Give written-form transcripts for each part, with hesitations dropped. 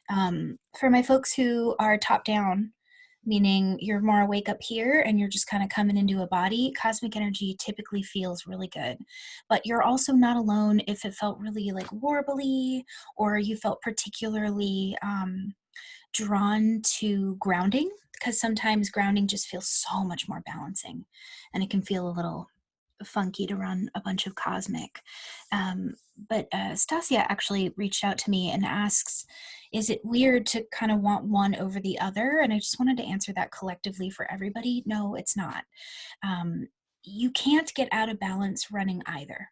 For my folks who are top down, meaning you're more awake up here and you're just kind of coming into a body, cosmic energy typically feels really good. But you're also not alone if it felt really like warbly, or you felt particularly drawn to grounding, because sometimes grounding just feels so much more balancing, and it can feel a little funky to run a bunch of cosmic. But Stasia actually reached out to me and asks, is it weird to kind of want one over the other? And I just wanted to answer that collectively for everybody. No, it's not. You can't get out of balance running either.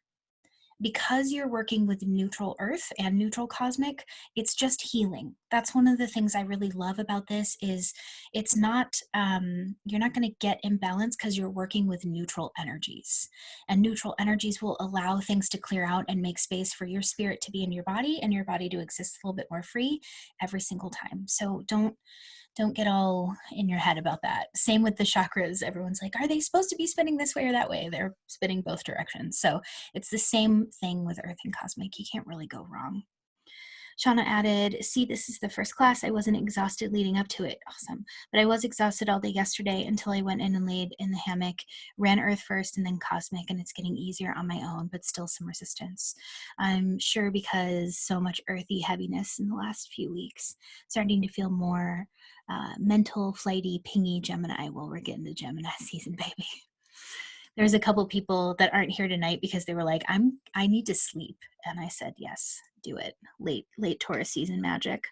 Because you're working with neutral earth and neutral cosmic, it's just healing. That's one of the things I really love about this is it's not, you're not going to get imbalance because you're working with neutral energies. And neutral energies will allow things to clear out and make space for your spirit to be in your body and your body to exist a little bit more free every single time. So don't get all in your head about that. Same with the chakras. Everyone's like, are they supposed to be spinning this way or that way? They're spinning both directions. So it's the same thing with earth and cosmic. You can't really go wrong. Shauna added, see, this is the first class. I wasn't exhausted leading up to it. Awesome. But I was exhausted all day yesterday until I went in and laid in the hammock, ran earth first and then cosmic, and it's getting easier on my own, but still some resistance. I'm sure because so much earthy heaviness in the last few weeks, starting to feel more mental, flighty, pingy Gemini. Well, we're getting to Gemini season, baby. There's a couple people that aren't here tonight because they were like, I need to sleep. And I said, yes, do it. Late Taurus season magic.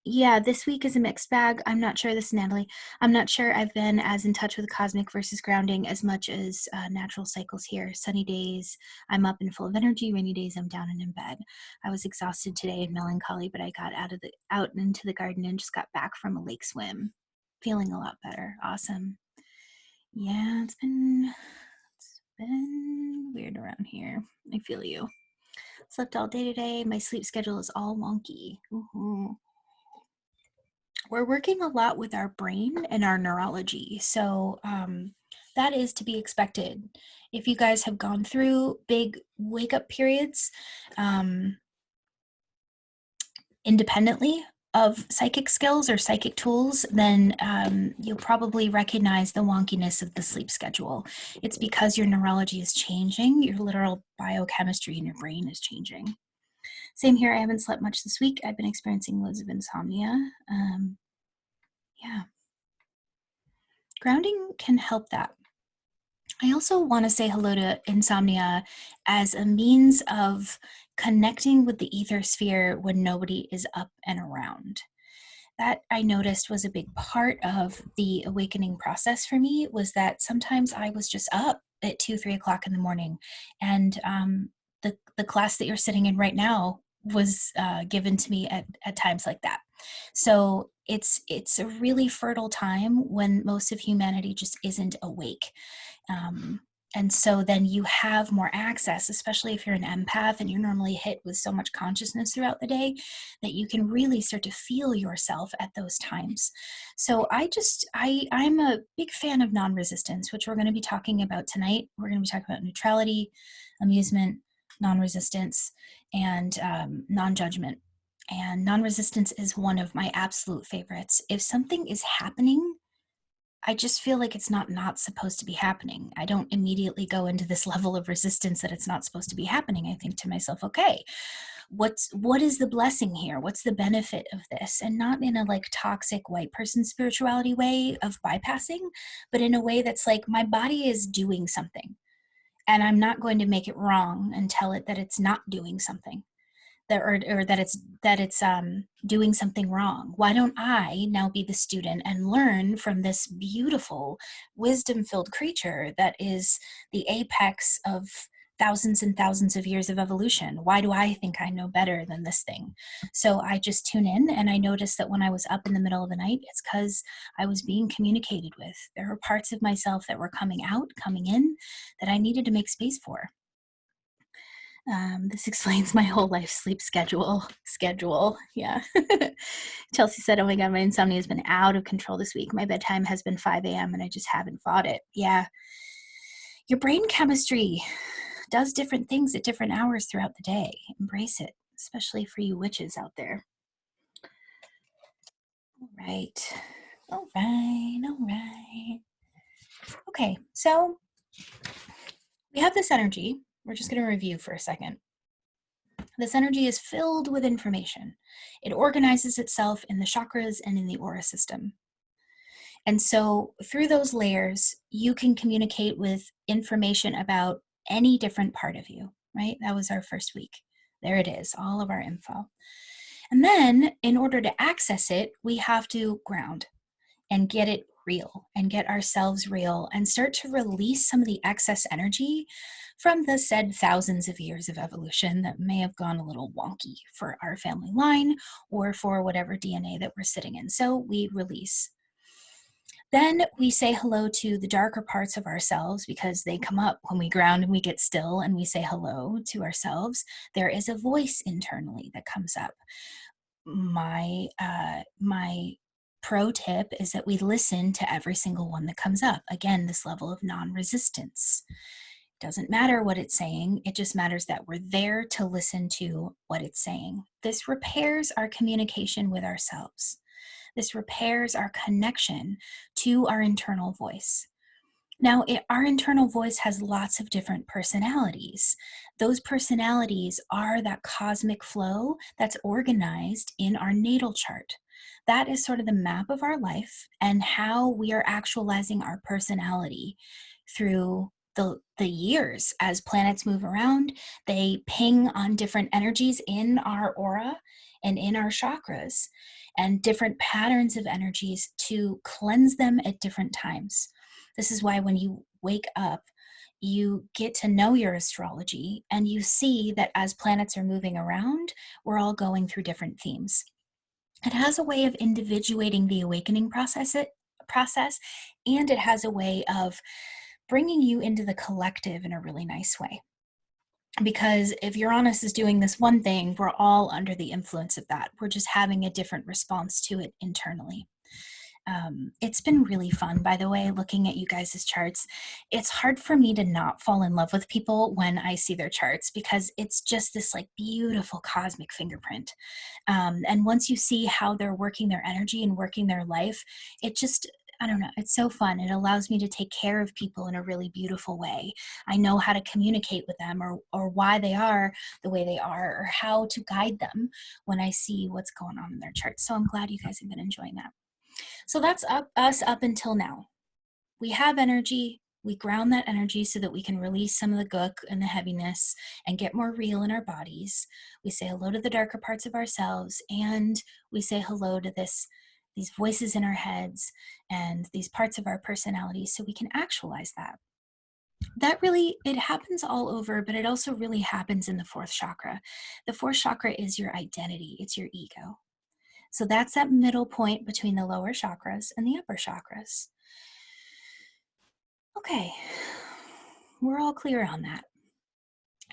Yeah, this week is a mixed bag. I'm not sure. This is Natalie. I'm not sure I've been as in touch with cosmic versus grounding as much as natural cycles here. Sunny days, I'm up and full of energy. Rainy days, I'm down and in bed. I was exhausted today and melancholy, but I got out into the garden and just got back from a lake swim. Feeling a lot better. Awesome. Yeah, it's been weird around here. I feel you. Slept all day today. My sleep schedule is all wonky. We're working a lot with our brain and our neurology. So that is to be expected. If you guys have gone through big wake up periods independently of psychic skills or psychic tools, then you'll probably recognize the wonkiness of the sleep schedule. It's because your neurology is changing, your literal biochemistry in your brain is changing. Same here, I haven't slept much this week. I've been experiencing loads of insomnia. Yeah. Grounding can help that. I also want to say hello to insomnia as a means of connecting with the ether sphere when nobody is up and around. That I noticed was a big part of the awakening process for me, was that sometimes I was just up at 2-3 o'clock in the morning, and the class that you're sitting in right now was given to me at times like that. So it's a really fertile time when most of humanity just isn't awake. And so then you have more access, especially if you're an empath and you're normally hit with so much consciousness throughout the day, that you can really start to feel yourself at those times. So I'm a big fan of non-resistance, which we're going to be talking about tonight. We're going to be talking about neutrality, amusement, non-resistance, and non-judgment. And non-resistance is one of my absolute favorites. If something is happening, I just feel like it's not supposed to be happening. I don't immediately go into this level of resistance that it's not supposed to be happening. I think to myself, okay, what is the blessing here? What's the benefit of this? And not in a like toxic white person spirituality way of bypassing, but in a way that's like, my body is doing something, and I'm not going to make it wrong and tell it that it's not doing something. Or that it's doing something wrong. Why don't I now be the student and learn from this beautiful wisdom-filled creature that is the apex of thousands and thousands of years of evolution? Why do I think I know better than this thing? So I just tune in, and I noticed that when I was up in the middle of the night, it's because I was being communicated with. There were parts of myself that were coming in, that I needed to make space for. This explains my whole life sleep schedule. Yeah. Chelsea said, oh my God, my insomnia has been out of control this week. My bedtime has been 5 a.m. and I just haven't fought it. Yeah. Your brain chemistry does different things at different hours throughout the day. Embrace it. especially for you witches out there. All right. All right. All right. Okay, so we have this energy. We're just going to review for a second. This energy is filled with information. It organizes itself in the chakras and in the aura system. And so through those layers, you can communicate with information about any different part of you, right? That was our first week. There it is, all of our info. And then in order to access it, we have to ground and get it real and get ourselves real and start to release some of the excess energy from the said thousands of years of evolution that may have gone a little wonky for our family line or for whatever DNA that we're sitting in. So we release. Then we say hello to the darker parts of ourselves because they come up when we ground and we get still and we say hello to ourselves. There is a voice internally that comes up. My pro tip is that we listen to every single one that comes up. Again, this level of non-resistance. Doesn't matter what it's saying, it just matters that we're there to listen to what it's saying. This repairs our communication with ourselves. This repairs our connection to our internal voice. Now, our internal voice has lots of different personalities. Those personalities are that cosmic flow that's organized in our natal chart. That is sort of the map of our life and how we are actualizing our personality through the years. As planets move around, they ping on different energies in our aura and in our chakras and different patterns of energies to cleanse them at different times. This is why when you wake up, you get to know your astrology and you see that as planets are moving around, we're all going through different themes. It has a way of individuating the awakening process, and it has a way of bringing you into the collective in a really nice way. Because if Uranus is doing this one thing, we're all under the influence of that. We're just having a different response to it internally. It's been really fun, by the way, looking at you guys' charts. It's hard for me to not fall in love with people when I see their charts because it's just this like beautiful cosmic fingerprint. And once you see how they're working their energy and working their life, it just, I don't know, it's so fun. It allows me to take care of people in a really beautiful way. I know how to communicate with them or why they are the way they are or how to guide them when I see what's going on in their charts. So I'm glad you guys have been enjoying that. So that's us up until now. We have energy. We ground that energy so that we can release some of the gook and the heaviness and get more real in our bodies. We say hello to the darker parts of ourselves, and we say hello to these voices in our heads and these parts of our personality so we can actualize that. That really, it happens all over, but it also really happens in the fourth chakra. The fourth chakra is your identity. It's your ego. So that's that middle point between the lower chakras and the upper chakras. Okay, we're all clear on that.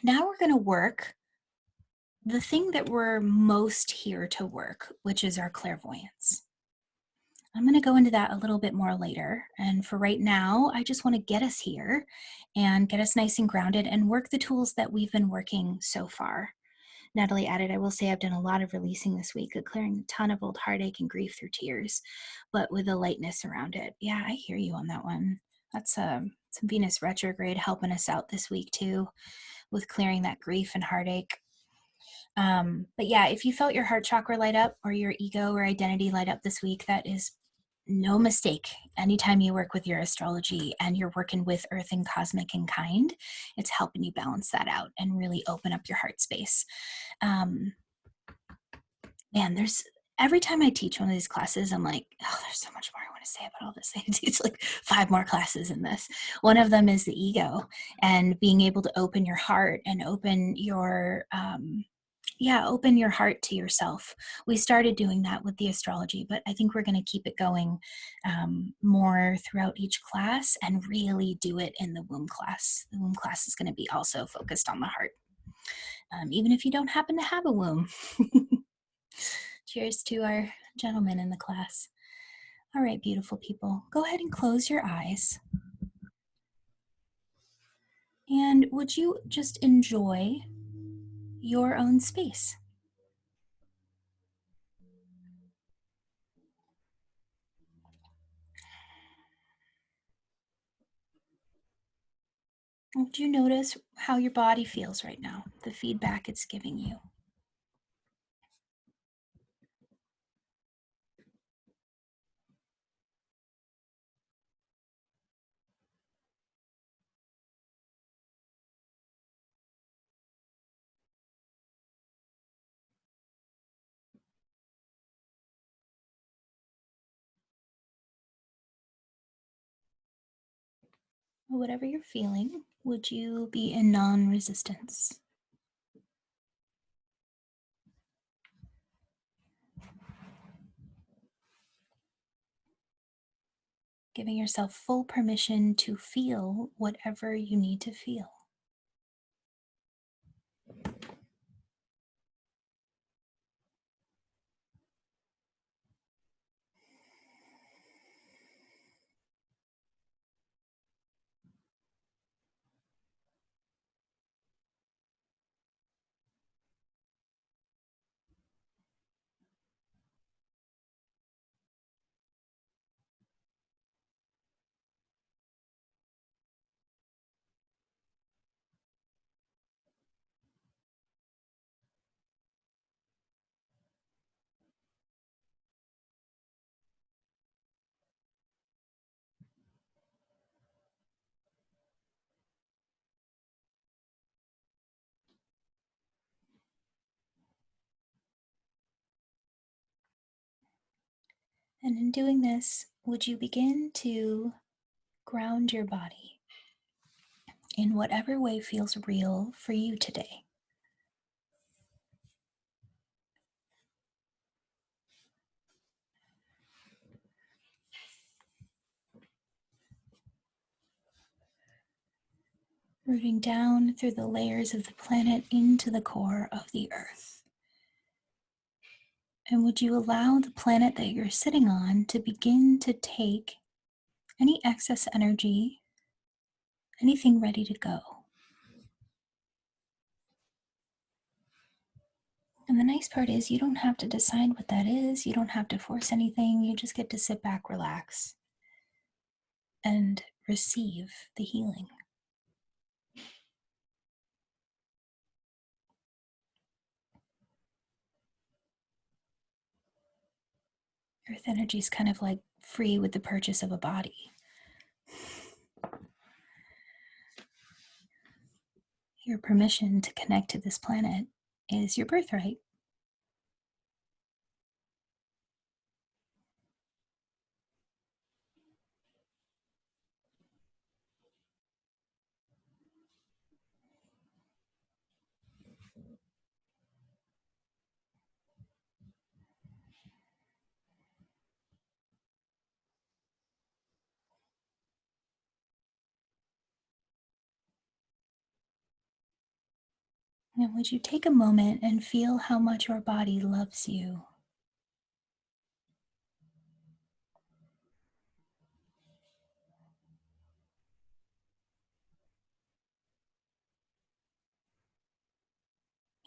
Now we're going to work the thing that we're most here to work, which is our clairvoyance. I'm going to go into that a little bit more later. And for right now, I just want to get us here and get us nice and grounded and work the tools that we've been working so far. Natalie added, I will say I've done a lot of releasing this week, clearing a ton of old heartache and grief through tears, but with a lightness around it. Yeah, I hear you on that one. That's some Venus retrograde helping us out this week too, with clearing that grief and heartache. But yeah, if you felt your heart chakra light up or your ego or identity light up this week, that is no mistake. Anytime you work with your astrology and you're working with earth and cosmic and kind, it's helping you balance that out and really open up your heart space. Man, every time I teach one of these classes, I'm like, oh, there's so much more I want to say about all this. I teach like 5 more classes in this. One of them is the ego and being able to open your heart and open your open your heart to yourself. We started doing that with the astrology, but I think we're going to keep it going more throughout each class and really do it in the womb class. The womb class is going to be also focused on the heart, even if you don't happen to have a womb. Cheers to our gentlemen in the class. All right, beautiful people, go ahead and close your eyes. And would you just enjoy your own space? Would you notice how your body feels right now, the feedback it's giving you? Whatever you're feeling, would you be in non resistance? Giving yourself full permission to feel whatever you need to feel. And in doing this, would you begin to ground your body in whatever way feels real for you today? Rooting down through the layers of the planet into the core of the earth. And would you allow the planet that you're sitting on to begin to take any excess energy, anything ready to go? And the nice part is you don't have to decide what that is. You don't have to force anything. You just get to sit back, relax, and receive the healing. Earth energy is kind of like free with the purchase of a body. Your permission to connect to this planet is your birthright. And would you take a moment and feel how much your body loves you?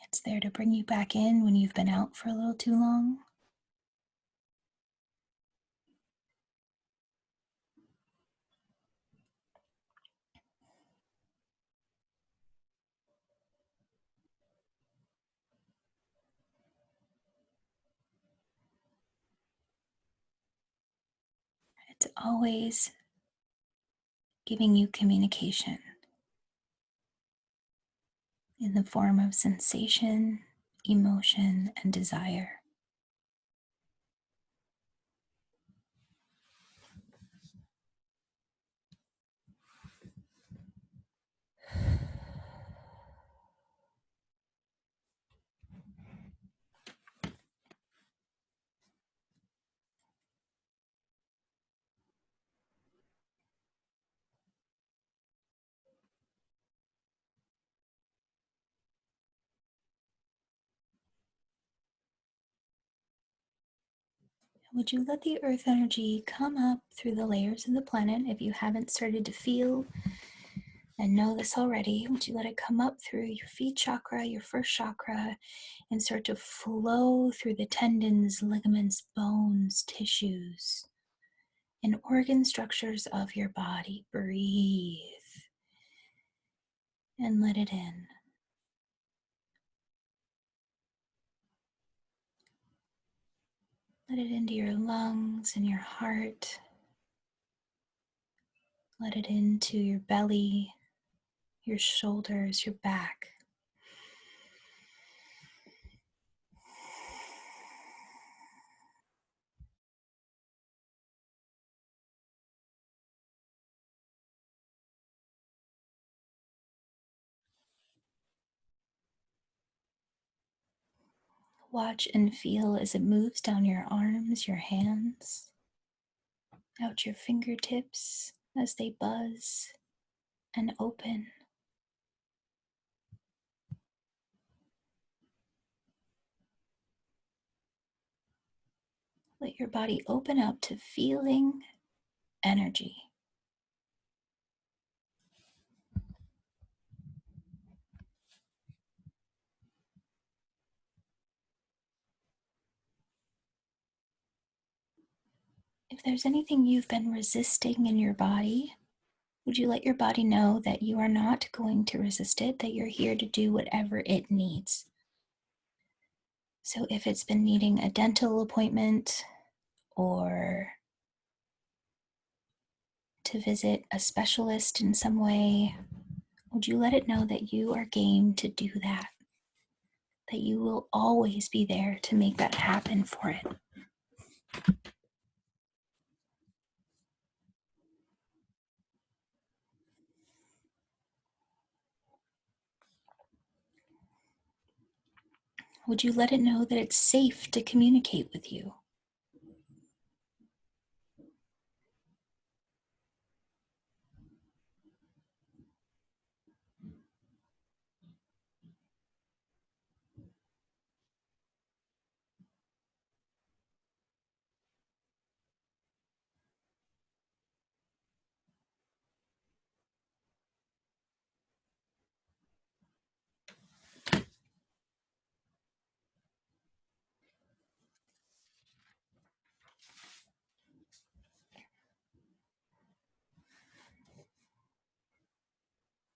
It's there to bring you back in when you've been out for a little too long. It's always giving you communication in the form of sensation, emotion, and desire. Would you let the earth energy come up through the layers of the planet if you haven't started to feel and know this already? Would you let it come up through your feet chakra, your first chakra, and start to flow through the tendons, ligaments, bones, tissues, and organ structures of your body? Breathe. and let it in. Let it into your lungs and your heart. Let it into your belly, your shoulders, your back. Watch and feel as it moves down your arms, your hands, out your fingertips as they buzz and open. Let your body open up to feeling energy. If there's anything you've been resisting in your body, would you let your body know that you are not going to resist it, that you're here to do whatever it needs? So if it's been needing a dental appointment or to visit a specialist in some way, would you let it know that you are game to do that? That you will always be there to make that happen for it. Would you let it know that it's safe to communicate with you?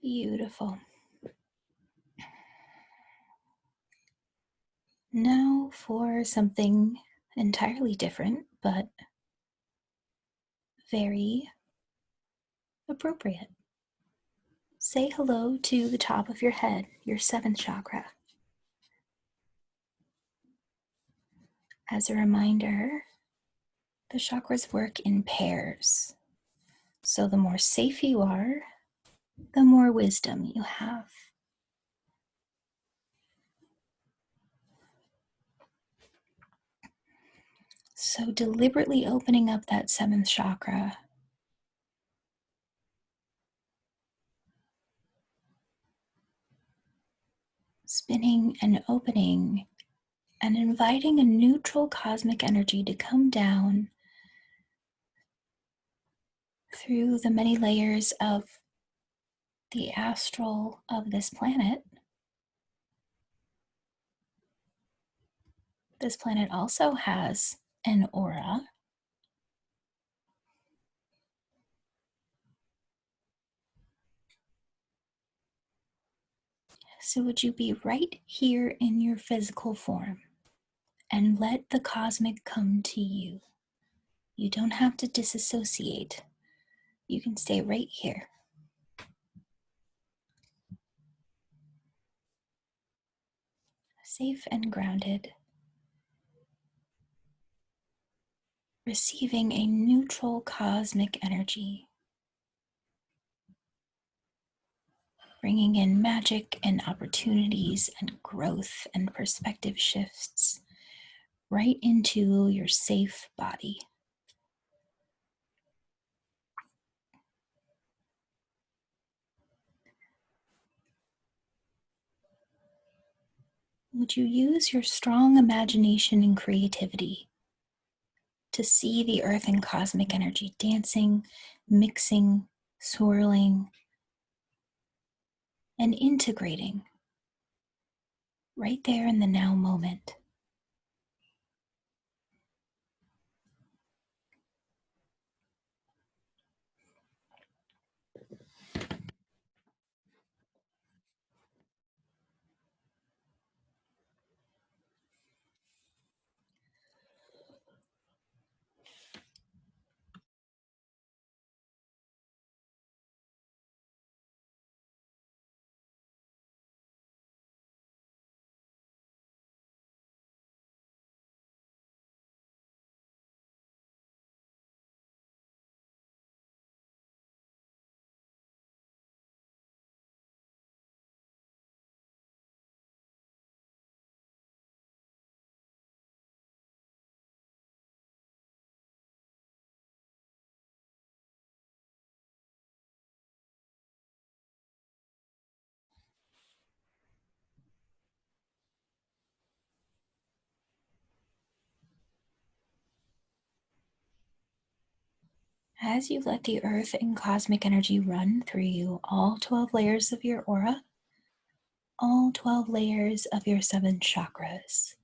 Beautiful. Now for something entirely different, but very appropriate. Say hello to the top of your head, your seventh chakra. As a reminder, the chakras work in pairs. So the more safe you are, the more wisdom you have. So deliberately opening up that seventh chakra, spinning and opening and inviting a neutral cosmic energy to come down through the many layers of the astral of this planet. This planet also has an aura. So would you be right here in your physical form and let the cosmic come to you? You don't have to disassociate. You can stay right here. Safe and grounded. Receiving a neutral cosmic energy. Bringing in magic and opportunities and growth and perspective shifts right into your safe body. Would you use your strong imagination and creativity to see the earth and cosmic energy dancing, mixing, swirling, and integrating right there in the now moment? As you let the earth and cosmic energy run through you, all 12 layers of your aura, all 12 layers of your 7 chakras,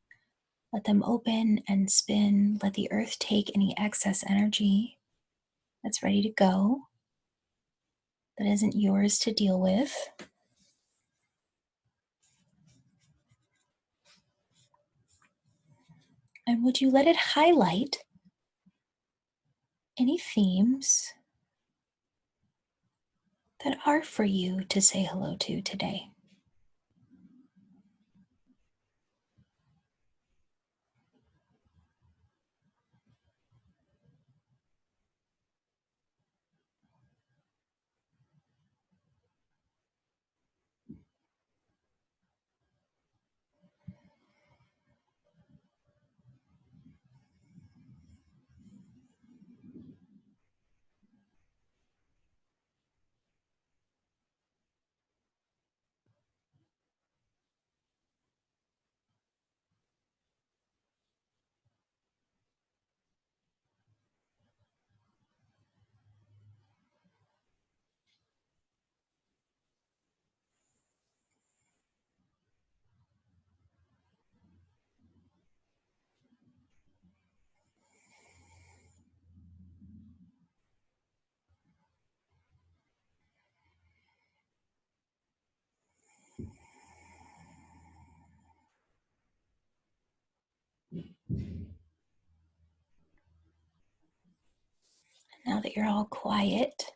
let them open and spin. Let the earth take any excess energy that's ready to go, that isn't yours to deal with. And would you let it highlight any themes that are for you to say hello to today? Now that you're all quiet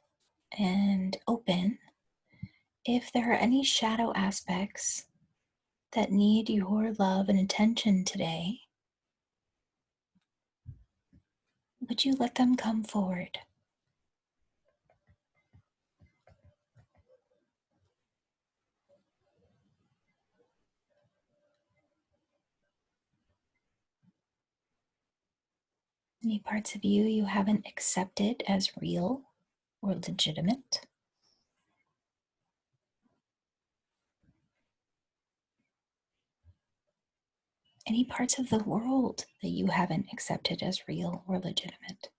and open, if there are any shadow aspects that need your love and attention today, would you let them come forward? Any parts of you you haven't accepted as real or legitimate? Any parts of the world that you haven't accepted as real or legitimate?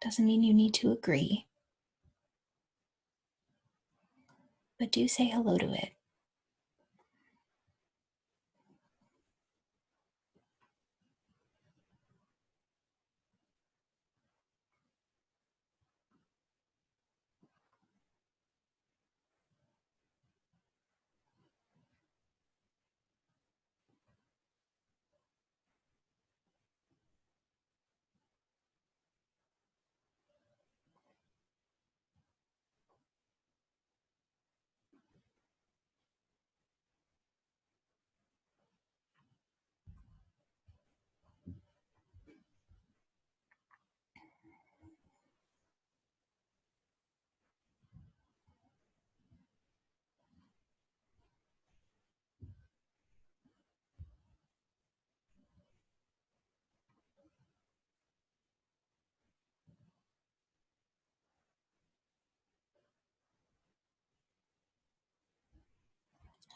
Doesn't mean you need to agree, but do say hello to it.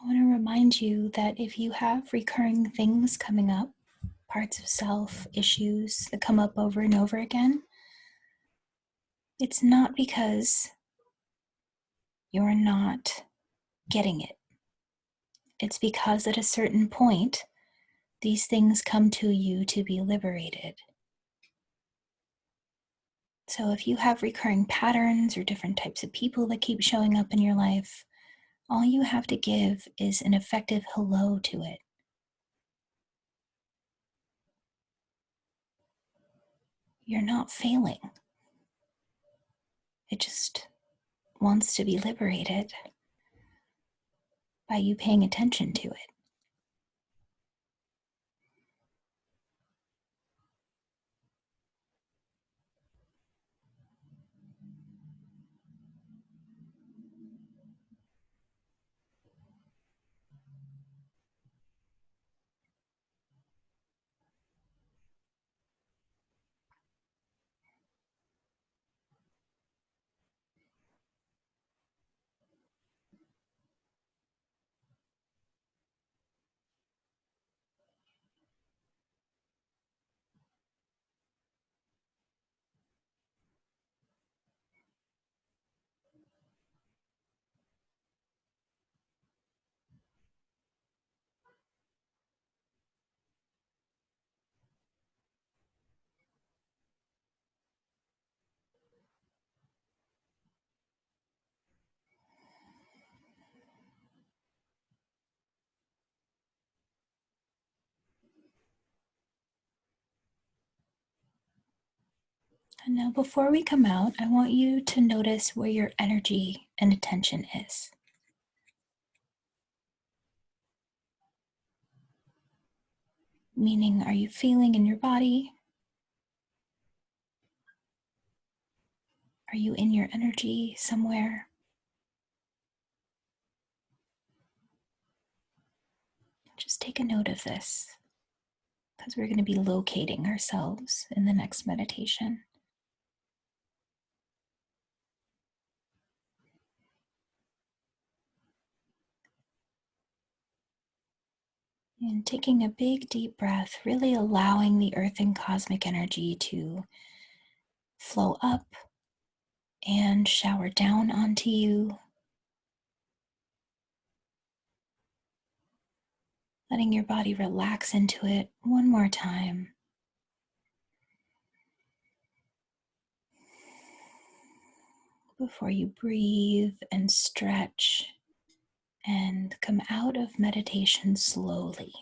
I want to remind you that if you have recurring things coming up, parts of self, issues that come up over and over again, it's not because you're not getting it. It's because at a certain point, these things come to you to be liberated. So if you have recurring patterns or different types of people that keep showing up in your life, all you have to give is an effective hello to it. You're not failing. It just wants to be liberated by you paying attention to it. And now, before we come out, I want you to notice where your energy and attention is. Meaning, are you feeling in your body? Are you in your energy somewhere? Just take a note of this, because we're going to be locating ourselves in the next meditation. And taking a big deep breath, really allowing the earth and cosmic energy to flow up and shower down onto you. Letting your body relax into it one more time. Before you breathe and stretch and come out of meditation slowly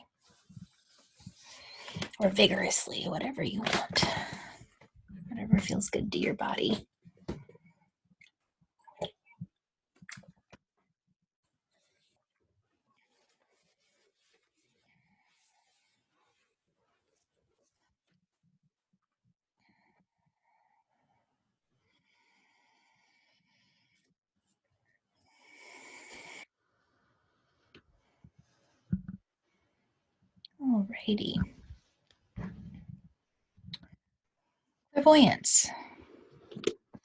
or vigorously, whatever you want, whatever feels good to your body. Alrighty. Clairvoyance.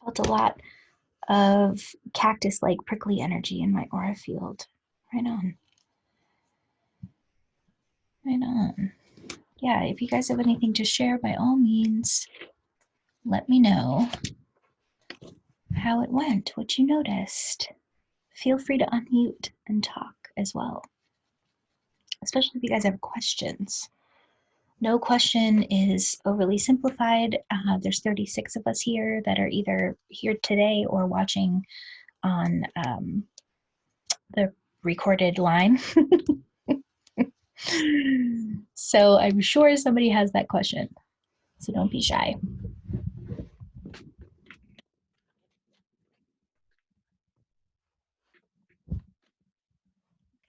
Felt a lot of cactus-like prickly energy in my aura field. Right on. Right on. Yeah, if you guys have anything to share, by all means, let me know how it went, what you noticed. Feel free to unmute and talk as well, especially if you guys have questions. No question is overly simplified. There's 36 of us here that are either here today or watching on the recorded line. So I'm sure somebody has that question. So don't be shy.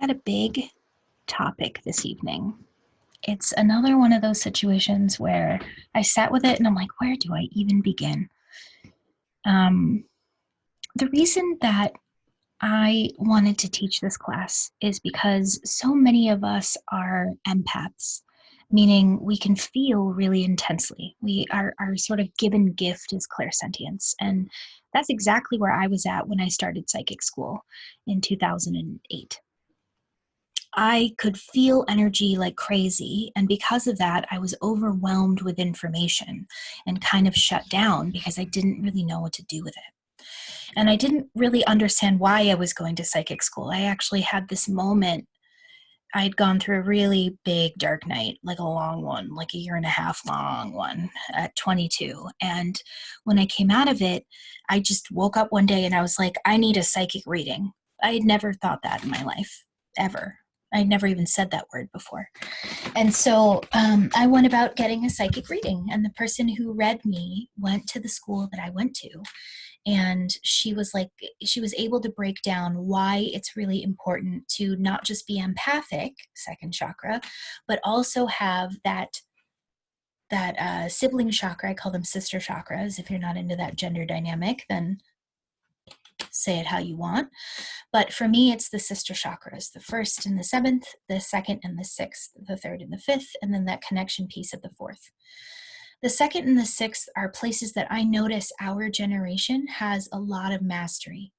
Got a big topic this evening. It's another one of those situations where I sat with it and I'm like, where do I even begin? The reason that I wanted to teach this class is because so many of us are empaths, meaning we can feel really intensely. Our sort of given gift is clairsentience. And that's exactly where I was at when I started psychic school in 2008. I could feel energy like crazy. And because of that, I was overwhelmed with information and kind of shut down because I didn't really know what to do with it. And I didn't really understand why I was going to psychic school. I actually had this moment. I'd gone through a really big dark night, like a long one, like a year and a half long one at 22. And when I came out of it, I just woke up one day and I was like, I need a psychic reading. I had never thought that in my life, ever. I'd never even said that word before. And so I went about getting a psychic reading. And the person who read me went to the school that I went to. And she was able to break down why it's really important to not just be empathic, second chakra, but also have that sibling chakra. I call them sister chakras. If you're not into that gender dynamic, then say it how you want. But for me, it's the sister chakras, the first and the seventh, the second and the sixth, the third and the fifth, and then that connection piece at the fourth. The second and the sixth are places that I notice our generation has a lot of mastery.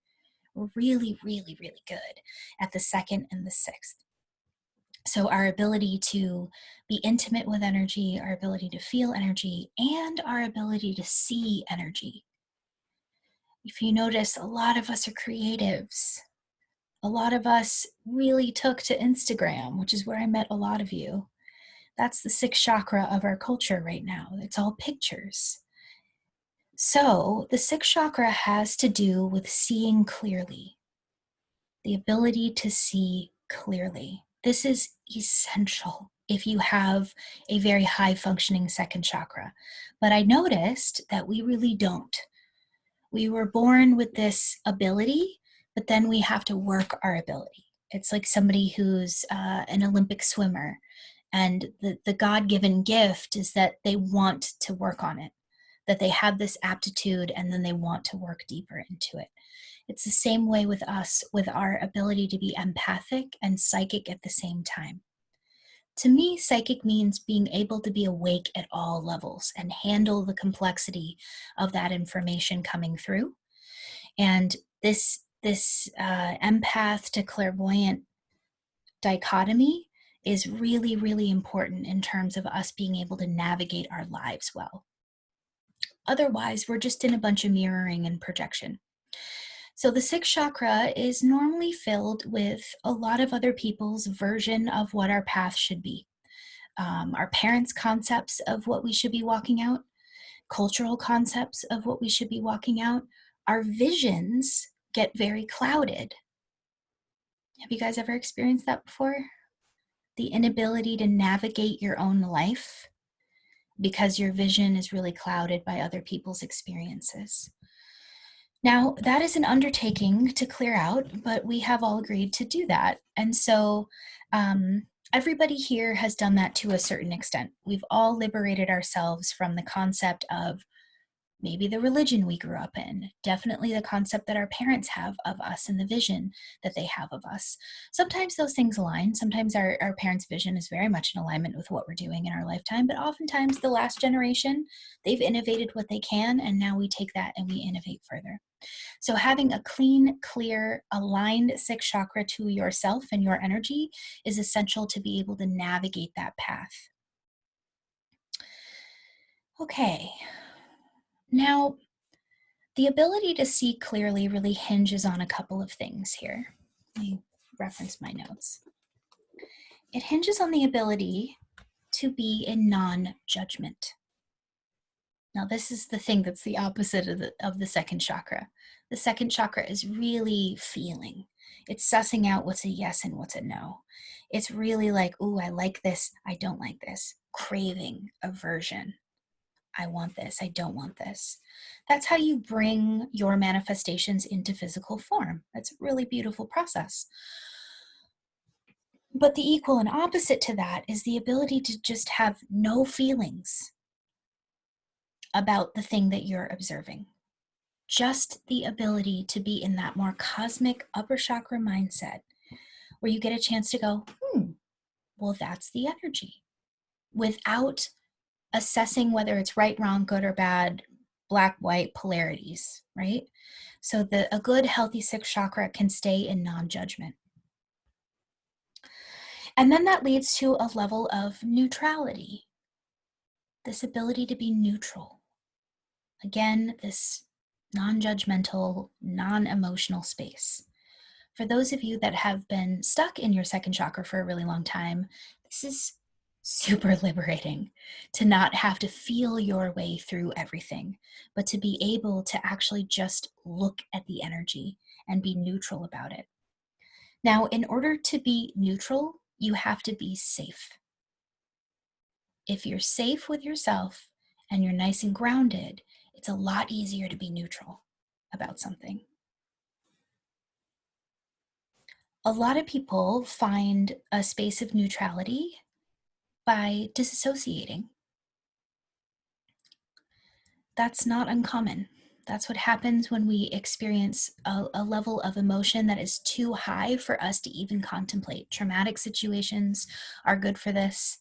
We're really, really, really good at the second and the sixth. So our ability to be intimate with energy, our ability to feel energy, and our ability to see energy. If you notice, a lot of us are creatives. A lot of us really took to Instagram, which is where I met a lot of you. That's the sixth chakra of our culture right now. It's all pictures. So the sixth chakra has to do with seeing clearly, the ability to see clearly. This is essential. if you have a very high functioning second chakra. But I noticed that we really don't. We were born with this ability, but then we have to work our ability. It's like somebody who's an Olympic swimmer, and the God-given gift is that they want to work on it, that they have this aptitude and then they want to work deeper into it. It's the same way with us, with our ability to be empathic and psychic at the same time. To me, psychic means being able to be awake at all levels and handle the complexity of that information coming through. And this empath to clairvoyant dichotomy is really, really important in terms of us being able to navigate our lives well. Otherwise, we're just in a bunch of mirroring and projection. So the sixth chakra is normally filled with a lot of other people's version of what our path should be. Our parents' concepts of what we should be walking out, cultural concepts of what we should be walking out. Our visions get very clouded. Have you guys ever experienced that before? The inability to navigate your own life because your vision is really clouded by other people's experiences. Now, that is an undertaking to clear out, but we have all agreed to do that. And so everybody here has done that to a certain extent. We've all liberated ourselves from the concept of maybe the religion we grew up in, definitely the concept that our parents have of us and the vision that they have of us. Sometimes those things align. Sometimes our parents' vision is very much in alignment with what we're doing in our lifetime, but oftentimes the last generation, they've innovated what they can, and now we take that and we innovate further. So having a clean, clear, aligned sixth chakra to yourself and your energy is essential to be able to navigate that path. Okay. Now, the ability to see clearly really hinges on a couple of things here. Let me reference my notes. It hinges on the ability to be in non-judgment. Now, this is the thing that's the opposite of the second chakra. The second chakra is really feeling. It's sussing out what's a yes and what's a no. It's really like, ooh, I like this, I don't like this. Craving, aversion. I want this, I don't want this. That's how you bring your manifestations into physical form. That's a really beautiful process. But the equal and opposite to that is the ability to just have no feelings about the thing that you're observing. Just the ability to be in that more cosmic upper chakra mindset where you get a chance to go, well, that's the energy, without assessing whether it's right, wrong, good or bad, black, white polarities, right? So a good, healthy sixth chakra can stay in non-judgment. And then that leads to a level of neutrality, this ability to be neutral. Again, this non-judgmental, non-emotional space. For those of you that have been stuck in your second chakra for a really long time, this is super liberating to not have to feel your way through everything, but to be able to actually just look at the energy and be neutral about it. Now, in order to be neutral, you have to be safe. If you're safe with yourself and you're nice and grounded, it's a lot easier to be neutral about something. A lot of people find a space of neutrality by disassociating. That's not uncommon. That's what happens when we experience a level of emotion that is too high for us to even contemplate. Traumatic situations are good for this.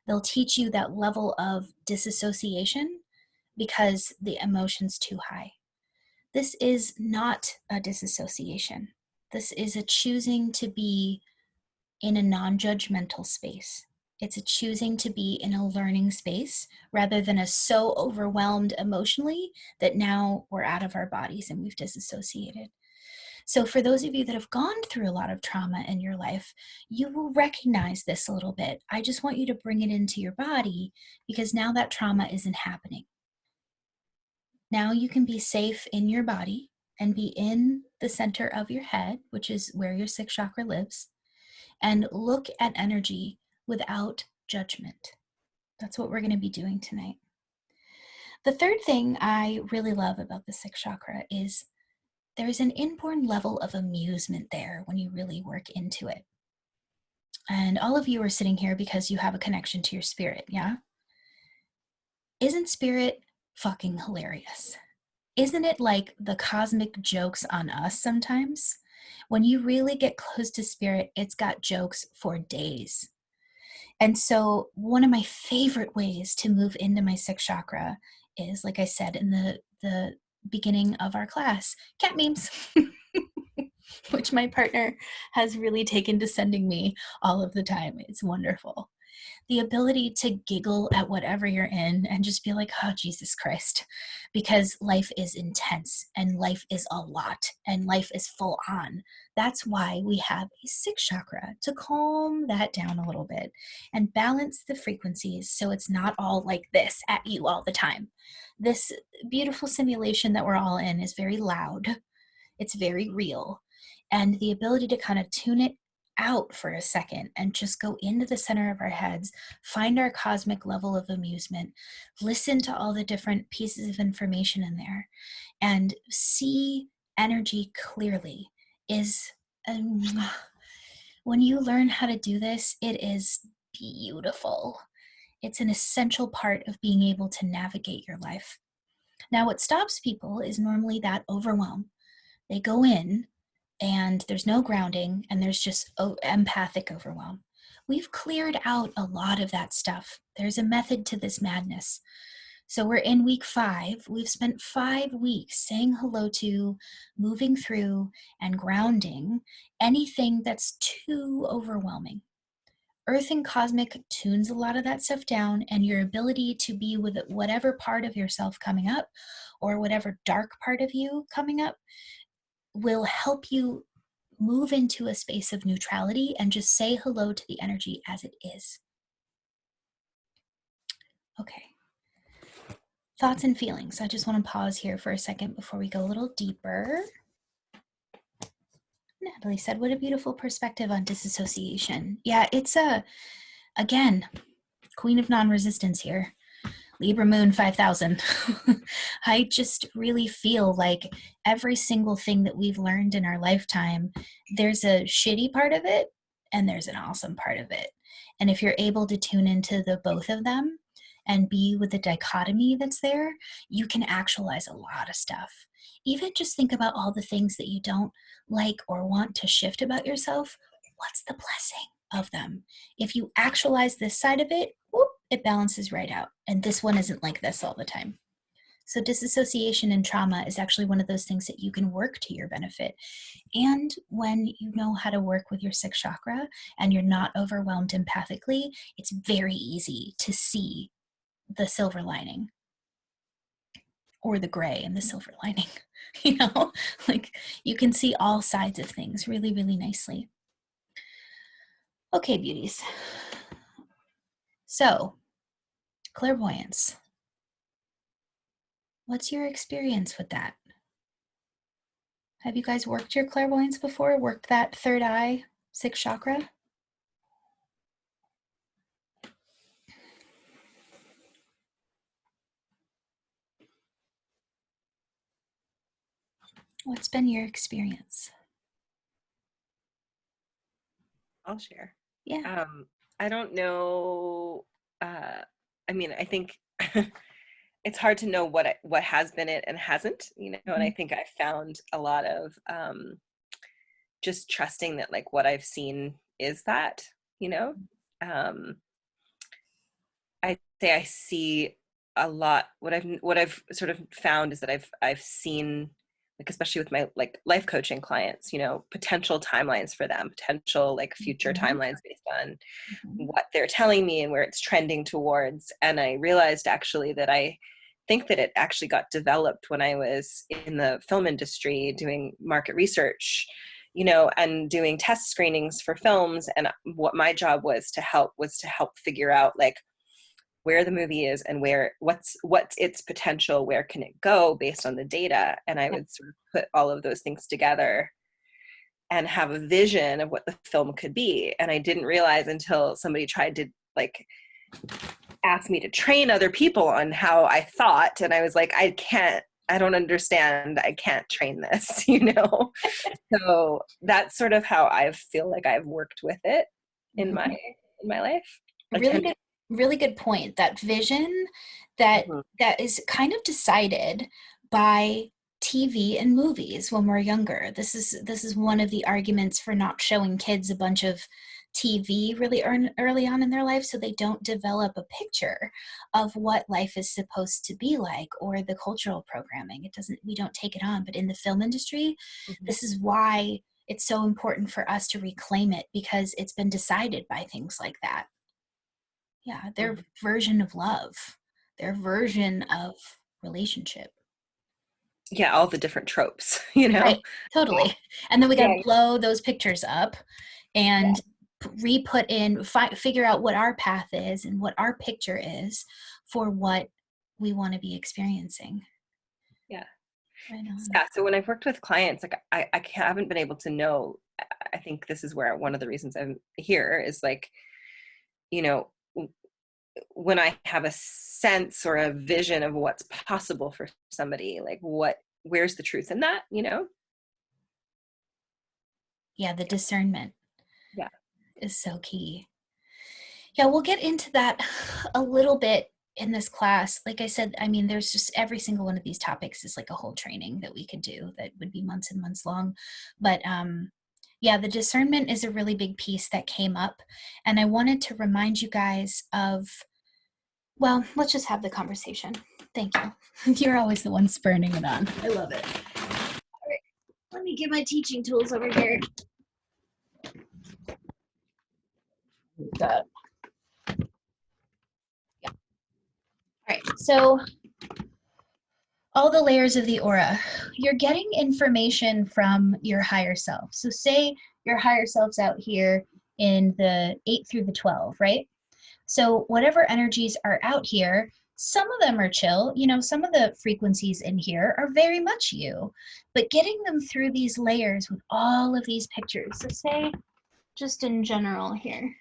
They'll teach you that level of disassociation because the emotion's too high. This is not a disassociation. This is a choosing to be in a non-judgmental space. It's a choosing to be in a learning space rather than a so overwhelmed emotionally that now we're out of our bodies and we've disassociated. So for those of you that have gone through a lot of trauma in your life, you will recognize this a little bit. I just want you to bring it into your body because now that trauma isn't happening. Now you can be safe in your body and be in the center of your head, which is where your sixth chakra lives, and look at energy without judgment. That's what we're going to be doing tonight. The third thing I really love about the sixth chakra is there's an inborn level of amusement there when you really work into it. And all of you are sitting here because you have a connection to your spirit, yeah? Isn't spirit fucking hilarious? Isn't it like the cosmic jokes on us sometimes? When you really get close to spirit, it's got jokes for days. And so one of my favorite ways to move into my sixth chakra is, like I said in the beginning of our class, cat memes, which my partner has really taken to sending me all of the time. It's wonderful. The ability to giggle at whatever you're in and just be like, oh, Jesus Christ, because life is intense and life is a lot and life is full on. That's why we have a sixth chakra, to calm that down a little bit and balance the frequencies so it's not all like this at you all the time. This beautiful simulation that we're all in is very loud. It's very real. And the ability to kind of tune it out for a second and just go into the center of our heads, find our cosmic level of amusement, listen to all the different pieces of information in there, and see energy clearly is, when you learn how to do this, it is beautiful. It's an essential part of being able to navigate your life. Now, what stops people is normally that overwhelm. They go in and there's no grounding and there's just empathic overwhelm. We've cleared out a lot of that stuff. There's a method to this madness. So we're in week 5. We've spent 5 weeks saying hello to, moving through, and grounding anything that's too overwhelming. Earth and Cosmic tunes a lot of that stuff down, and your ability to be with whatever part of yourself coming up or whatever dark part of you coming up will help you move into a space of neutrality and just say hello to the energy as it is. Okay. Thoughts and feelings. I just want to pause here for a second before we go a little deeper. Natalie said, what a beautiful perspective on disassociation. Yeah, it's again, queen of non-resistance here. Libra Moon 5000. I just really feel like every single thing that we've learned in our lifetime, there's a shitty part of it and there's an awesome part of it. And if you're able to tune into the both of them and be with the dichotomy that's there, you can actualize a lot of stuff. Even just think about all the things that you don't like or want to shift about yourself. What's the blessing of them? If you actualize this side of it, whoop, it balances right out. And this one isn't like this all the time. So disassociation and trauma is actually one of those things that you can work to your benefit. And when you know how to work with your sixth chakra and you're not overwhelmed empathically, it's very easy to see the silver lining or the gray and the silver lining. You know, like you can see all sides of things really, really nicely. Okay, beauties. So, clairvoyance. What's your experience with that? Have you guys worked your clairvoyance before? Worked that third eye, sixth chakra? What's been your experience? I'll share. Yeah. I don't know. I mean, I think it's hard to know what has been it and hasn't, you know, and I think I found a lot of just trusting that like what I've seen is that, you know. I say I see a lot. What I've sort of found is that I've seen, like especially with my like life coaching clients, you know, potential timelines for them, potential like future timelines based on what they're telling me and where it's trending towards. And I realized actually that I think that it actually got developed when I was in the film industry doing market research, you know, and doing test screenings for films. And what my job was to help figure out like where the movie is and what's its potential, where can it go based on the data. And I would sort of put all of those things together and have a vision of what the film could be. And I didn't realize until somebody tried to like ask me to train other people on how I thought. And I was like, I don't understand. I can't train this, So that's sort of how I feel like I've worked with it in my Mhm. life. Really Attention. good, really good point. That vision that Mhm. that is kind of decided by TV and movies when we're younger. This is one of the arguments for not showing kids a bunch of TV really early on in their life, so they don't develop a picture of what life is supposed to be like, or the cultural programming. We don't take it on. But in the film industry, Mhm. this is why it's so important for us to reclaim it, because it's been decided by things like that. Yeah, their Mhm. version of love, their version of relationship. Yeah, all the different tropes, Right, totally. And then we got Yeah, to blow those pictures up yeah, and re-put in, figure out what our path is and what our picture is for what we want to be experiencing. yeah. Right on. Yeah, so when I've worked with clients, like haven't been able to know. I think this is where one of the reasons I'm here is like, you know, when I have a sense or a vision of what's possible for somebody, like where's the truth in that? Yeah, the discernment Yeah. is so key. Yeah, we'll get into that a little bit in this class. Like I said, I mean, there's just every single one of these topics is like a whole training that we could do that would be months and months long. But yeah, the discernment is a really big piece that came up. And I wanted to remind you guys of, well, let's just have the conversation. Thank you. You're always the one spurning it on. I love it. All right, let me get my teaching tools over here. Got, yeah. All right, so all the layers of the aura. You're getting information from your higher self. So say your higher self's out here in the 8 through the 12, right? So whatever energies are out here, some of them are chill, some of the frequencies in here are very much you, but getting them through these layers with all of these pictures. So say just in general here.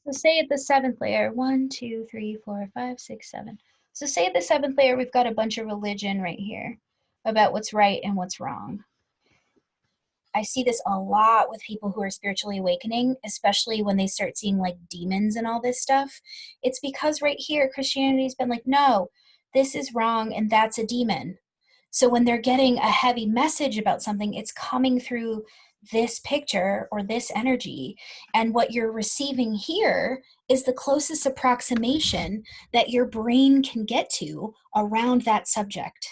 So say at the 7th layer, 1, 2, 3, 4, 5, 6, 7. So say at the 7th layer, we've got a bunch of religion right here about what's right and what's wrong. I see this a lot with people who are spiritually awakening, especially when they start seeing like demons and all this stuff. It's because right here, Christianity's been like, no, this is wrong and that's a demon. So when they're getting a heavy message about something, it's coming through this picture or this energy. And what you're receiving here is the closest approximation that your brain can get to around that subject.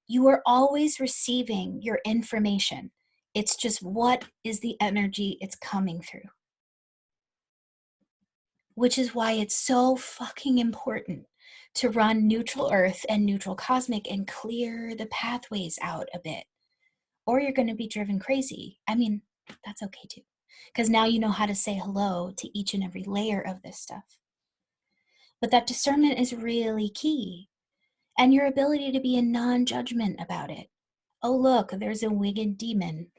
You are always receiving your information. It's just what is the energy it's coming through. Which is why it's so fucking important to run neutral earth and neutral cosmic and clear the pathways out a bit. Or you're going to be driven crazy. I mean, that's okay too. Because now you know how to say hello to each and every layer of this stuff. But that discernment is really key. And your ability to be in non-judgment about it. Oh, look, there's a winged demon.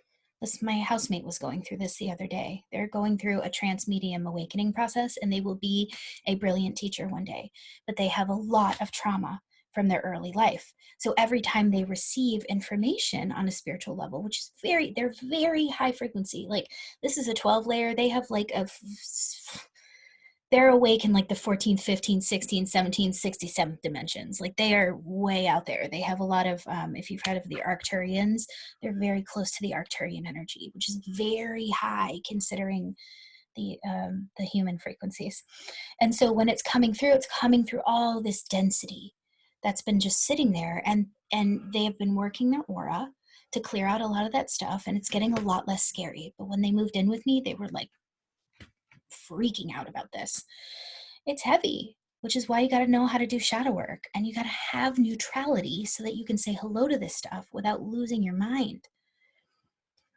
My housemate was going through this the other day. They're going through a trance medium awakening process, and they will be a brilliant teacher one day. But they have a lot of trauma from their early life. So every time they receive information on a spiritual level, which is they're very high frequency. Like this is a 12 layer. They have like they're awake in like the 14th, 15th, 16th, 17th, 67th dimensions. Like they are way out there. They have a lot of, if you've heard of the Arcturians, they're very close to the Arcturian energy, which is very high considering the human frequencies. And so when it's coming through all this density that's been just sitting there, and they have been working their aura to clear out a lot of that stuff, and it's getting a lot less scary. But when they moved in with me, they were like freaking out about this. It's heavy, which is why you got to know how to do shadow work, and you got to have neutrality so that you can say hello to this stuff without losing your mind.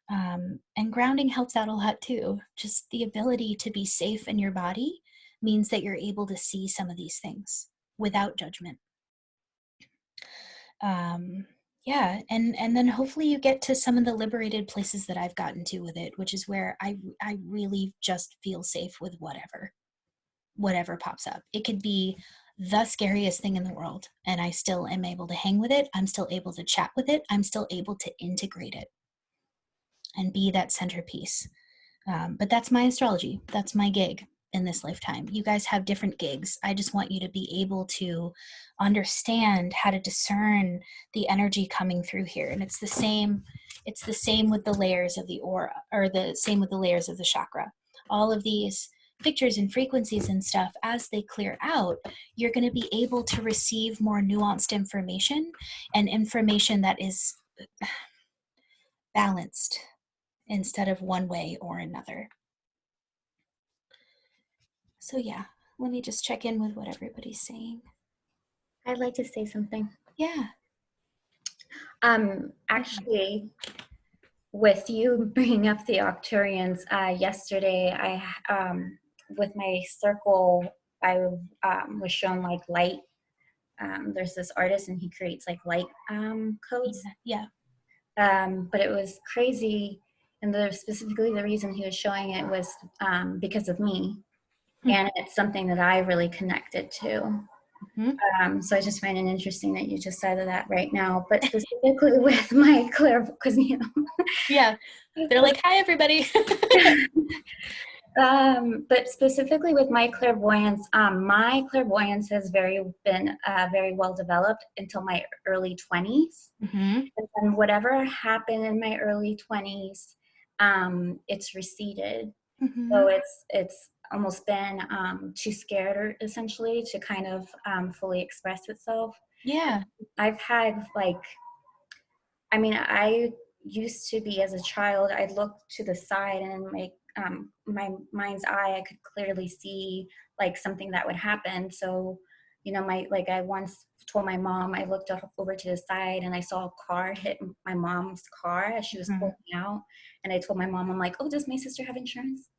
And grounding helps out a lot too. Just the ability to be safe in your body means that you're able to see some of these things without judgment. Yeah, and then hopefully you get to some of the liberated places that I've gotten to with it, which is where I really just feel safe with whatever pops up. It could be the scariest thing in the world, and I still am able to hang with it. I'm still able to chat with it. I'm still able to integrate it and be that centerpiece. But that's my astrology. That's my gig in this lifetime. You guys have different gigs. I just want you to be able to understand how to discern the energy coming through here. And it's the same. It's the same with the layers of the aura, or the same with the layers of the chakra. All of these pictures and frequencies and stuff, as they clear out, you're going to be able to receive more nuanced information, and information that is balanced instead of one way or another. So yeah, let me just check in with what everybody's saying. I'd like to say something. Yeah. Actually, with you bringing up the Octurians, yesterday with my circle, I was shown like light. There's this artist and he creates like light codes. Yeah. But it was crazy, and specifically the reason he was showing it was because of me, and it's something that I really connected to. So I just find it interesting that you just said that right now, but specifically with my because yeah, they're like, hi everybody. But specifically with my clairvoyance has been very well developed until my early 20s. And then whatever happened in my early 20s, it's receded. So it's almost been too scared, essentially, to kind of fully express itself. Yeah. I've had I used to be, as a child, I'd look to the side and my mind's eye, I could clearly see like something that would happen. So, I once told my mom, I looked over to the side and I saw a car hit my mom's car as she was pulling out. And I told my mom, I'm like, oh, does my sister have insurance?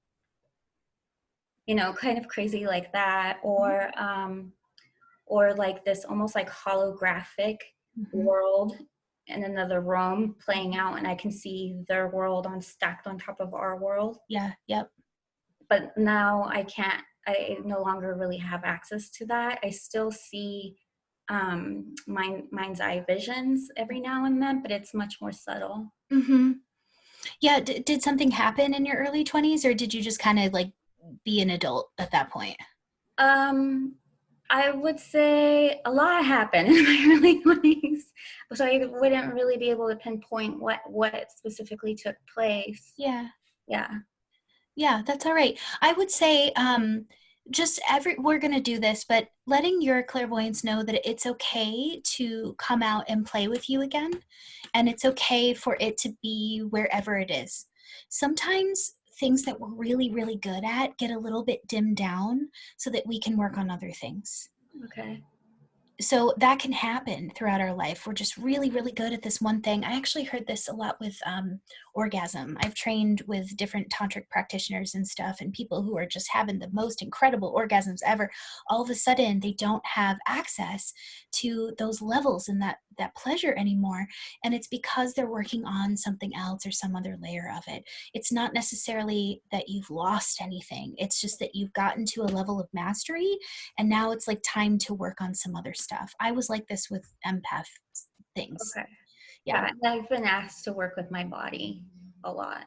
Kind of crazy like that. Or like this almost like holographic world in another room playing out, and I can see their world stacked on top of our world. Yeah. Yep. But now I no longer really have access to that. I still see mind's eye visions every now and then, but it's much more subtle. Yeah. Did something happen in your early 20s, or did you just kind of like be an adult at that point? I would say a lot happened in my early 20s, so I wouldn't really be able to pinpoint what specifically took place. Yeah. Yeah, That's all right. I would say we're going to do this, but letting your clairvoyance know that it's okay to come out and play with you again, and it's okay for it to be wherever it is. Sometimes things that we're really, really good at get a little bit dimmed down so that we can work on other things. Okay. So that can happen throughout our life. We're just really, really good at this one thing. I actually heard this a lot with orgasm. I've trained with different tantric practitioners and stuff, and people who are just having the most incredible orgasms ever. All of a sudden, they don't have access to those levels and that pleasure anymore. And it's because they're working on something else or some other layer of it. It's not necessarily that you've lost anything. It's just that you've gotten to a level of mastery, and now it's like time to work on some other stuff. I was like this with empath things. Okay. Yeah. I've been asked to work with my body a lot.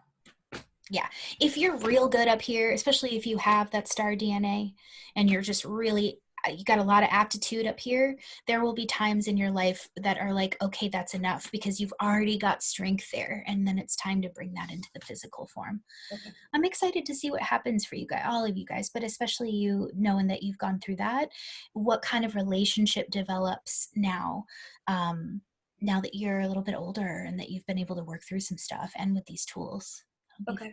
Yeah. If you're real good up here, especially if you have that star DNA and you're just really, you got a lot of aptitude up here, there will be times in your life that are like, okay, that's enough, because you've already got strength there. And then it's time to bring that into the physical form. Okay. I'm excited to see what happens for you guys, all of you guys, but especially you, knowing that you've gone through that, what kind of relationship develops now, now that you're a little bit older and that you've been able to work through some stuff and with these tools. Okay.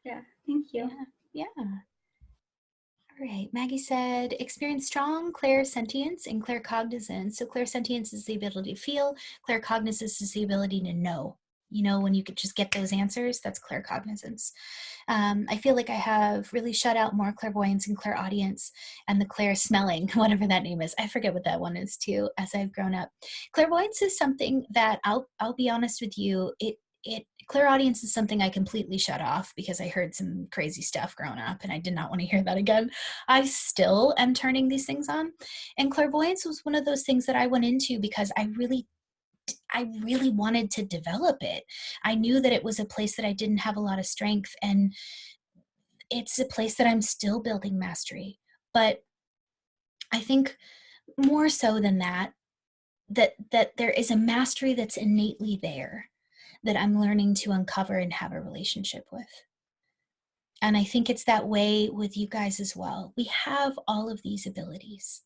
Yeah, thank you. Yeah. All right. Maggie said, experience strong clairsentience and claircognizance. So clairsentience is the ability to feel. Claircognizance is the ability to know. you know, when you could just get those answers, that's claircognizance. I feel like I have really shut out more clairvoyance and clairaudience and the clair smelling, whatever that name is. I forget what that one is too, as I've grown up. Clairvoyance is something that I'll be honest with you, clairaudience is something I completely shut off because I heard some crazy stuff growing up and I did not want to hear that again. I still am turning these things on. And clairvoyance was one of those things that I went into because I really wanted to develop it. I knew that it was a place that I didn't have a lot of strength, and it's a place that I'm still building mastery. But I think more so than that there is a mastery that's innately there that I'm learning to uncover and have a relationship with. And I think it's that way with you guys as well. We have all of these abilities.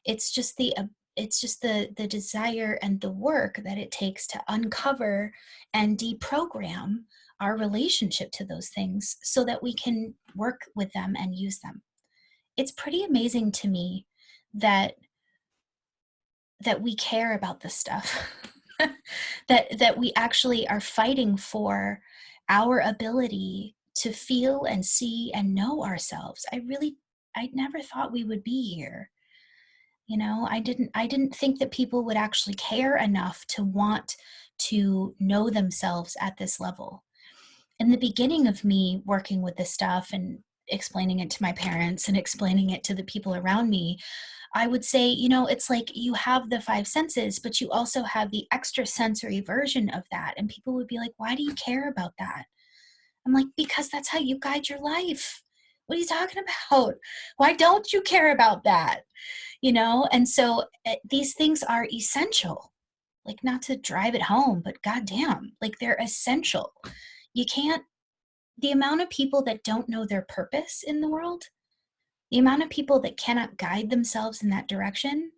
It's just the desire and the work that it takes to uncover and deprogram our relationship to those things so that we can work with them and use them. It's pretty amazing to me that we care about this stuff. that we actually are fighting for our ability to feel and see and know ourselves. I never thought we would be here. You know, I didn't think that people would actually care enough to want to know themselves at this level. In the beginning of me working with this stuff and explaining it to my parents and explaining it to the people around me, I would say, you know, it's like you have the five senses, but you also have the extrasensory version of that. And people would be like, why do you care about that? I'm like, because that's how you guide your life. What are you talking about? Why don't you care about that? You know? And so these things are essential, like not to drive it home, but goddamn, like they're essential. You can't, the amount of people that don't know their purpose in the world, the amount of people that cannot guide themselves in that direction,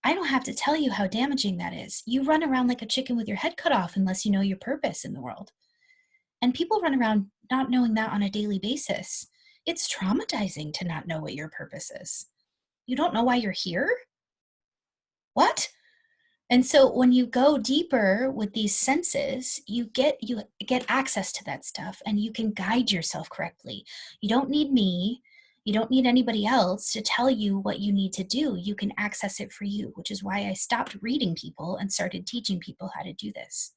I don't have to tell you how damaging that is. You run around like a chicken with your head cut off unless you know your purpose in the world. And people run around not knowing that on a daily basis. It's traumatizing to not know what your purpose is. You don't know why you're here? What? And so when you go deeper with these senses, you get access to that stuff and you can guide yourself correctly. You don't need me. You don't need anybody else to tell you what you need to do. You can access it for you, which is why I stopped reading people and started teaching people how to do this.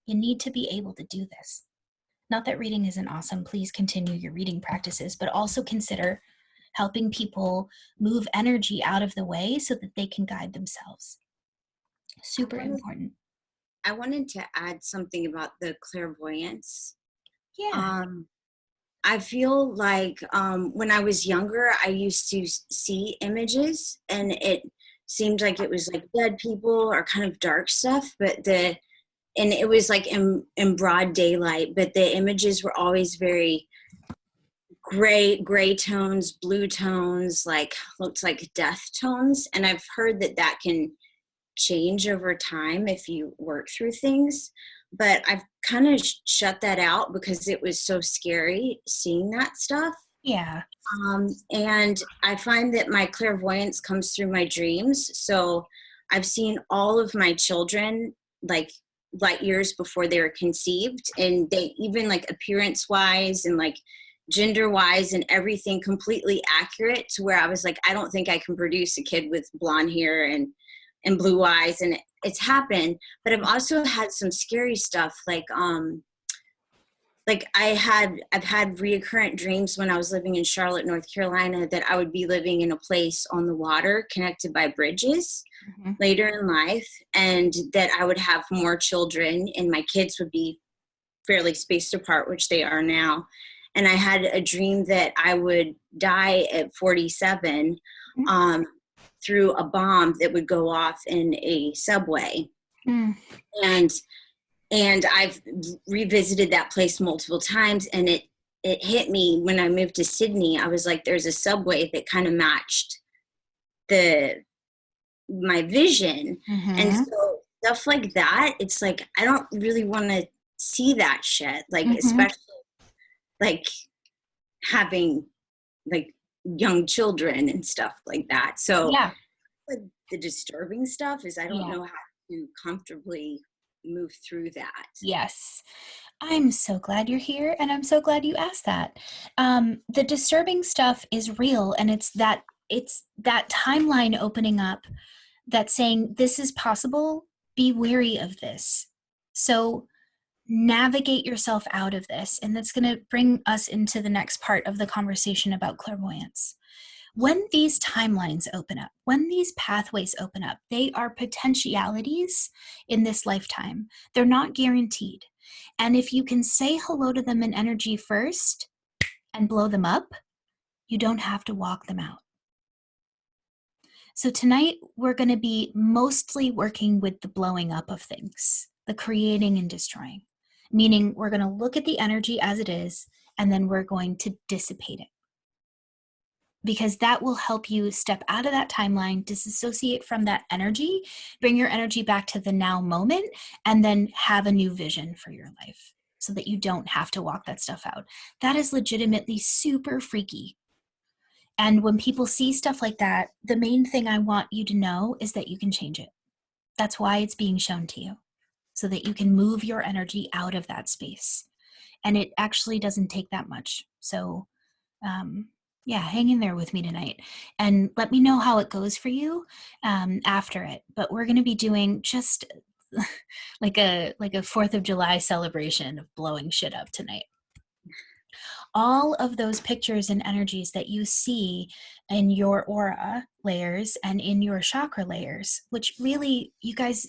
You need to be able to do this. Not that reading isn't awesome. Please continue your reading practices, but also consider helping people move energy out of the way so that they can guide themselves. Super important. I wanted to add something about the clairvoyance. Yeah. I feel like when I was younger, I used to see images and it seemed like it was like dead people or kind of dark stuff, and it was like in broad daylight, but the images were always very gray tones, blue tones, like looks like death tones. And I've heard that can change over time if you work through things, but I've kind of shut that out because it was so scary seeing that stuff. Yeah. And I find that my clairvoyance comes through my dreams. So I've seen all of my children like light years before they were conceived, and they even like appearance wise and like gender wise and everything completely accurate to where I was like, I don't think I can produce a kid with blonde hair and blue eyes, and it's happened. But I've also had some scary stuff like I've had reoccurrent dreams when I was living in Charlotte, North Carolina, that I would be living in a place on the water connected by bridges later in life, and that I would have more children and my kids would be fairly spaced apart, which they are now. And I had a dream that I would die at 47 through a bomb that would go off in a subway. And I've revisited that place multiple times, and it hit me when I moved to Sydney. I was like, there's a subway that kind of matched my vision. And so stuff like that, it's like, I don't really want to see that shit. Like, especially like having like young children and stuff like that. So yeah, like the disturbing stuff is I don't know how to comfortably move through that. Yes. I'm so glad you're here, and I'm so glad you asked that. The disturbing stuff is real, and it's that timeline opening up that's saying this is possible. Be wary of this. So navigate yourself out of this, and that's going to bring us into the next part of the conversation about clairvoyance. When these timelines open up, when these pathways open up, they are potentialities in this lifetime. They're not guaranteed. And if you can say hello to them in energy first and blow them up, you don't have to walk them out. So tonight, we're going to be mostly working with the blowing up of things, the creating and destroying, meaning we're going to look at the energy as it is, and then we're going to dissipate it. Because that will help you step out of that timeline, disassociate from that energy, bring your energy back to the now moment, and then have a new vision for your life so that you don't have to walk that stuff out. That is legitimately super freaky. And when people see stuff like that, the main thing I want you to know is that you can change it. That's why it's being shown to you, so that you can move your energy out of that space. And it actually doesn't take that much. So, yeah, hang in there with me tonight and let me know how it goes for you after it. But we're going to be doing just like a 4th of July celebration of blowing shit up tonight. All of those pictures and energies that you see in your aura layers and in your chakra layers, which really, you guys,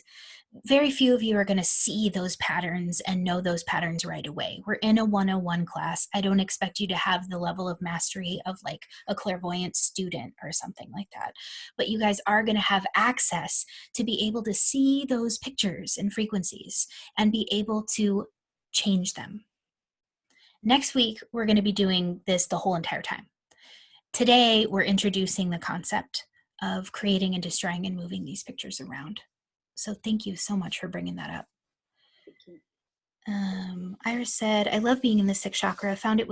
very few of you are going to see those patterns and know those patterns right away. We're in a 101 class. I don't expect you to have the level of mastery of like a clairvoyant student or something like that. But you guys are going to have access to be able to see those pictures and frequencies and be able to change them. Next week, we're going to be doing this the whole entire time. Today, we're introducing the concept of creating and destroying and moving these pictures around. So thank you so much for bringing that up. Iris said, I love being in the 6th chakra. Found it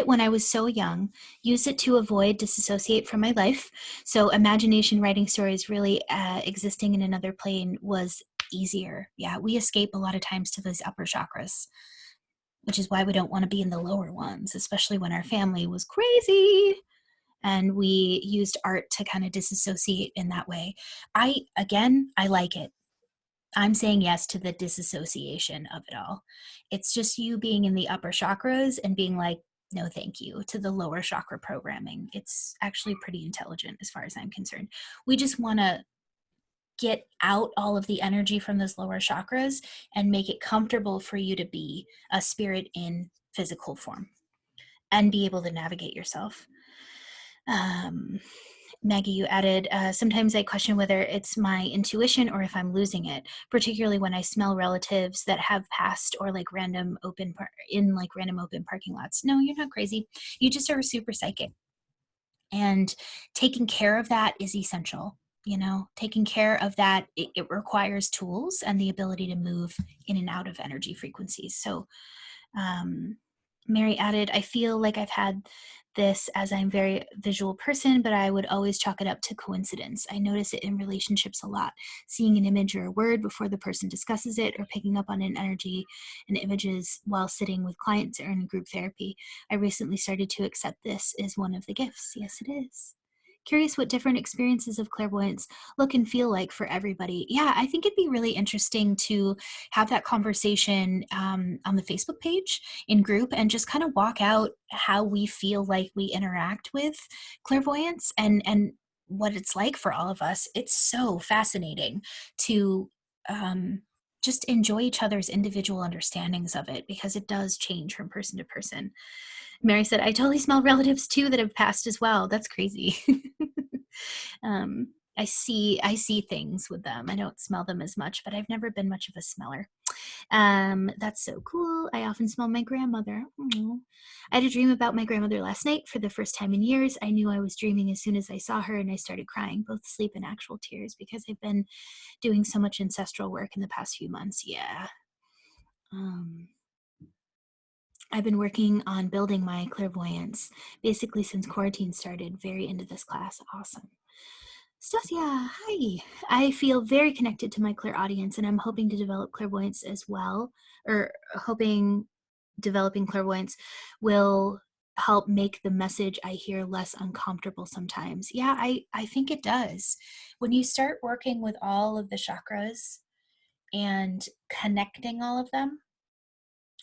when I was so young. Used it to avoid disassociate from my life. So imagination, writing stories, really existing in another plane was easier. Yeah, we escape a lot of times to those upper chakras, which is why we don't want to be in the lower ones, especially when our family was crazy and we used art to kind of disassociate in that way. I like it. I'm saying yes to the disassociation of it all. It's just you being in the upper chakras and being like, no, thank you, to the lower chakra programming. It's actually pretty intelligent as far as I'm concerned. We just want to get out all of the energy from those lower chakras and make it comfortable for you to be a spirit in physical form and be able to navigate yourself. Maggie, you added, sometimes I question whether it's my intuition or if I'm losing it, particularly when I smell relatives that have passed or like random open parking lots. No, you're not crazy. You just are super psychic. And taking care of that is essential. You know, taking care of that, it requires tools and the ability to move in and out of energy frequencies. So Mary added, I feel like I've had this as I'm a very visual person, but I would always chalk it up to coincidence. I notice it in relationships a lot, seeing an image or a word before the person discusses it, or picking up on an energy and images while sitting with clients or in group therapy. I recently started to accept this as one of the gifts. Yes, it is. Curious what different experiences of clairvoyance look and feel like for everybody. Yeah, I think it'd be really interesting to have that conversation on the Facebook page in group and just kind of walk out how we feel like we interact with clairvoyance and what it's like for all of us. It's so fascinating to just enjoy each other's individual understandings of it, because it does change from person to person. Mary said, I totally smell relatives too that have passed as well. That's crazy. I see things with them. I don't smell them as much, but I've never been much of a smeller. That's so cool. I often smell my grandmother. Aww. I had a dream about my grandmother last night for the first time in years. I knew I was dreaming as soon as I saw her, and I started crying, both sleep and actual tears, because I've been doing so much ancestral work in the past few months. Yeah. I've been working on building my clairvoyance basically since quarantine started, very into this class. Awesome. Stasia, hi. I feel very connected to my clairaudience, and I'm hoping to develop clairvoyance as well, or hoping developing clairvoyance will help make the message I hear less uncomfortable sometimes. Yeah, I think it does. When you start working with all of the chakras and connecting all of them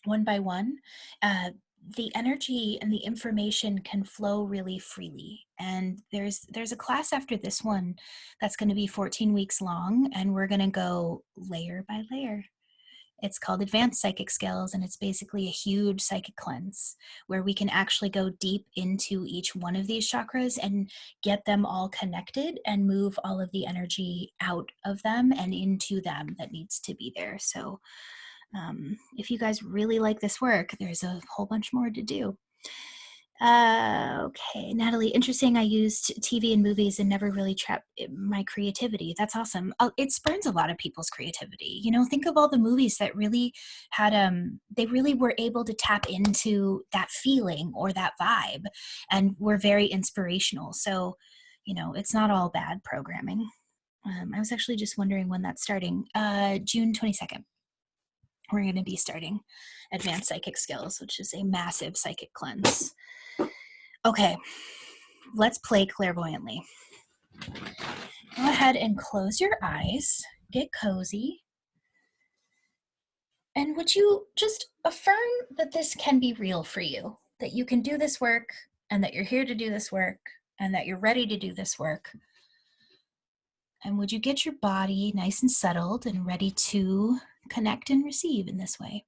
one by one, the energy and the information can flow really freely. And there's a class after this one that's going to be 14 weeks long, and we're going to go layer by layer. It's called Advanced Psychic Skills, and it's basically a huge psychic cleanse where we can actually go deep into each one of these chakras and get them all connected and move all of the energy out of them and into them that needs to be there. So if you guys really like this work, there's a whole bunch more to do. Okay, Natalie, interesting. I used TV and movies and never really trapped my creativity. That's awesome. It spurns a lot of people's creativity. You know, think of all the movies that really had, they really were able to tap into that feeling or that vibe and were very inspirational. So, you know, it's not all bad programming. I was actually just wondering when that's starting. June 22nd. We're going to be starting Advanced Psychic Skills, which is a massive psychic cleanse. Okay, let's play clairvoyantly. Go ahead and close your eyes, get cozy, and would you just affirm that this can be real for you, that you can do this work, and that you're here to do this work, and that you're ready to do this work. And would you get your body nice and settled and ready to connect and receive in this way?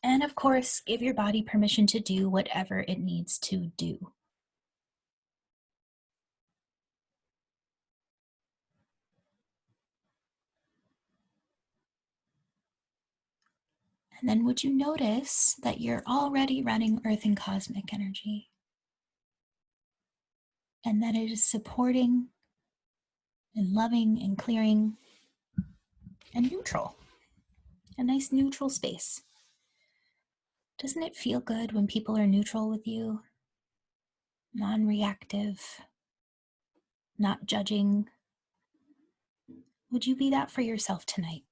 And of course, give your body permission to do whatever it needs to do. And then would you notice that you're already running earth and cosmic energy, and that it is supporting and loving and clearing and neutral, a nice neutral space. Doesn't it feel good when people are neutral with you? Non-reactive, not judging. Would you be that for yourself tonight?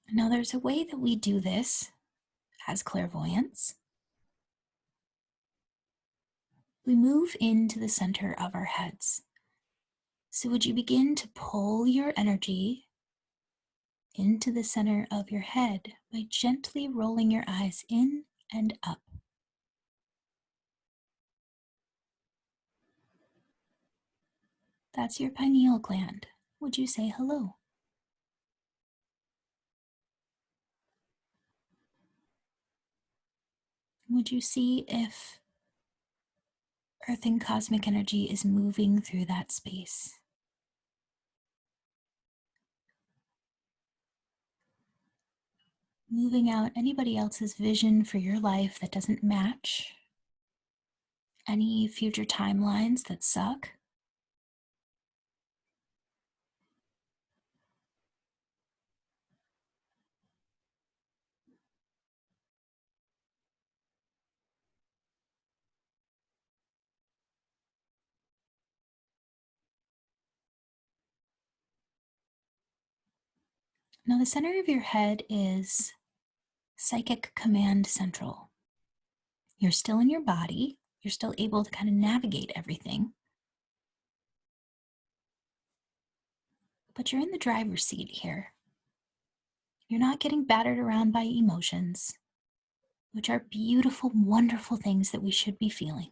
Now, there's a way that we do this as clairvoyants. We move into the center of our heads. So would you begin to pull your energy into the center of your head by gently rolling your eyes in and up? That's your pineal gland. Would you say hello? Would you see if earth and cosmic energy is moving through that space? Moving out anybody else's vision for your life that doesn't match, any future timelines that suck. Now, the center of your head is Psychic Command Central. You're still in your body. You're still able to kind of navigate everything. But you're in the driver's seat here. You're not getting battered around by emotions, which are beautiful, wonderful things that we should be feeling.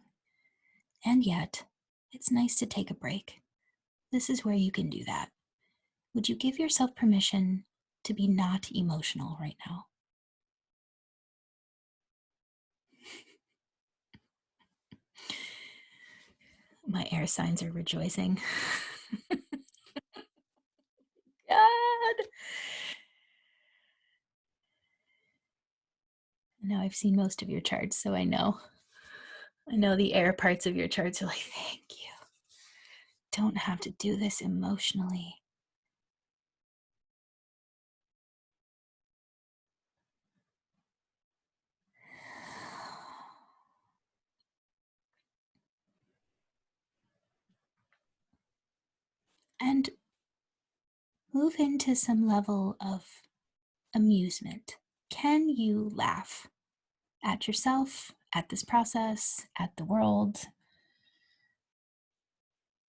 And yet, it's nice to take a break. This is where you can do that. Would you give yourself permission to be not emotional right now? My air signs are rejoicing. God. Now I've seen most of your charts, so I know the air parts of your charts are like, thank you. Don't have to do this emotionally. And move into some level of amusement. Can you laugh at yourself, at this process, at the world,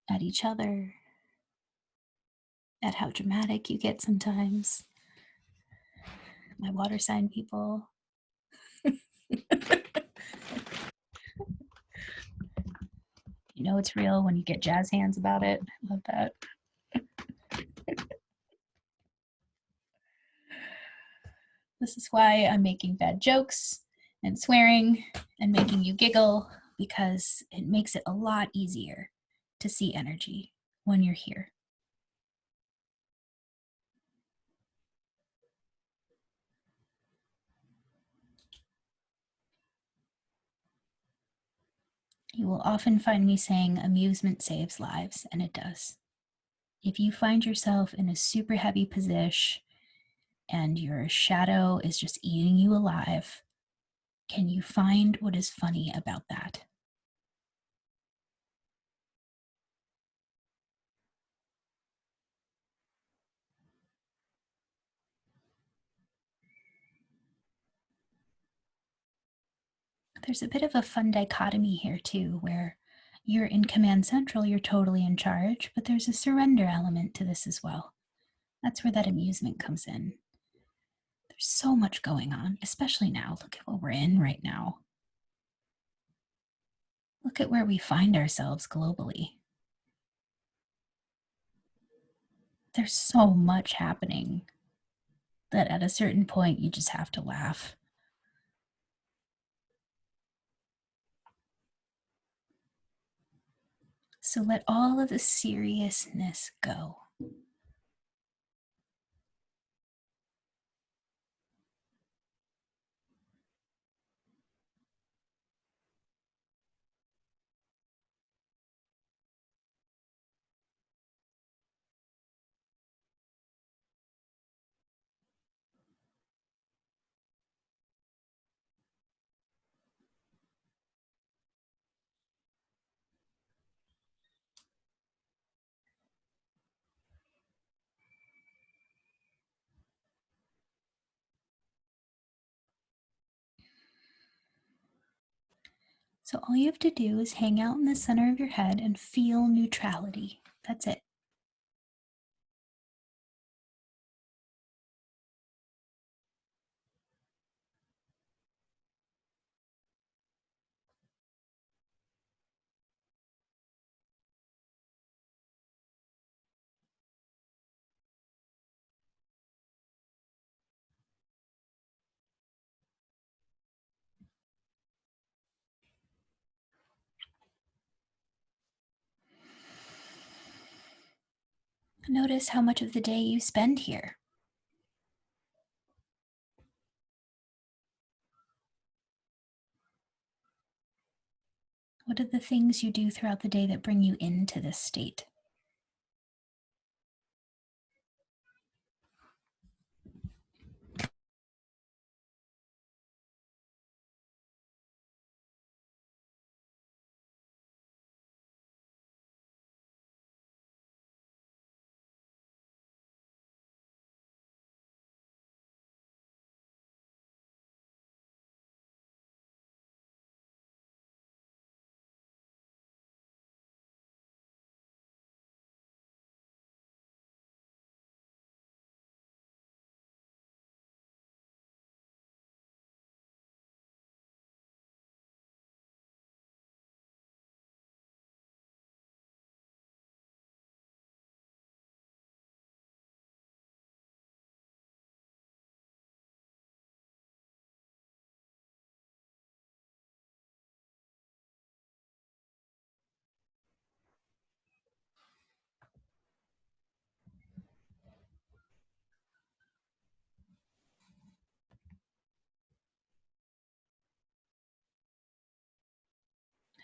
at each other, at how dramatic you get sometimes? My water sign people. You know it's real when you get jazz hands about it. I love that. This is why I'm making bad jokes and swearing and making you giggle, because it makes it a lot easier to see energy when you're here. You will often find me saying amusement saves lives, and it does. If you find yourself in a super heavy position and your shadow is just eating you alive, can you find what is funny about that? There's a bit of a fun dichotomy here too, where you're in command central, you're totally in charge, but there's a surrender element to this as well. That's where that amusement comes in. There's so much going on, especially now. Look at what we're in right now. Look at where we find ourselves globally. There's so much happening that at a certain point you just have to laugh. So let all of the seriousness go. So all you have to do is hang out in the center of your head and feel neutrality. That's it. Notice how much of the day you spend here. What are the things you do throughout the day that bring you into this state?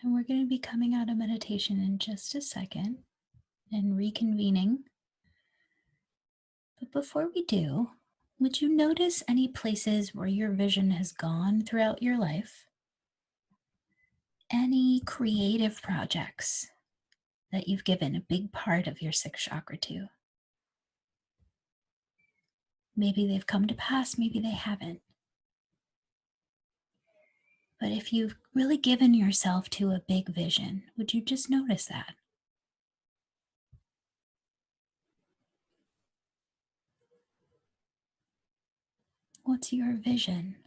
And we're going to be coming out of meditation in just a second and reconvening. But before we do, would you notice any places where your vision has gone throughout your life? Any creative projects that you've given a big part of your sixth chakra to. Maybe they've come to pass, maybe they haven't. But if you've really given yourself to a big vision, would you just notice that? What's your vision?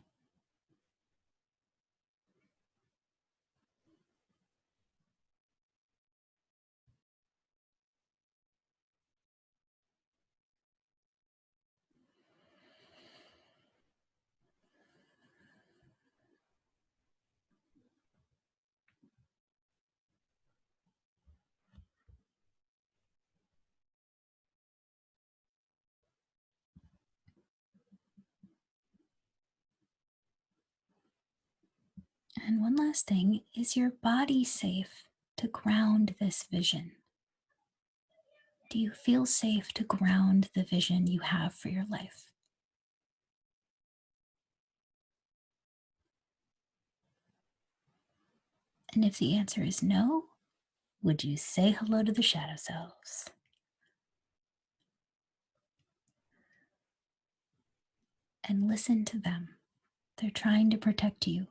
And one last thing, is your body safe to ground this vision? Do you feel safe to ground the vision you have for your life? And if the answer is no, would you say hello to the shadow selves? And listen to them. They're trying to protect you.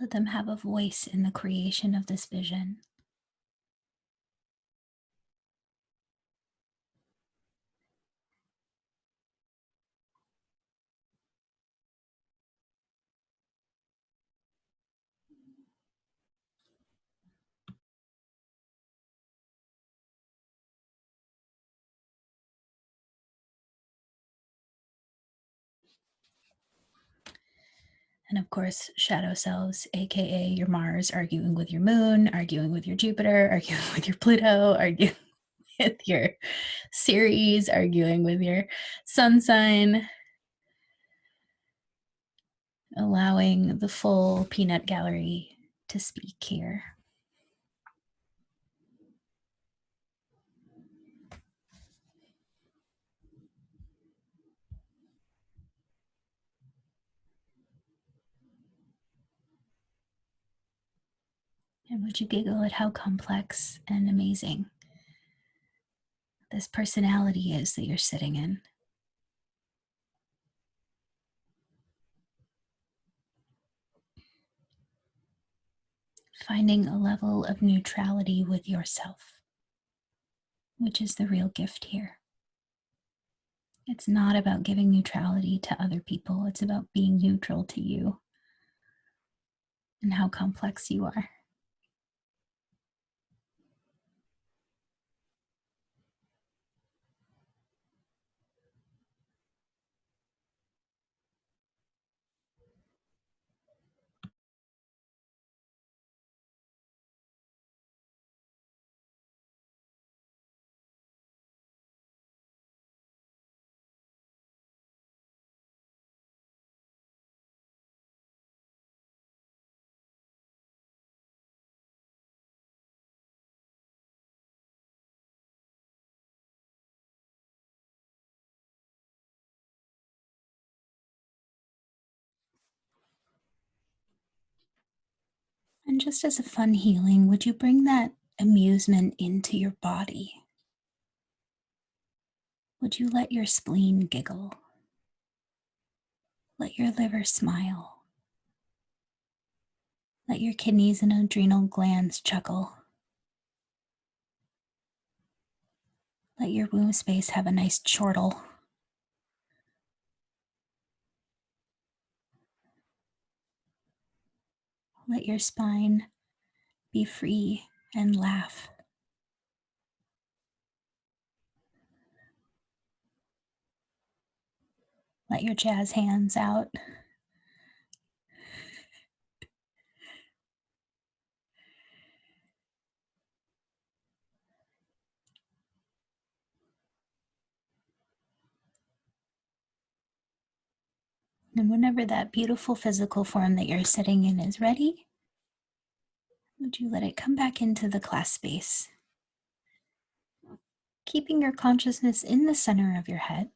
Let them have a voice in the creation of this vision. And of course, shadow selves, aka your Mars, arguing with your moon, arguing with your Jupiter, arguing with your Pluto, arguing with your Ceres, arguing with your sun sign, allowing the full peanut gallery to speak here. And would you giggle at how complex and amazing this personality is that you're sitting in? Finding a level of neutrality with yourself, which is the real gift here. It's not about giving neutrality to other people. It's about being neutral to you and how complex you are. And just as a fun healing, would you bring that amusement into your body? Would you let your spleen giggle? Let your liver smile. Let your kidneys and adrenal glands chuckle. Let your womb space have a nice chortle. Let your spine be free and laugh. Let your jazz hands out. And whenever that beautiful physical form that you're sitting in is ready, would you let it come back into the class space? Keeping your consciousness in the center of your head.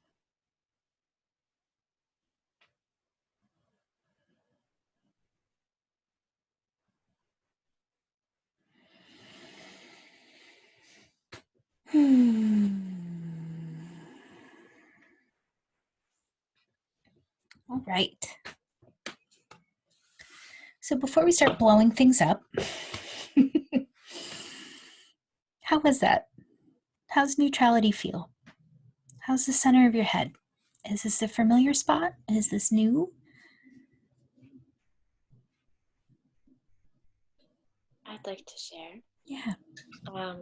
All right. So before we start blowing things up, how was that? How's neutrality feel? How's the center of your head? Is this a familiar spot? Is this new? I'd like to share. Yeah.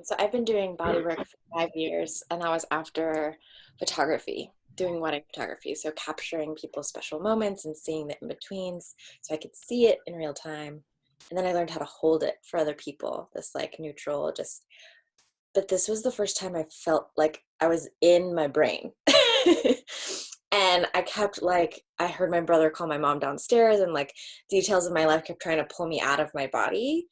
So I've been doing body work for 5 years, and that was after photography, doing wedding photography. So capturing people's special moments and seeing the in-betweens so I could see it in real time. And then I learned how to hold it for other people, this like neutral, but this was the first time I felt like I was in my brain. And I kept I heard my brother call my mom downstairs, and like details of my life kept trying to pull me out of my body,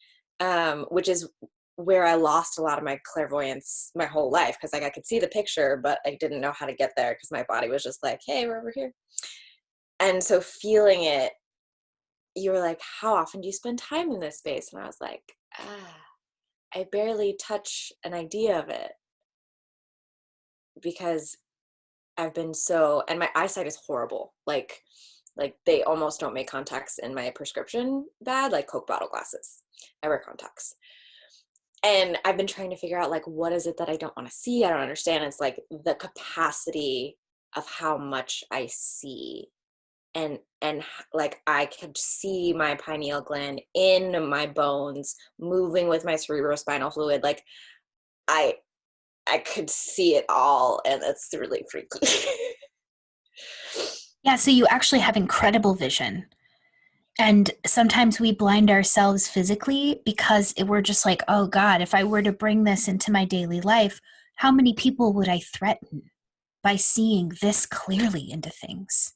which is where I lost a lot of my clairvoyance my whole life, because like I could see the picture, but I didn't know how to get there because my body was just like, hey, we're over here. And so feeling it, you were like, how often do you spend time in this space? And I was like, I barely touch an idea of it because I've been and my eyesight is horrible. Like they almost don't make contacts in my prescription bad, like Coke bottle glasses. I wear contacts. And I've been trying to figure out like, what is it that I don't want to see? I don't understand. It's like the capacity of how much I see. And like I could see my pineal gland in my bones moving with my cerebrospinal fluid. Like I could see it all, and it's really freaky. Yeah, so you actually have incredible vision. And sometimes we blind ourselves physically because we're just like, oh God, if I were to bring this into my daily life, how many people would I threaten by seeing this clearly into things?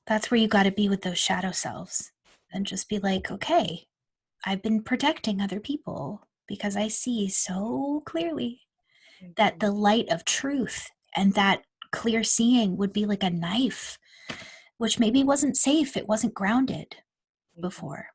That's where you got to be with those shadow selves and just be like, okay, I've been protecting other people because I see so clearly that the light of truth and that clear seeing would be like a knife, which maybe wasn't safe. It wasn't grounded before.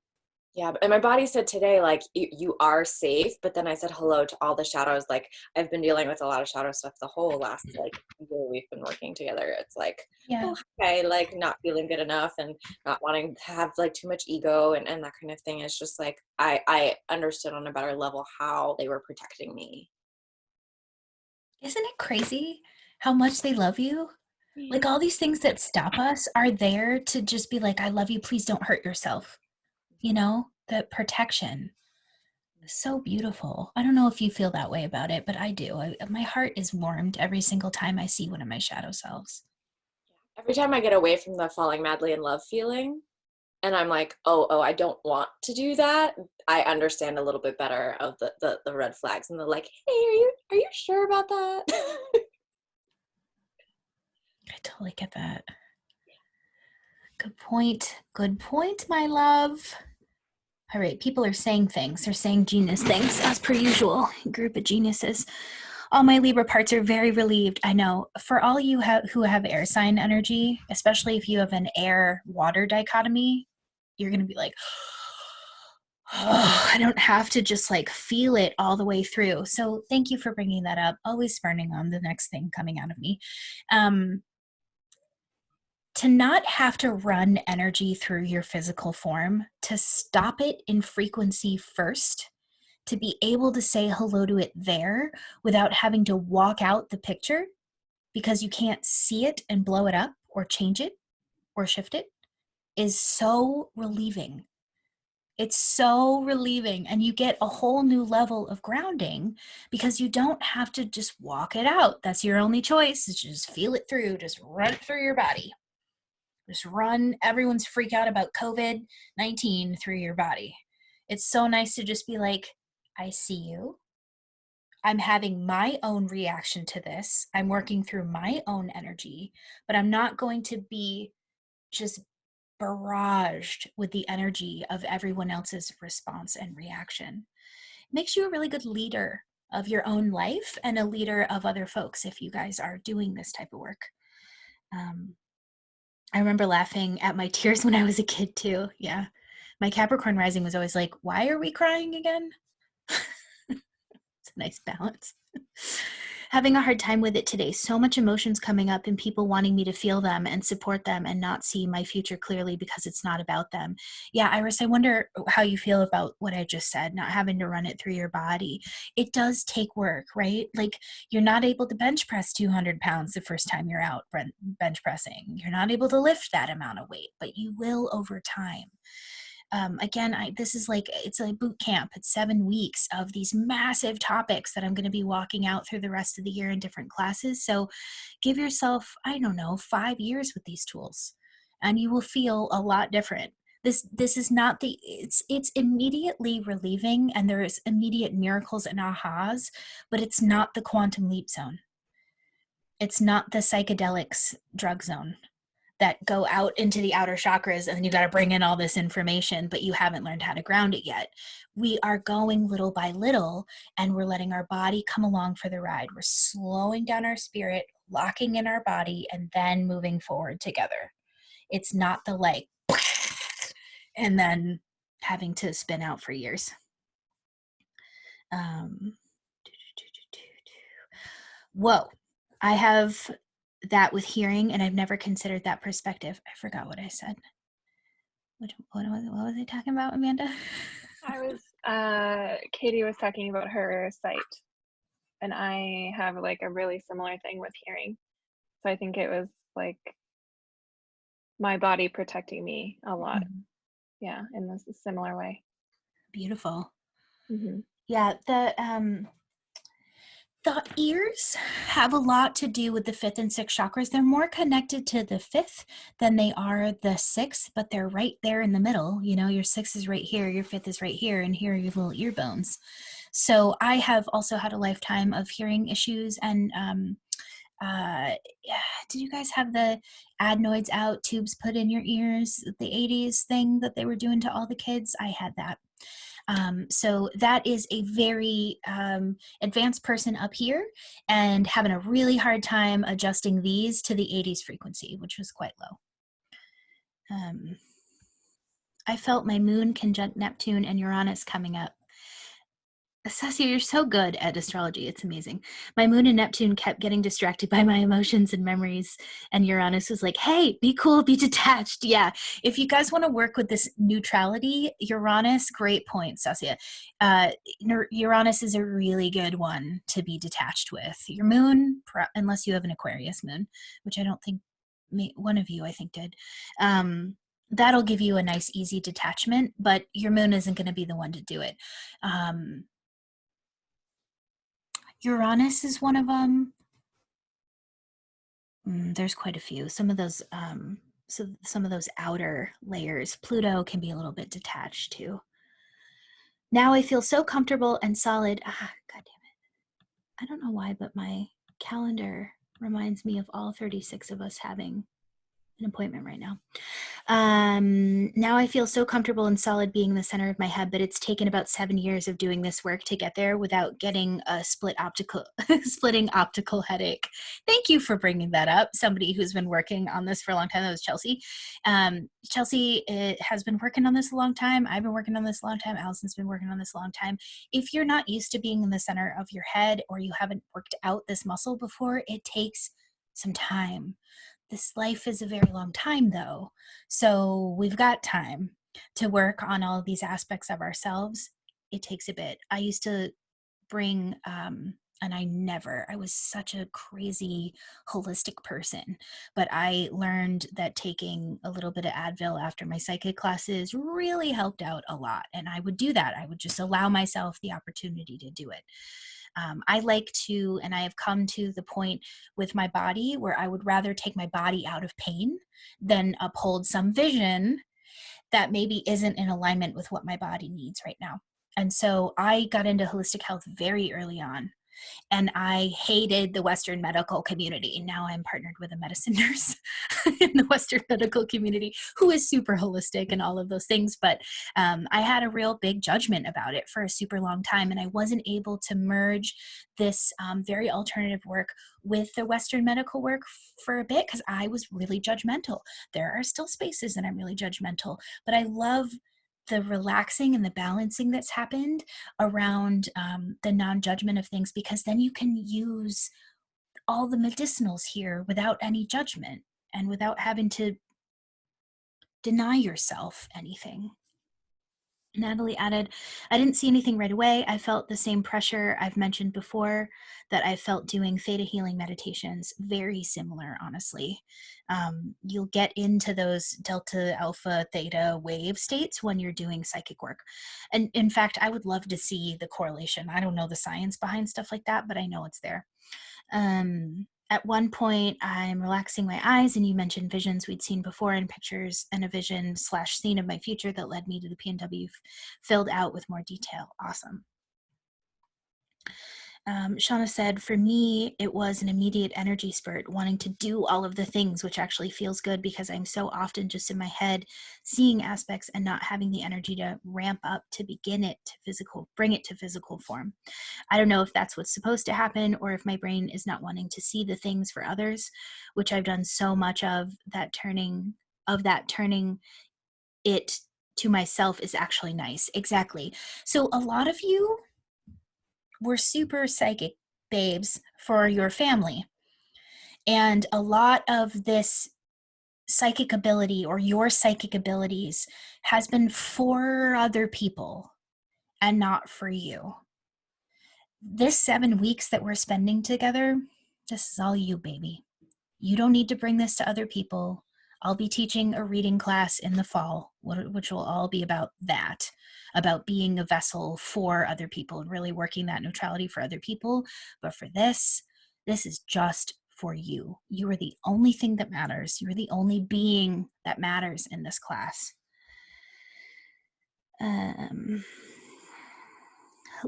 Yeah, and my body said today, like, you are safe, but then I said hello to all the shadows. Like, I've been dealing with a lot of shadow stuff the whole last, like, year we've been working together. It's like, Yeah. okay, like, not feeling good enough and not wanting to have, like, too much ego and that kind of thing. It's just, like, I understood on a better level how they were protecting me. Isn't it crazy how much they love you? Like, all these things that stop us are there to just be like, I love you, please don't hurt yourself. You know, the protection. So beautiful. I don't know if you feel that way about it, but I do. My heart is warmed every single time I see one of my shadow selves. Every time I get away from the falling madly in love feeling, and I'm like, oh, I don't want to do that, I understand a little bit better of the red flags, and they're like, hey, are you sure about that? I totally get that. Good point. Good point, my love. All right, people are saying things. They're saying genius things, as per usual. Group of geniuses. All my Libra parts are very relieved. I know. For all you who have air sign energy, especially if you have an air-water dichotomy, you're going to be like, oh, I don't have to just like feel it all the way through. So thank you for bringing that up. Always spurning on the next thing coming out of me. To not have to run energy through your physical form, to stop it in frequency first, to be able to say hello to it there without having to walk out the picture because you can't see it and blow it up or change it or shift it, is so relieving. It's so relieving, and you get a whole new level of grounding because you don't have to just walk it out. That's your only choice, is just feel it through, just run it through your body. Just run everyone's freak out about COVID-19 through your body. It's so nice to just be like, I see you. I'm having my own reaction to this. I'm working through my own energy, but I'm not going to be just barraged with the energy of everyone else's response and reaction. It makes you a really good leader of your own life and a leader of other folks if you guys are doing this type of work. I remember laughing at my tears when I was a kid too. Yeah. My Capricorn rising was always like, why are we crying again? Nice balance. Having a hard time with it today. So much emotions coming up and people wanting me to feel them and support them and not see my future clearly because it's not about them. Yeah, Iris, I wonder how you feel about what I just said, not having to run it through your body. It does take work, right? Like, you're not able to bench press 200 pounds the first time you're out bench pressing. You're not able to lift that amount of weight, but you will over time. Again, this is like, it's a boot camp. It's 7 weeks of these massive topics that I'm going to be walking out through the rest of the year in different classes. So give yourself, I don't know, 5 years with these tools and you will feel a lot different. This is not it's immediately relieving and there's immediate miracles and ahas, but it's not the quantum leap zone. It's not the psychedelics drug zone that go out into the outer chakras and then you got to bring in all this information, but you haven't learned how to ground it yet. We are going little by little and we're letting our body come along for the ride. We're slowing down our spirit, locking in our body, and then moving forward together. It's not the like, and then having to spin out for years. Whoa, I have that with hearing, and I've never considered that perspective. I forgot what I said. What was I talking about, Amanda? Katie was talking about her sight, and I have like a really similar thing with hearing. So I think it was like my body protecting me a lot. Mm-hmm. Yeah, in this similar way. Beautiful. Mm-hmm. Yeah, the ears have a lot to do with the 5th and 6th chakras. They're more connected to the 5th than they are the 6th, but they're right there in the middle. You know, your 6th is right here, your 5th is right here, and here are your little ear bones. So I have also had a lifetime of hearing issues. And did you guys have the adenoids out, tubes put in your ears, the 80s thing that they were doing to all the kids? I had that. So that is a very advanced person up here and having a really hard time adjusting these to the 80s frequency, which was quite low. I felt my moon conjunct Neptune and Uranus coming up. Sassia, you're so good at astrology. It's amazing. My moon and Neptune kept getting distracted by my emotions and memories. And Uranus was like, hey, be cool, be detached. Yeah. If you guys want to work with this neutrality, Uranus, great point, Sassia. Uranus is a really good one to be detached with. Your moon, unless you have an Aquarius moon, which I don't think one of you, I think, did. That'll give you a nice, easy detachment, but your moon isn't going to be the one to do it. Uranus is one of them. There's quite a few. Some of those outer layers. Pluto can be a little bit detached too. Now I feel so comfortable and solid. God damn it. I don't know why, but my calendar reminds me of all 36 of us having an appointment right now. Now I feel so comfortable and solid being the center of my head, but it's taken about 7 years of doing this work to get there without getting a splitting optical headache. Thank you for bringing that up. Somebody who's been working on this for a long time. That was Chelsea. Chelsea has been working on this a long time. I've been working on this a long time. Allison's been working on this a long time. If you're not used to being in the center of your head or you haven't worked out this muscle before, it takes some time. This life is a very long time though. So we've got time to work on all of these aspects of ourselves. It takes a bit. I used to bring, and I was such a crazy holistic person, but I learned that taking a little bit of Advil after my psychic classes really helped out a lot. And I would do that. I would just allow myself the opportunity to do it. I like to, and I have come to the point with my body where I would rather take my body out of pain than uphold some vision that maybe isn't in alignment with what my body needs right now. And so I got into holistic health very early on. And I hated the Western medical community. Now I'm partnered with a medicine nurse in the Western medical community who is super holistic and all of those things. But I had a real big judgment about it for a super long time. And I wasn't able to merge this very alternative work with the Western medical work for a bit because I was really judgmental. There are still spaces that I'm really judgmental, but I love the relaxing and the balancing that's happened around the non-judgment of things, because then you can use all the medicinals here without any judgment and without having to deny yourself anything. Natalie added, I didn't see anything right away. I felt the same pressure I've mentioned before that I felt doing theta healing meditations. Very similar, honestly. You'll get into those delta, alpha, theta wave states when you're doing psychic work. And in fact, I would love to see the correlation. I don't know the science behind stuff like that, but I know it's there. At one point, I'm relaxing my eyes, and you mentioned visions we'd seen before in pictures, and a vision / scene of my future that led me to the PNW filled out with more detail. Awesome. Shauna said, for me, it was an immediate energy spurt, wanting to do all of the things, which actually feels good because I'm so often just in my head seeing aspects and not having the energy to ramp up to bring it to physical form. I don't know if that's what's supposed to happen or if my brain is not wanting to see the things for others, which I've done so much of, that turning it to myself is actually nice. Exactly. So a lot of you were super psychic babes for your family. And a lot of this psychic ability or your psychic abilities has been for other people and not for you. This 7 weeks that we're spending together, this is all you, baby. You don't need to bring this to other people. I'll be teaching a reading class in the fall, which will all be about that, about being a vessel for other people and really working that neutrality for other people. But for this is just for you. You are the only thing that matters. You are the only being that matters in this class.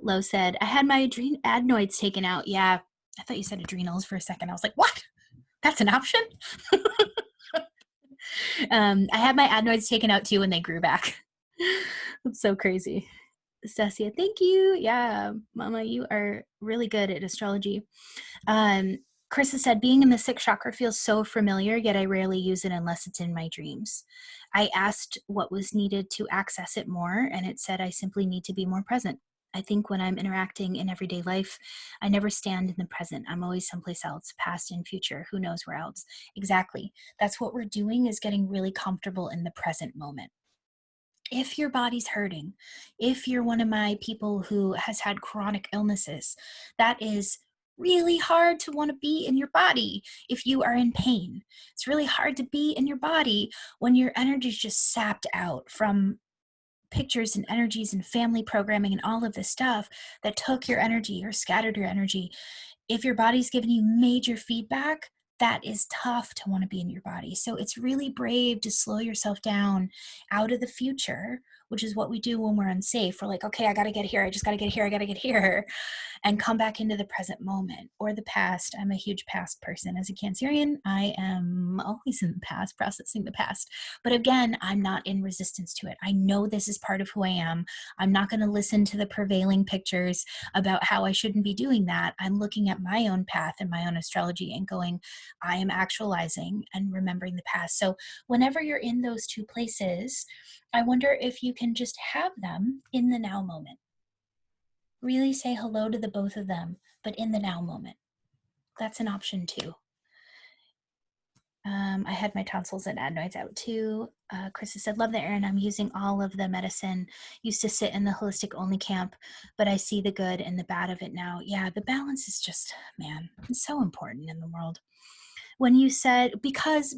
Lo said, I had my adenoids taken out. Yeah, I thought you said adrenals for a second. I was like, what? That's an option? I had my adenoids taken out too when they grew back. That's so crazy. Stacia, thank you. Yeah, Mama, you are really good at astrology. Krista said, being in the sixth chakra feels so familiar, yet I rarely use it unless it's in my dreams. I asked what was needed to access it more, and it said I simply need to be more present. I think when I'm interacting in everyday life, I never stand in the present. I'm always someplace else, past and future. Who knows where else? Exactly. That's what we're doing, is getting really comfortable in the present moment. If your body's hurting, if you're one of my people who has had chronic illnesses, that is really hard to want to be in your body if you are in pain. It's really hard to be in your body when your energy is just sapped out from pictures and energies and family programming and all of this stuff that took your energy or scattered your energy. If your body's giving you major feedback, that is tough to want to be in your body. So it's really brave to slow yourself down out of the future, which is what we do when we're unsafe. We're like, okay, I got to get here. I just got to get here. I got to get here, and come back into the present moment or the past. I'm a huge past person. As a Cancerian, I am always in the past, processing the past. But again, I'm not in resistance to it. I know this is part of who I am. I'm not going to listen to the prevailing pictures about how I shouldn't be doing that. I'm looking at my own path and my own astrology and going, I am actualizing and remembering the past. So whenever you're in those two places, I wonder if you can just have them in the now moment. Really say hello to the both of them, but in the now moment. That's an option too. I had my tonsils and adenoids out too. Krista said, love the Erin. I'm using all of the medicine. Used to sit in the holistic only camp, but I see the good and the bad of it now. Yeah, the balance is just, man, it's so important in the world. When you said, because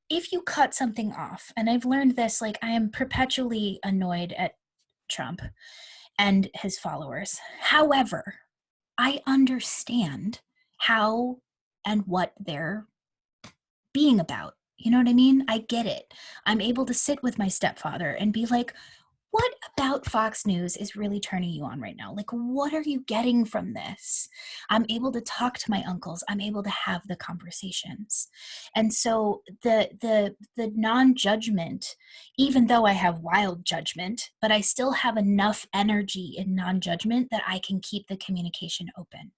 if you cut something off, and I've learned this, like I am perpetually annoyed at Trump and his followers. However, I understand how and what they're being about. You know what I mean? I get it. I'm able to sit with my stepfather and be like, what about Fox News is really turning you on right now? Like, what are you getting from this? I'm able to talk to my uncles. I'm able to have the conversations. And so the non-judgment, even though I have wild judgment, but I still have enough energy in non-judgment that I can keep the communication open.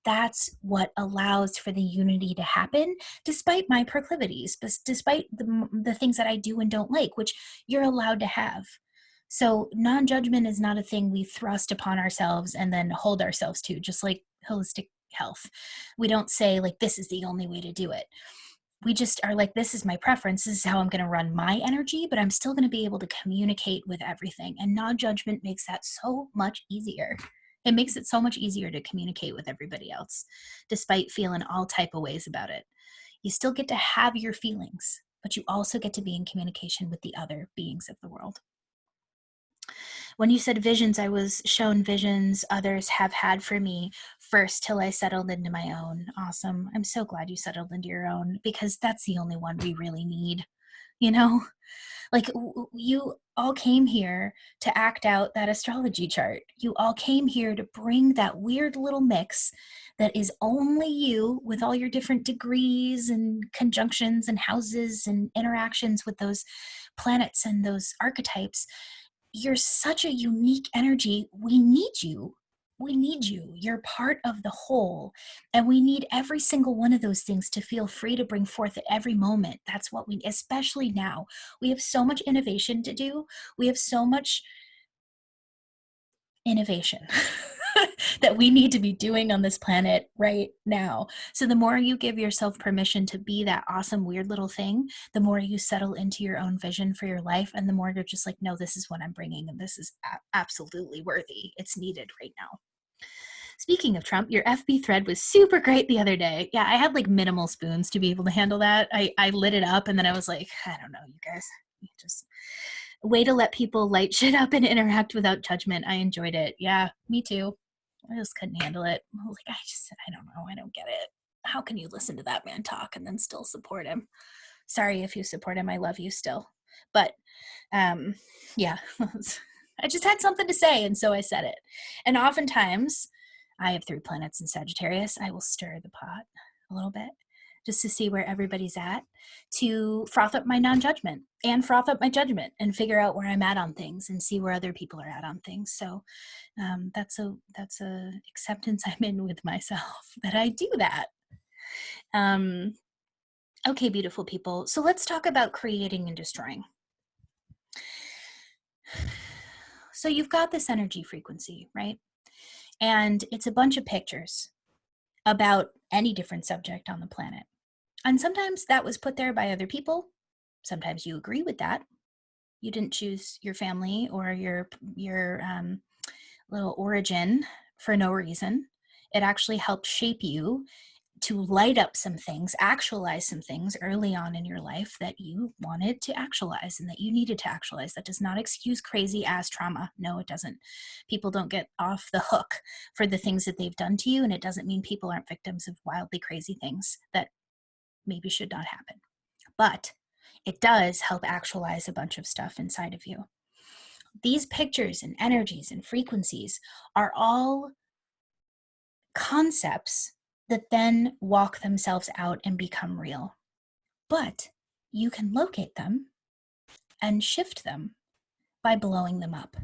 That's what allows for the unity to happen, despite my proclivities, despite the things that I do and don't like, which you're allowed to have. So non-judgment is not a thing we thrust upon ourselves and then hold ourselves to, just like holistic health. We don't say like, this is the only way to do it. We just are like, this is my preference. This is how I'm going to run my energy, but I'm still going to be able to communicate with everything. And non-judgment makes that so much easier. It makes it so much easier to communicate with everybody else, despite feeling all type of ways about it. You still get to have your feelings, but you also get to be in communication with the other beings of the world. When you said visions, I was shown visions others have had for me first till I settled into my own. Awesome. I'm so glad you settled into your own, because that's the only one we really need. You know, like you all came here to act out that astrology chart. You all came here to bring that weird little mix that is only you, with all your different degrees and conjunctions and houses and interactions with those planets and those archetypes. You're such a unique energy. We need you. We need you. You're part of the whole. And we need every single one of those things to feel free to bring forth at every moment. That's what we, especially now. We have so much innovation to do. We have so much innovation that we need to be doing on this planet right now. So the more you give yourself permission to be that awesome, weird little thing, the more you settle into your own vision for your life. And the more you're just like, no, this is what I'm bringing. And this is absolutely worthy. It's needed right now. Speaking of Trump, your FB thread was super great the other day. Yeah, I had like minimal spoons to be able to handle that. I lit it up and then I was like, I don't know, you guys, just a way to let people light shit up and interact without judgment. I enjoyed it. Yeah, me too. I just couldn't handle it. I was like, I don't know. I don't get it. How can you listen to that man talk and then still support him? Sorry if you support him. I love you still. But yeah, I just had something to say. And so I said it. And oftentimes I have 3 planets in Sagittarius. I will stir the pot a little bit just to see where everybody's at, to froth up my non-judgment and froth up my judgment and figure out where I'm at on things and see where other people are at on things. So that's a acceptance I'm in with myself that I do that. Okay, beautiful people. So let's talk about creating and destroying. So you've got this energy frequency, right? And it's a bunch of pictures about any different subject on the planet. And sometimes that was put there by other people. Sometimes you agree with that. You didn't choose your family or your little origin for no reason. It actually helped shape you to light up some things, actualize some things early on in your life that you wanted to actualize and that you needed to actualize. That does not excuse crazy ass trauma. No, it doesn't. People don't get off the hook for the things that they've done to you, and it doesn't mean people aren't victims of wildly crazy things that maybe should not happen. But it does help actualize a bunch of stuff inside of you. These pictures and energies and frequencies are all concepts that then walk themselves out and become real. But you can locate them and shift them by blowing them up.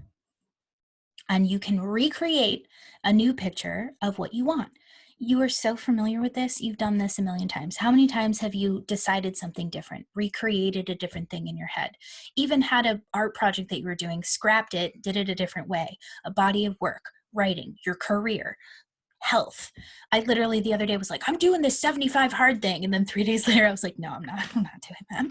And you can recreate a new picture of what you want. You are so familiar with this. You've done this a million times. How many times have you decided something different, recreated a different thing in your head, even had an art project that you were doing, scrapped it, did it a different way, a body of work, writing, your career, health. I literally the other day was like, I'm doing this 75 hard thing. And then 3 days later, I was like, no, I'm not doing that.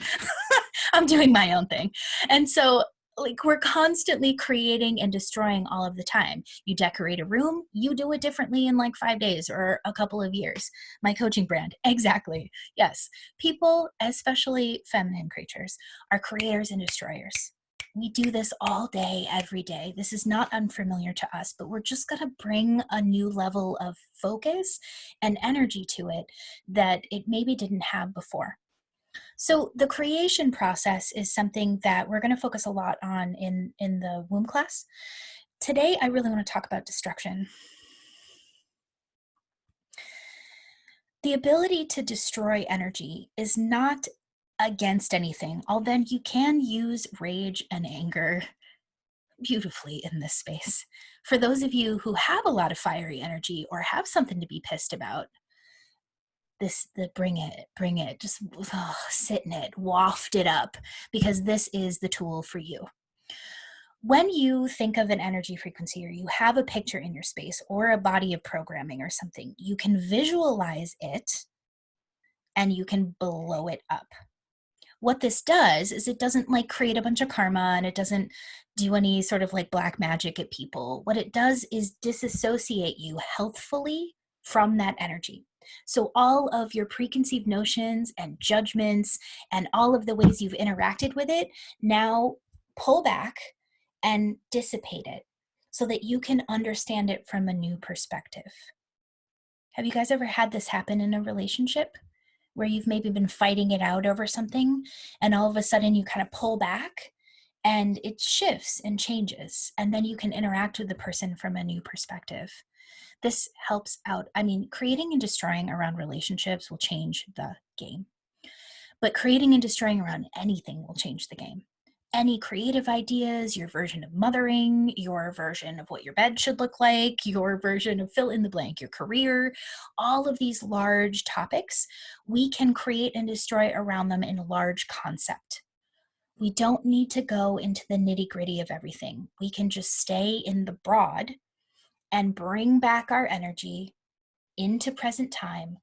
I'm doing my own thing. And so like we're constantly creating and destroying all of the time. You decorate a room, you do it differently in like 5 days or a couple of years. My coaching brand, exactly. Yes. People, especially feminine creatures, are creators and destroyers. We do this all day, every day. This is not unfamiliar to us, but we're just going to bring a new level of focus and energy to it that it maybe didn't have before. So the creation process is something that we're going to focus a lot on in the womb class. Today, I really want to talk about destruction. The ability to destroy energy is not against anything, although you can use rage and anger beautifully in this space. For those of you who have a lot of fiery energy or have something to be pissed about, bring it, just sit in it, waft it up, because this is the tool for you. When you think of an energy frequency or you have a picture in your space or a body of programming or something, you can visualize it and you can blow it up. What this does is it doesn't like create a bunch of karma, and it doesn't do any sort of like black magic at people. What it does is disassociate you healthfully from that energy. So all of your preconceived notions and judgments and all of the ways you've interacted with it now pull back and dissipate it so that you can understand it from a new perspective. Have you guys ever had this happen in a relationship where you've maybe been fighting it out over something and all of a sudden you kind of pull back and it shifts and changes, and then you can interact with the person from a new perspective? This helps out. I mean, creating and destroying around relationships will change the game, but creating and destroying around anything will change the game. Any creative ideas, your version of mothering, your version of what your bed should look like, your version of fill in the blank, your career, all of these large topics, we can create and destroy around them in a large concept. We don't need to go into the nitty gritty of everything. We can just stay in the broad and bring back our energy into present time,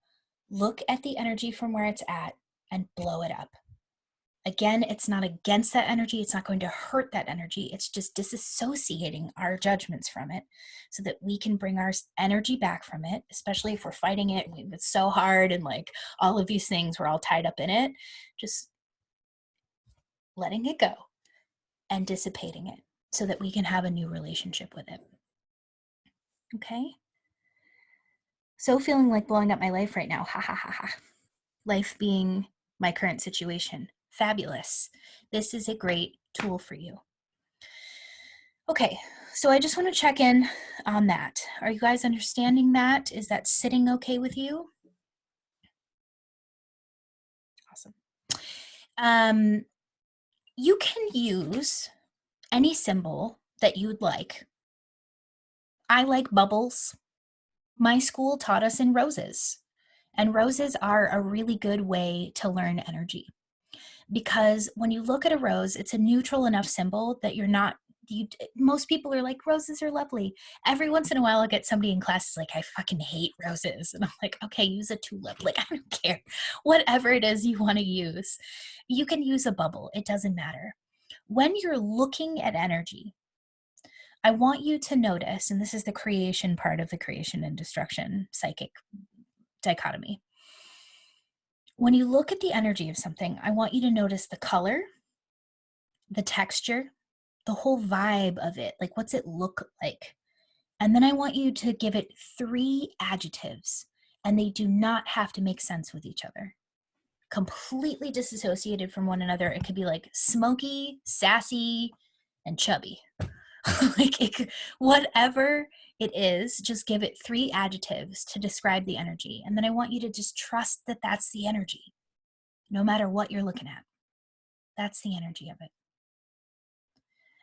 look at the energy from where it's at, and blow it up. Again, it's not against that energy. It's not going to hurt that energy. It's just disassociating our judgments from it so that we can bring our energy back from it, especially if we're fighting it. It's so hard and like all of these things, we're all tied up in it. Just letting it go and dissipating it so that we can have a new relationship with it. Okay? So feeling like blowing up my life right now. Ha ha ha ha. Life being my current situation. Fabulous. This is a great tool for you. Okay, so I just want to check in on that. Are you guys understanding that? Is that sitting okay with you? Awesome. You can use any symbol that you'd like. I like bubbles. My school taught us in roses, and roses are a really good way to learn energy. Because when you look at a rose, it's a neutral enough symbol that most people are like, roses are lovely. Every once in a while, I'll get somebody in class is like, I fucking hate roses. And I'm like, okay, use a tulip. Like, I don't care. Whatever it is you want to use. You can use a bubble. It doesn't matter. When you're looking at energy, I want you to notice, and this is the creation part of the creation and destruction psychic dichotomy. When you look at the energy of something, I want you to notice the color, the texture, the whole vibe of it. Like, what's it look like? And then I want you to give it 3 adjectives, and they do not have to make sense with each other. Completely disassociated from one another. It could be like smoky, sassy, and chubby. Whatever it is, just give it 3 adjectives to describe the energy. And then I want you to just trust that that's the energy, no matter what you're looking at. That's the energy of it.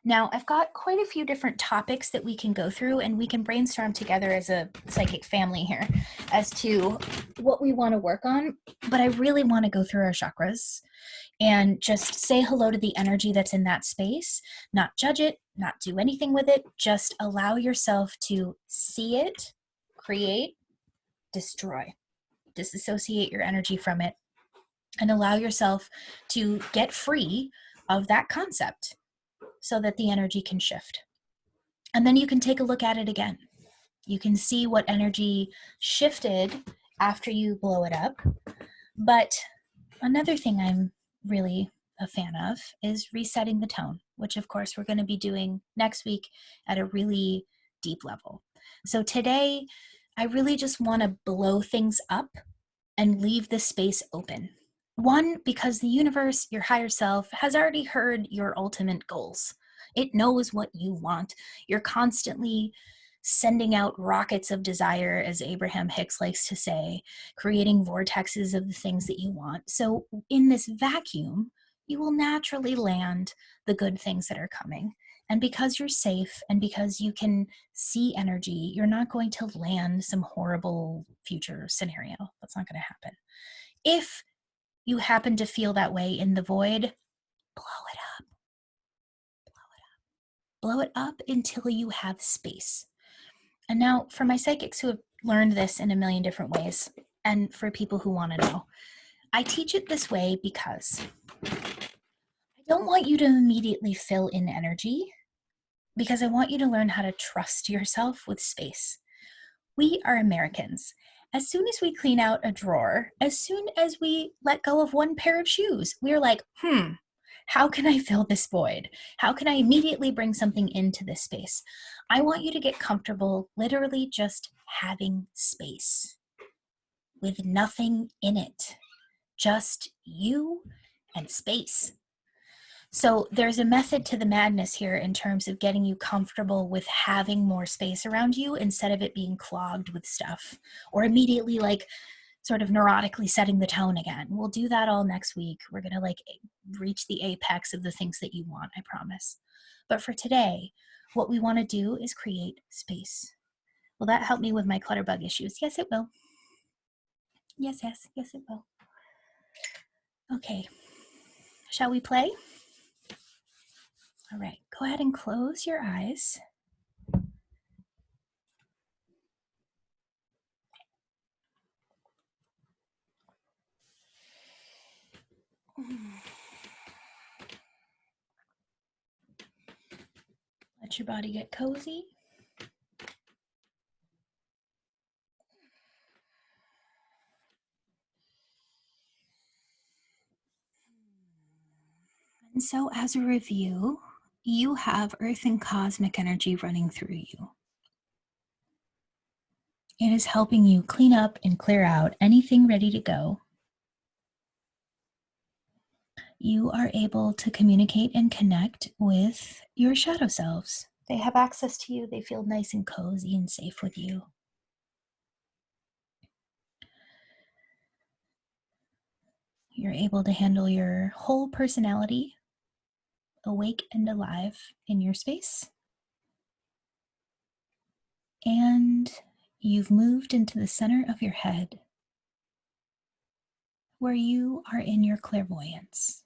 Now, I've got quite a few different topics that we can go through, and we can brainstorm together as a psychic family here as to what we want to work on. But I really want to go through our chakras and just say hello to the energy that's in that space, not judge it, not do anything with it, just allow yourself to see it, create, destroy, disassociate your energy from it, and allow yourself to get free of that concept so that the energy can shift. And then you can take a look at it again. You can see what energy shifted after you blow it up. But another thing I'm really a fan of is resetting the tone, which of course we're going to be doing next week at a really deep level. So today, I really just want to blow things up and leave the space open. One, because the universe, your higher self, has already heard your ultimate goals. It knows what you want. You're constantly sending out rockets of desire, as Abraham Hicks likes to say, creating vortexes of the things that you want. So in this vacuum, you will naturally land the good things that are coming. And because you're safe and because you can see energy, you're not going to land some horrible future scenario. That's not going to happen. If you happen to feel that way in the void, blow it up. Blow it up until you have space. And now, for my psychics who have learned this in a million different ways, and for people who want to know, I teach it this way because I don't want you to immediately fill in energy, because I want you to learn how to trust yourself with space. We are Americans. As soon as we clean out a drawer, as soon as we let go of one pair of shoes, we're like, how can I fill this void? How can I immediately bring something into this space? I want you to get comfortable literally just having space with nothing in it, just you and space. So there's a method to the madness here in terms of getting you comfortable with having more space around you instead of it being clogged with stuff or immediately like sort of neurotically setting the tone again. We'll do that all next week. We're going to like reach the apex of the things that you want, I promise. But for today, what we want to do is create space. Will that help me with my clutterbug issues? Yes, it will. Yes, it will. Okay. Shall we play? All right, go ahead and close your eyes. Let your body get cozy. And so as a review, you have earth and cosmic energy running through you. It is helping you clean up and clear out anything ready to go. You are able to communicate and connect with your shadow selves. They have access to you. They feel nice and cozy and safe with you. You're able to handle your whole personality, awake and alive in your space. And you've moved into the center of your head where you are in your clairvoyance.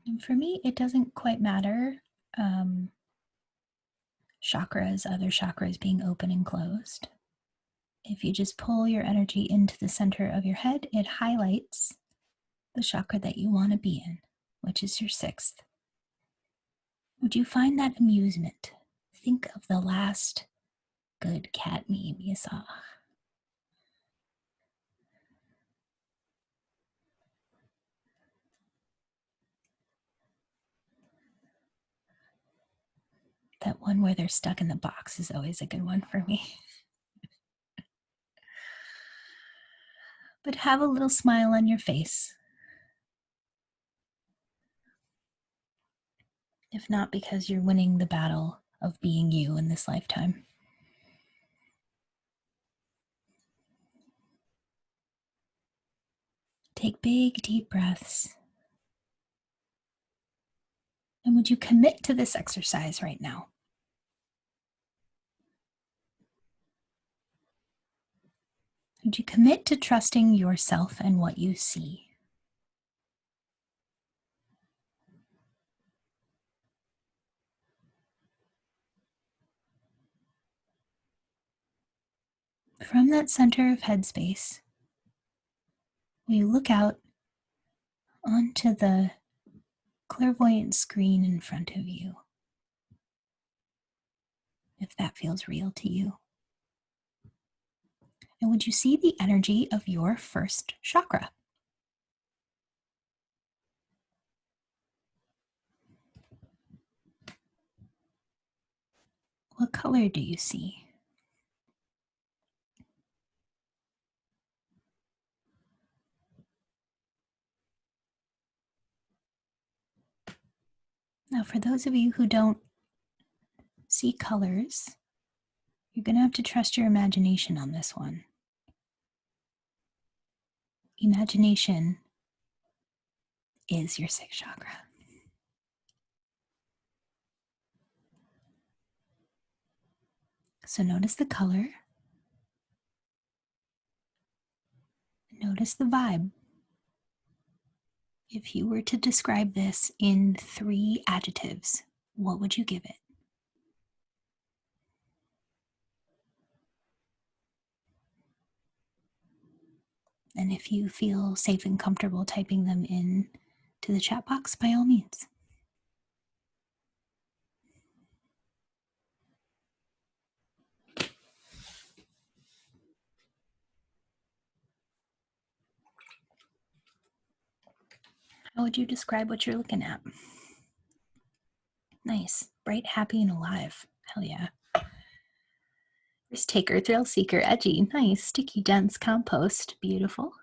And for me, it doesn't quite matter chakras, other chakras being open and closed. If you just pull your energy into the center of your head, it highlights the chakra that you want to be in, which is your sixth. Would you find that amusement? Think of the last good cat meme you saw. That one where they're stuck in the box is always a good one for me. But have a little smile on your face. If not because you're winning the battle of being you in this lifetime. Take big, deep breaths. And would you commit to this exercise right now? Would you commit to trusting yourself and what you see? From that center of headspace, will you look out onto the clairvoyant screen in front of you, if that feels real to you? And would you see the energy of your first chakra? color do you see? Now, for those of you who don't see colors, you're going to have to trust your imagination on this one. Imagination is your sixth chakra. So notice the color. Notice the vibe. If you were to describe this in 3 adjectives, what would you give it? And if you feel safe and comfortable typing them in to the chat box, by all means. How would you describe what you're looking at? Nice. Bright, happy, and alive. Hell yeah. Risk taker, thrill seeker, edgy. Nice. Sticky, dense, compost. Beautiful.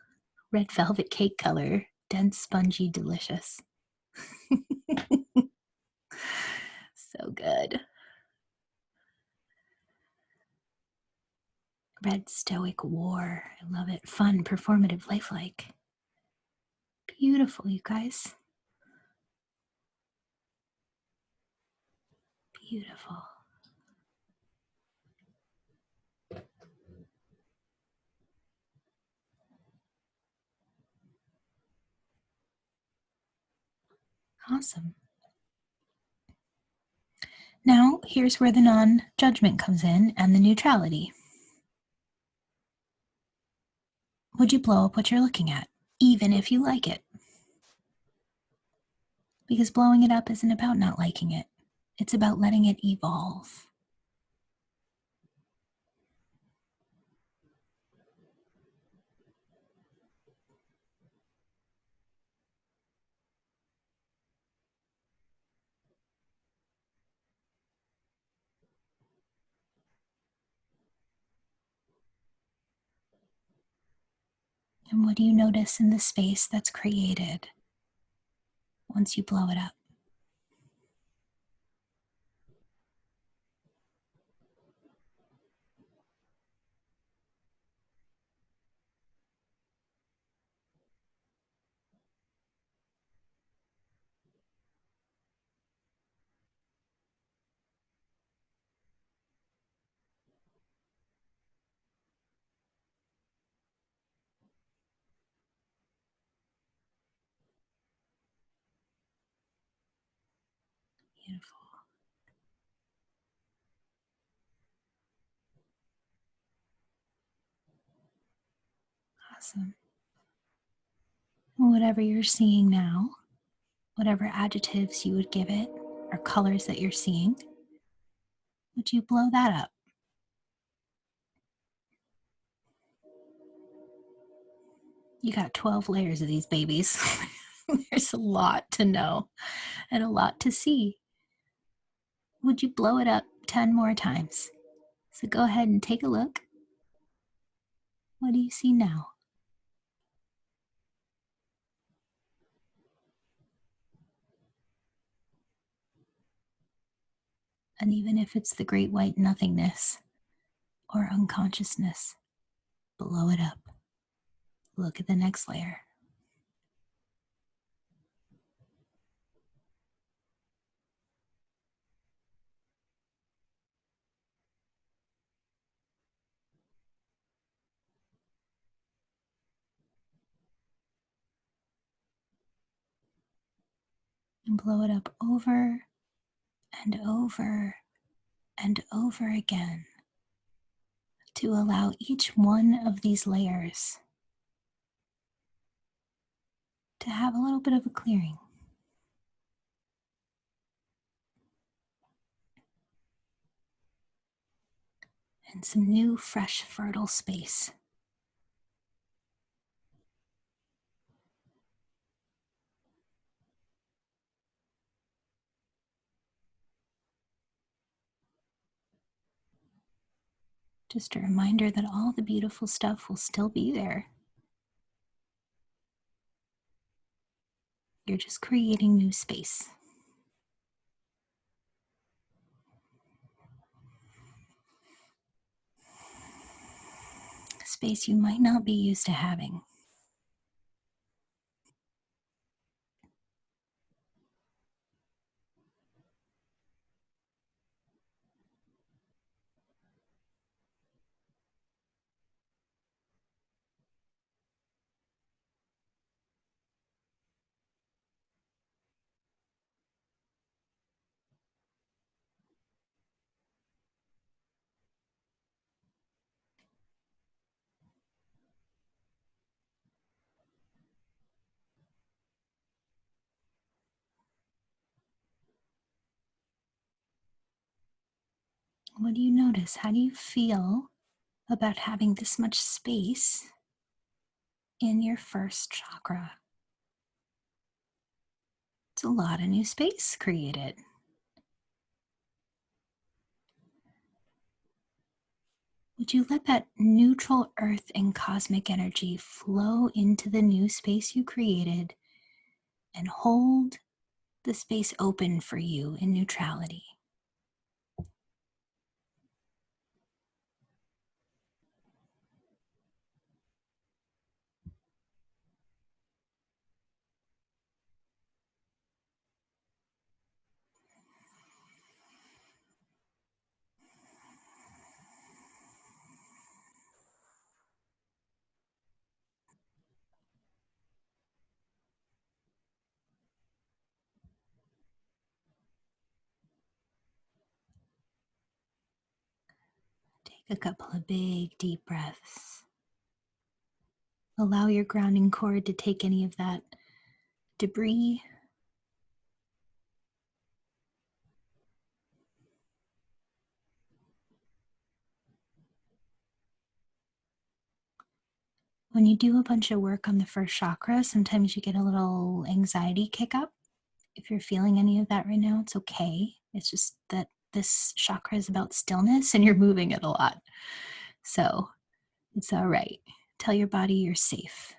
Red velvet cake color. Dense, spongy, delicious. So good. Red stoic war. I love it. Fun, performative, lifelike. Beautiful, you guys. Beautiful. Awesome. Now, here's where the non-judgment comes in and the neutrality. Would you blow up what you're looking at, even if you like it? Because blowing it up isn't about not liking it. It's about letting it evolve. And what do you notice in the space that's created once you blow it up? Beautiful. Awesome. Whatever you're seeing now, whatever adjectives you would give it, or colors that you're seeing, would you blow that up? You got 12 layers of these babies. There's a lot to know and a lot to see. Would you blow it up 10 more times? So go ahead and take a look. What do you see now? And even if it's the great white nothingness or unconsciousness, blow it up. Look at the next layer. And blow it up over and over and over again to allow each one of these layers to have a little bit of a clearing. And some new, fresh, fertile space. Just a reminder that all the beautiful stuff will still be there. You're just creating new space. Space you might not be used to having. What do you notice? How do you feel about having this much space in your first chakra? It's a lot of new space created. Would you let that neutral earth and cosmic energy flow into the new space you created and hold the space open for you in neutrality? Take a couple of big, deep breaths. Allow your grounding cord to take any of that debris. When you do a bunch of work on the first chakra, sometimes you get a little anxiety kick up. If you're feeling any of that right now, it's okay. It's just that this chakra is about stillness and you're moving it a lot. So it's all right. Tell your body you're safe.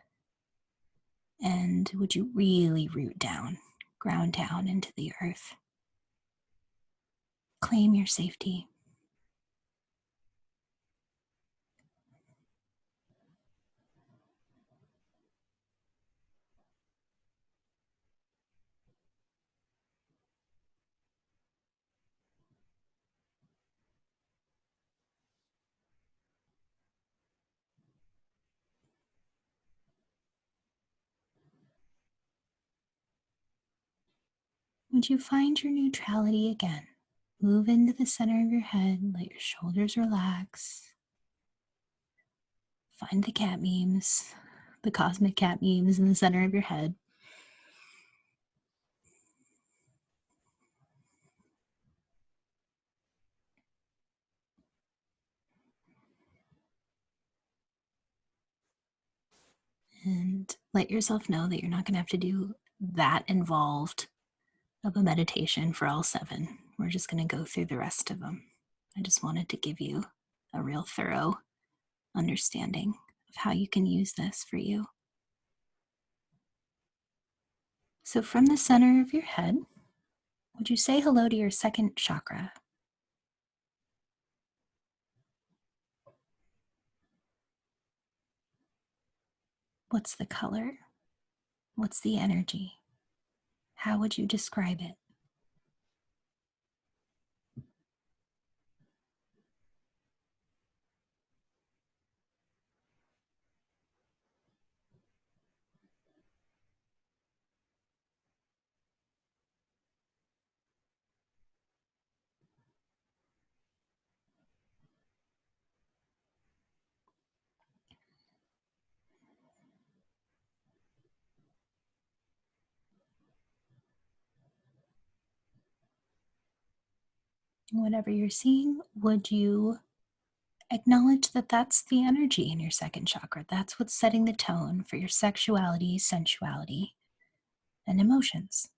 And would you really root down, ground down into the earth? Claim your safety. Would you find your neutrality again? Move into the center of your head, let your shoulders relax. Find the cat memes, the cosmic cat memes in the center of your head. And let yourself know that you're not going to have to do that involved of a meditation for all 7. We're just going to go through the rest of them. I just wanted to give you a real thorough understanding of how you can use this for you. So from the center of your head, would you say hello to your second chakra? What's the color? What's the energy? How would you describe it? Whatever you're seeing, would you acknowledge that that's the energy in your second chakra? That's what's setting the tone for your sexuality, sensuality, and emotions.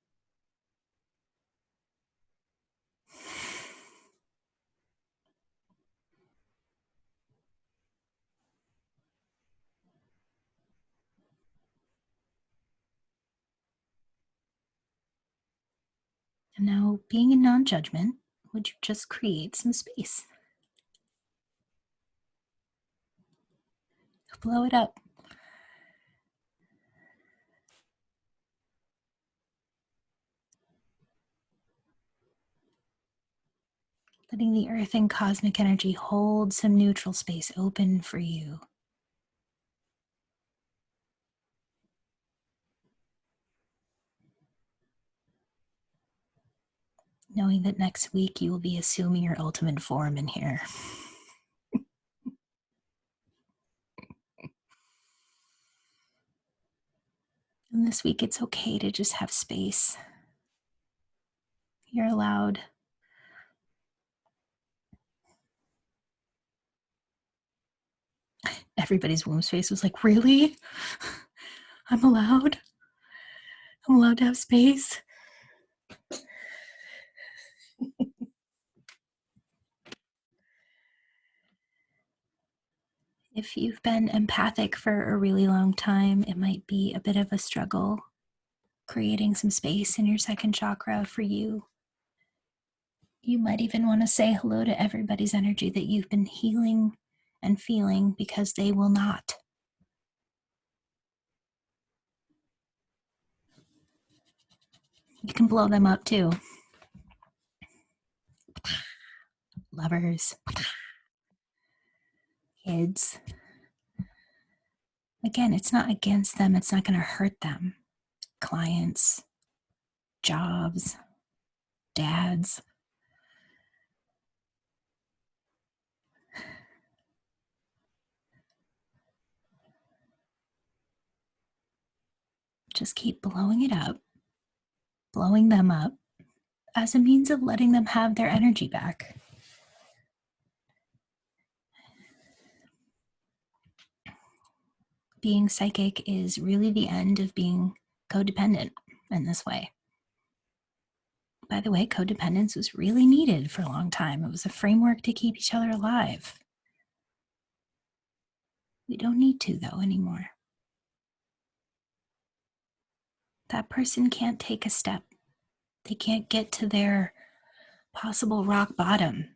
And now, being in non-judgment, would you just create some space? Blow it up. Letting the earth and cosmic energy hold some neutral space open for you. Knowing that next week you will be assuming your ultimate form in here. And this week it's okay to just have space. You're allowed. Everybody's womb space was like, really? I'm allowed? I'm allowed to have space? If you've been empathic for a really long time, it might be a bit of a struggle creating some space in your second chakra for you. You might even want to say hello to everybody's energy that you've been healing and feeling, because they will not. You can blow them up too. Lovers, kids. Again, it's not against them. It's not going to hurt them. Clients, jobs, dads. Just keep blowing it up, blowing them up as a means of letting them have their energy back. Being psychic is really the end of being codependent in this way. By the way, codependence was really needed for a long time. It was a framework to keep each other alive. We don't need to, though, anymore. That person can't take a step. They can't get to their possible rock bottom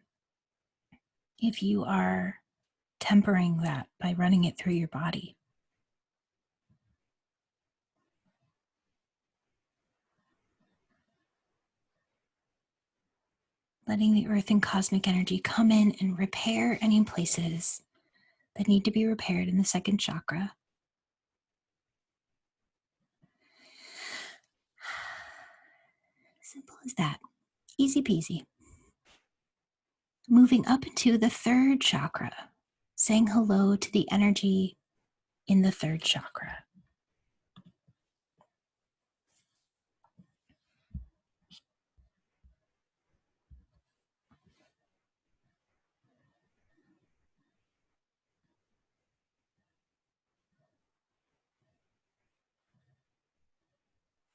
if you are tempering that by running it through your body. Letting the earth and cosmic energy come in and repair any places that need to be repaired in the second chakra. Simple as that. Easy peasy. Moving up into the third chakra, saying hello to the energy in the third chakra.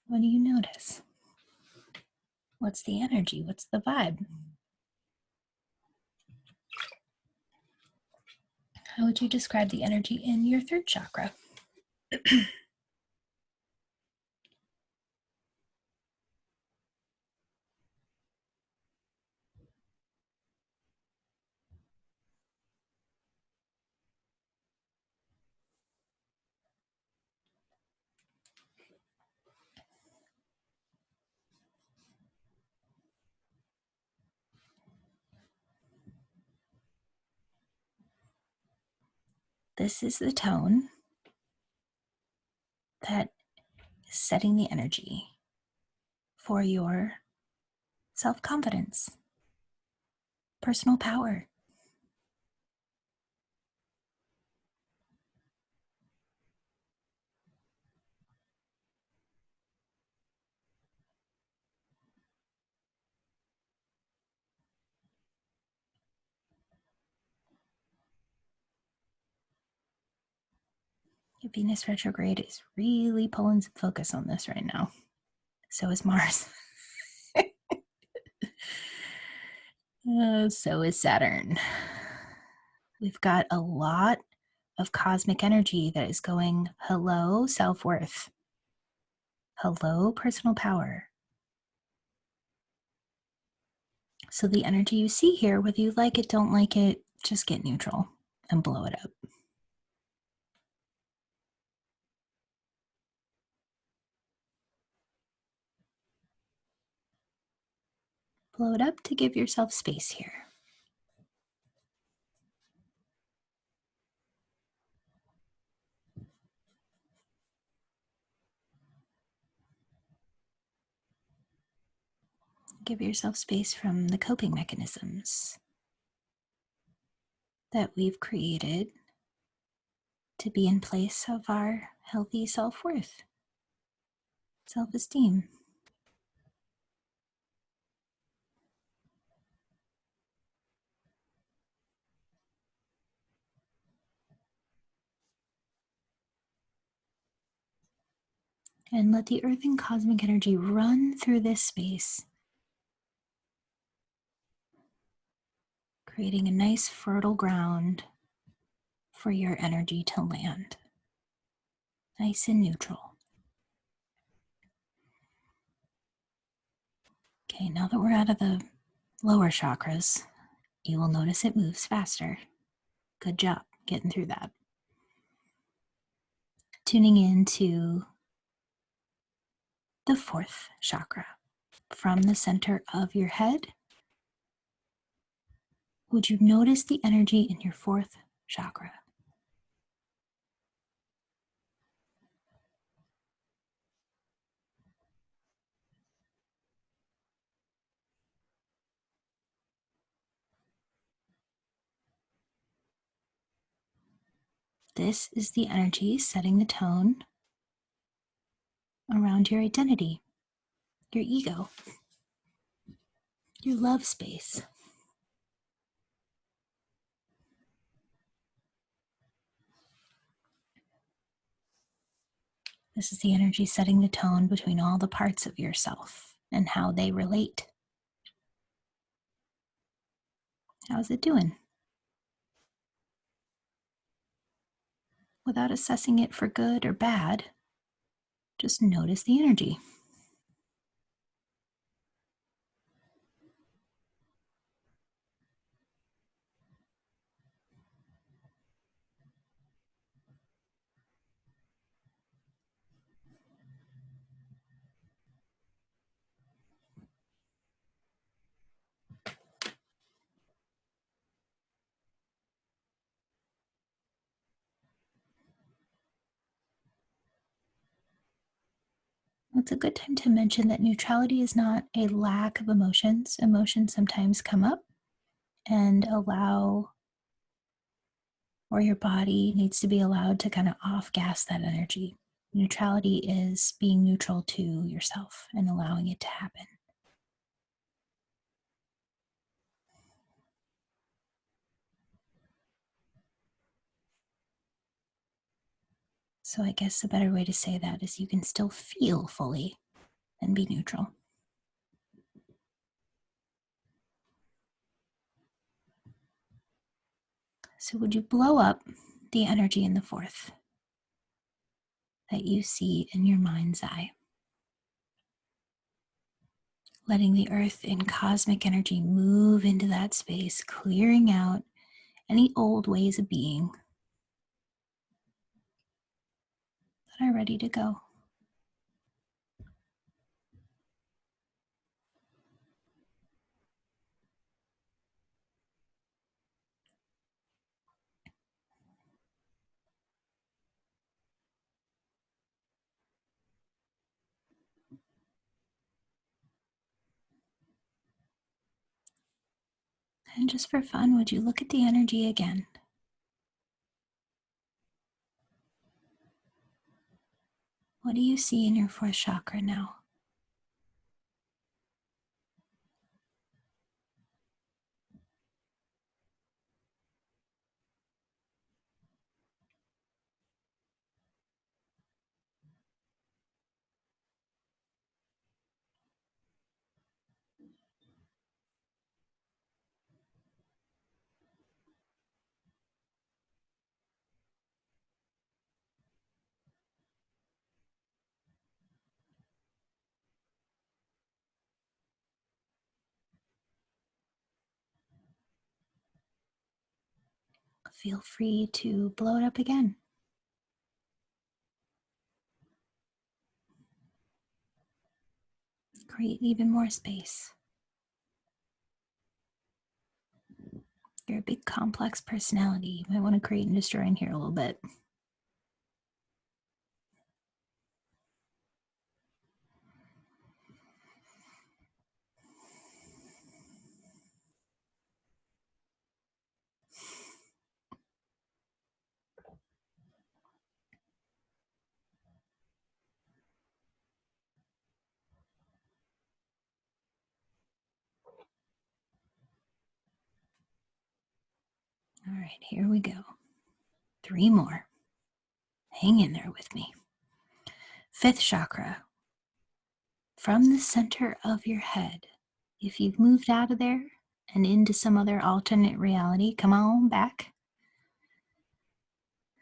What do you notice? What's the energy? What's the vibe? How would you describe the energy in your third chakra? This is the tone that is setting the energy for your self-confidence, personal power. Venus retrograde is really pulling some focus on this right now. So is Mars. So is Saturn. We've got a lot of cosmic energy that is going, hello, self-worth. Hello, personal power. So the energy you see here, whether you like it, don't like it, just get neutral and blow it up. Blow it up to give yourself space here. Give yourself space from the coping mechanisms that we've created to be in place of our healthy self-worth, self-esteem. And let the earth and cosmic energy run through this space, creating a nice fertile ground for your energy to land. Nice and neutral. Okay, now that we're out of the lower chakras, you will notice it moves faster. Good job getting through that. Tuning into the fourth chakra. From the center of your head, would you notice the energy in your fourth chakra? This is the energy setting the tone around your identity, your ego, your love space. This is the energy setting the tone between all the parts of yourself and how they relate. How's it doing? Without assessing it for good or bad, just notice the energy. It's a good time to mention that neutrality is not a lack of emotions. Emotions sometimes come up and or your body needs to be allowed to kind of off gas that energy. Neutrality is being neutral to yourself and allowing it to happen. So I guess a better way to say that is you can still feel fully and be neutral. So would you blow up the energy in the fourth that you see in your mind's eye? Letting the earth and cosmic energy move into that space, clearing out any old ways of being that are ready to go. And just for fun, would you look at the energy again? What do you see in your fourth chakra now? feel free to blow it up again. Create even more space. You're a big complex personality. You might want to create and destroy in here a little bit. All right, here we go. 3 more. Hang in there with me. 5th chakra. From the center of your head, if you've moved out of there and into some other alternate reality, come on back.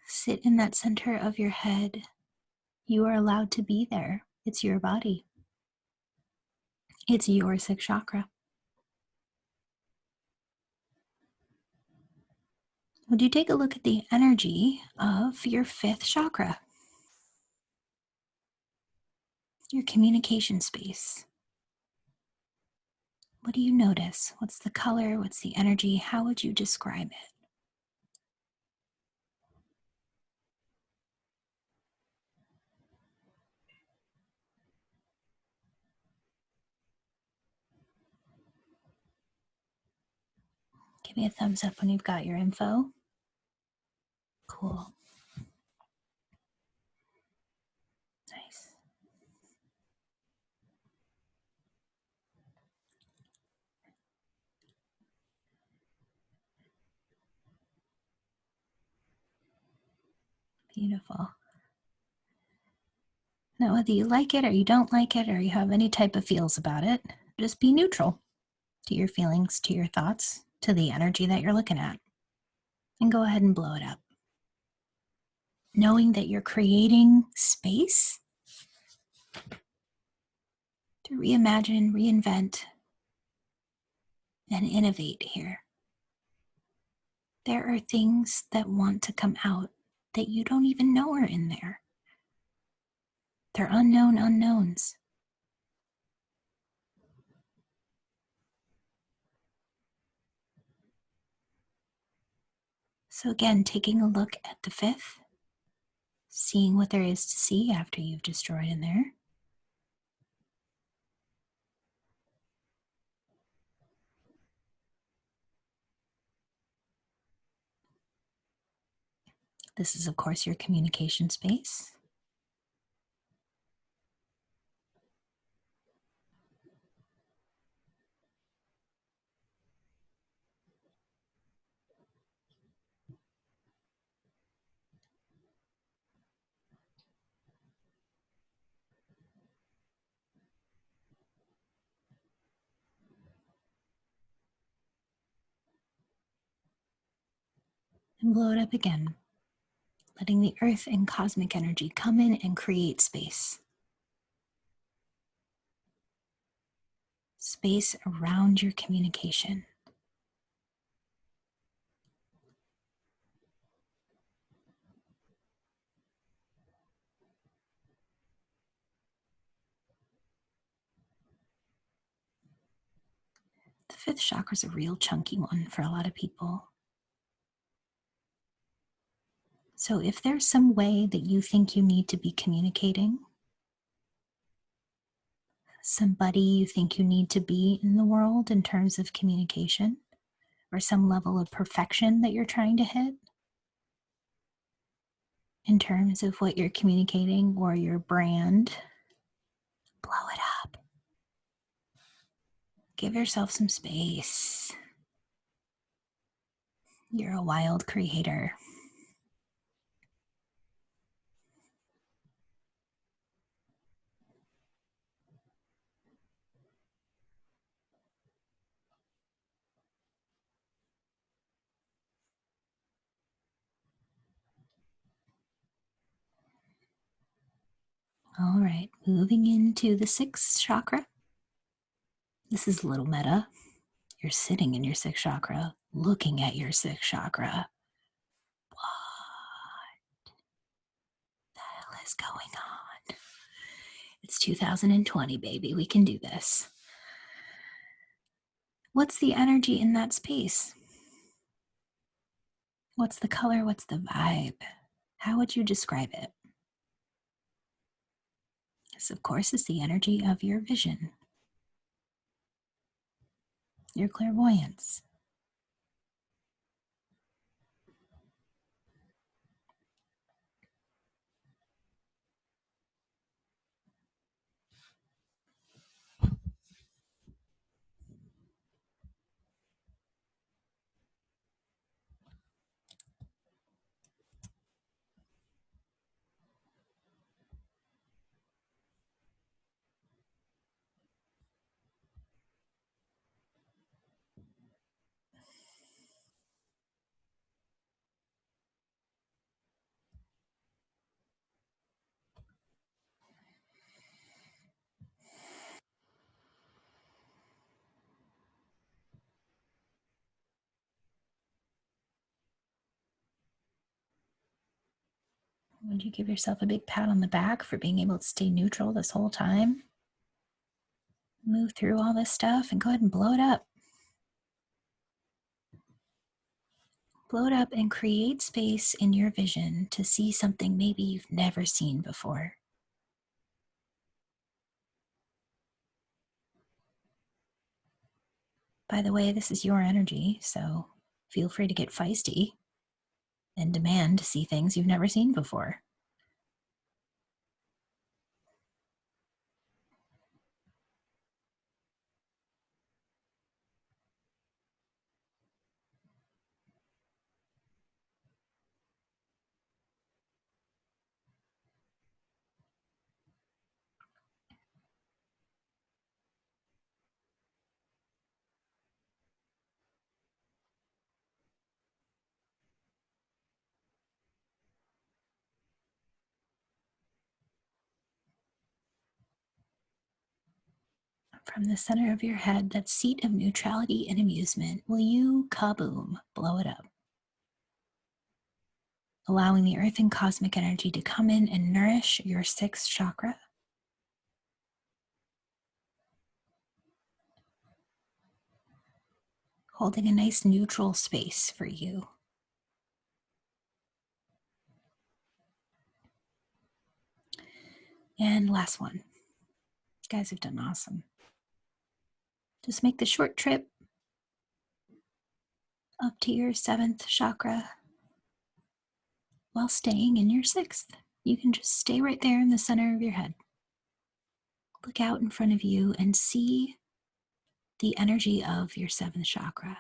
Sit in that center of your head. You are allowed to be there. It's your body. It's your 6th chakra. Would you take a look at the energy of your 5th chakra? Your communication space. What do you notice? What's the color? What's the energy? How would you describe it? Give me a thumbs up when you've got your info. Cool. Nice. Beautiful. Now, whether you like it or you don't like it or you have any type of feels about it, just be neutral to your feelings, to your thoughts, to the energy that you're looking at. And go ahead and blow it up. Knowing that you're creating space to reimagine, reinvent, and innovate here. There are things that want to come out that you don't even know are in there. They're unknown unknowns. So again, taking a look at the 5th, seeing what there is to see after you've destroyed in there. This is, of course, your communication space. And blow it up again, letting the earth and cosmic energy come in and create space. Space around your communication. The 5th chakra is a real chunky one for a lot of people. So if there's some way that you think you need to be communicating, somebody you think you need to be in the world in terms of communication, or some level of perfection that you're trying to hit in terms of what you're communicating or your brand, blow it up. Give yourself some space. You're a wild creator. All right, moving into the 6th chakra. This is a little meta. You're sitting in your 6th chakra, looking at your 6th chakra. is going on? It's 2020, baby. We can do this. What's the energy in that space? What's the color? What's the vibe? How would you describe it? This, of course, is the energy of your vision, your clairvoyance. Would you give yourself a big pat on the back for being able to stay neutral this whole time? Move through all this stuff and go ahead and blow it up. Blow it up and create space in your vision to see something maybe you've never seen before. By the way, this is your energy, so feel free to get feisty and demand to see things you've never seen before. From the center of your head, that seat of neutrality and amusement, will you kaboom, blow it up? Allowing the earth and cosmic energy to come in and nourish your sixth chakra. Holding a nice neutral space for you. And last one. You guys have done awesome. Just make the short trip up to your seventh chakra while staying in your sixth. You can just stay right there in the center of your head. Look out in front of you and see the energy of your seventh chakra.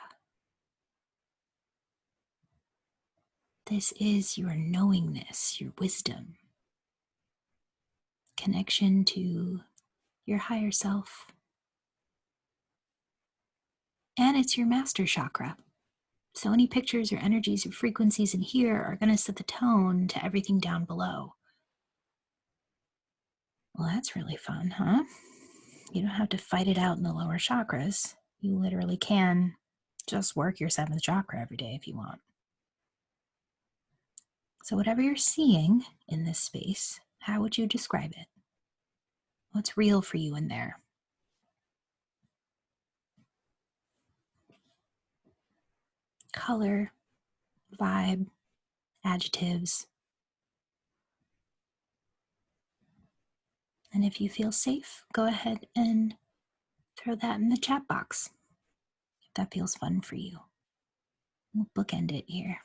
This is your knowingness, your wisdom, connection to your higher self. And it's your master chakra. So any pictures or energies or frequencies in here are going to set the tone to everything down below. Well, that's really fun, huh? You don't have to fight it out in the lower chakras. You literally can just work your seventh chakra every day if you want. So whatever you're seeing in this space, how would you describe it? What's real for you in there? Color, vibe, adjectives. And if you feel safe, go ahead and throw that in the chat box if that feels fun for you. We'll bookend it here.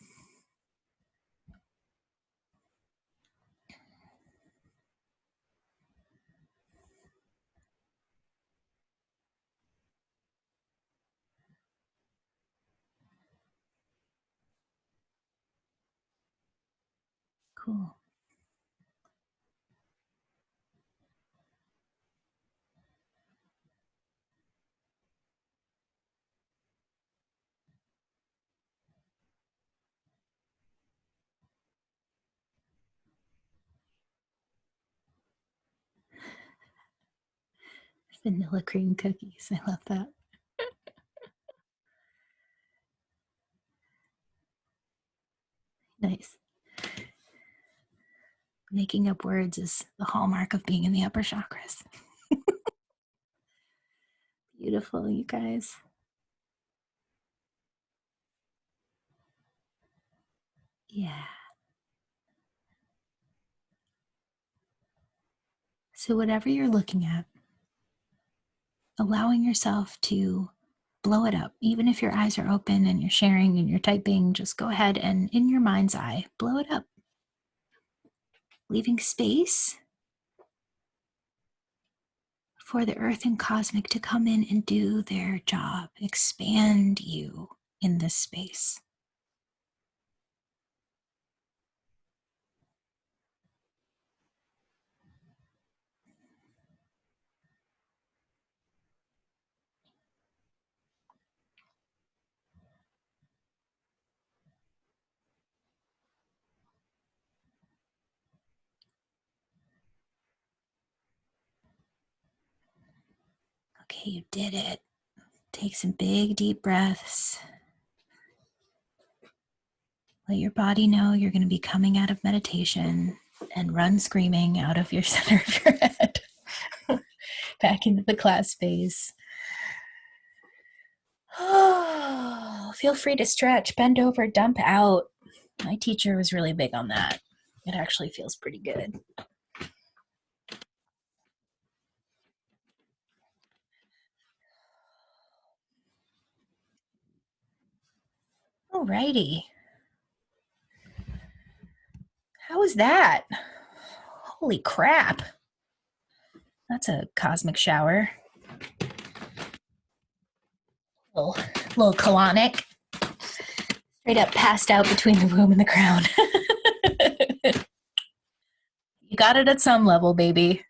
Cool. Vanilla cream cookies. I love that. Nice. Making up words is the hallmark of being in the upper chakras. Beautiful, you guys. Yeah. So whatever you're looking at, allowing yourself to blow it up. Even if your eyes are open and you're sharing and you're typing, just go ahead and in your mind's eye, blow it up. Leaving space for the earth and cosmic to come in and do their job, expand you in this space. Okay, you did it. Take some big, deep breaths. Let your body know you're going to be coming out of meditation and run screaming out of your center of your head back into the class space. Oh, feel free to stretch, bend over, dump out. My teacher was really big on that. It actually feels pretty good. Alrighty. How was that? Holy crap. That's a cosmic shower. Little colonic. Straight up passed out between the womb and the crown. You got it at some level, baby.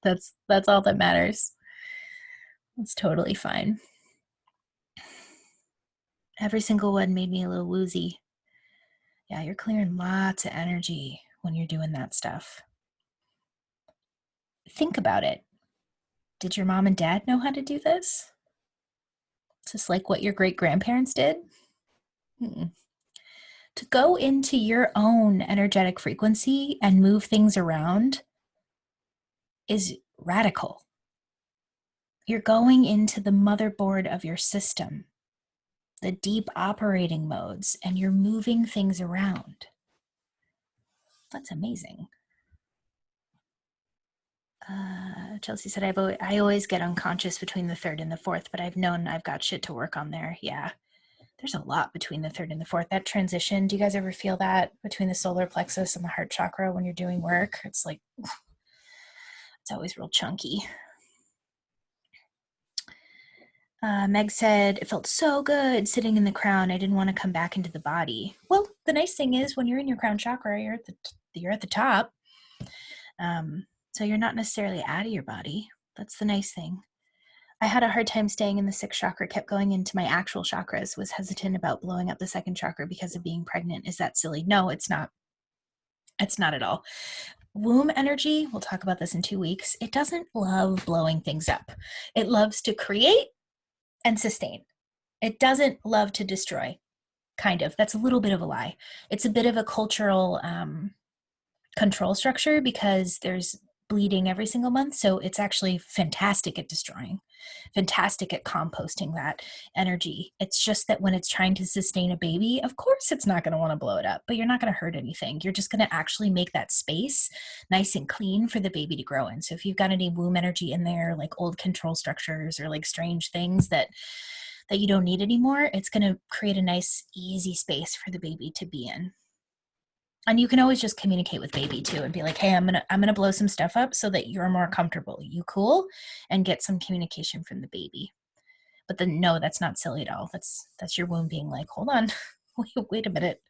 That's all that matters. That's totally fine. Every single one made me a little woozy. Yeah, you're clearing lots of energy when you're doing that stuff. Think about it. Did your mom and dad know how to do this? Is this like what your great-grandparents did? To go into your own energetic frequency and move things around is radical. You're going into the motherboard of your system, the deep operating modes, and you're moving things around. That's amazing. Chelsea said, I always get unconscious between the third and the fourth, but I've known I've got shit to work on there. Yeah, there's a lot between the third and the fourth. That transition, do you guys ever feel that between the solar plexus and the heart chakra when you're doing work? It's like, it's always real chunky. Meg said, it felt so good sitting in the crown. I didn't want to come back into the body. Well, the nice thing is when you're in your crown chakra, you're at the top. So you're not necessarily out of your body. That's the nice thing. I had a hard time staying in the sixth chakra, kept going into my actual chakras, was hesitant about blowing up the second chakra because of being pregnant. Is that silly? No, it's not. It's not at all. Womb energy, we'll talk about this in 2 weeks. It doesn't love blowing things up. It loves to create and sustain. It doesn't love to destroy, kind of. That's a little bit of a lie. It's a bit of a cultural control structure because there's bleeding every single month. So it's actually fantastic at destroying, fantastic at composting that energy. It's just that when it's trying to sustain a baby, of course it's not going to want to blow it up, but you're not going to hurt anything. You're just going to actually make that space nice and clean for the baby to grow in. So if you've got any womb energy in there, like old control structures or like strange things that you don't need anymore, it's going to create a nice, easy space for the baby to be in. And you can always just communicate with baby too and be like, hey, I'm gonna blow some stuff up so that you're more comfortable. You cool? And get some communication from the baby. But then no, that's not silly at all. That's your womb being like, hold on, wait a minute.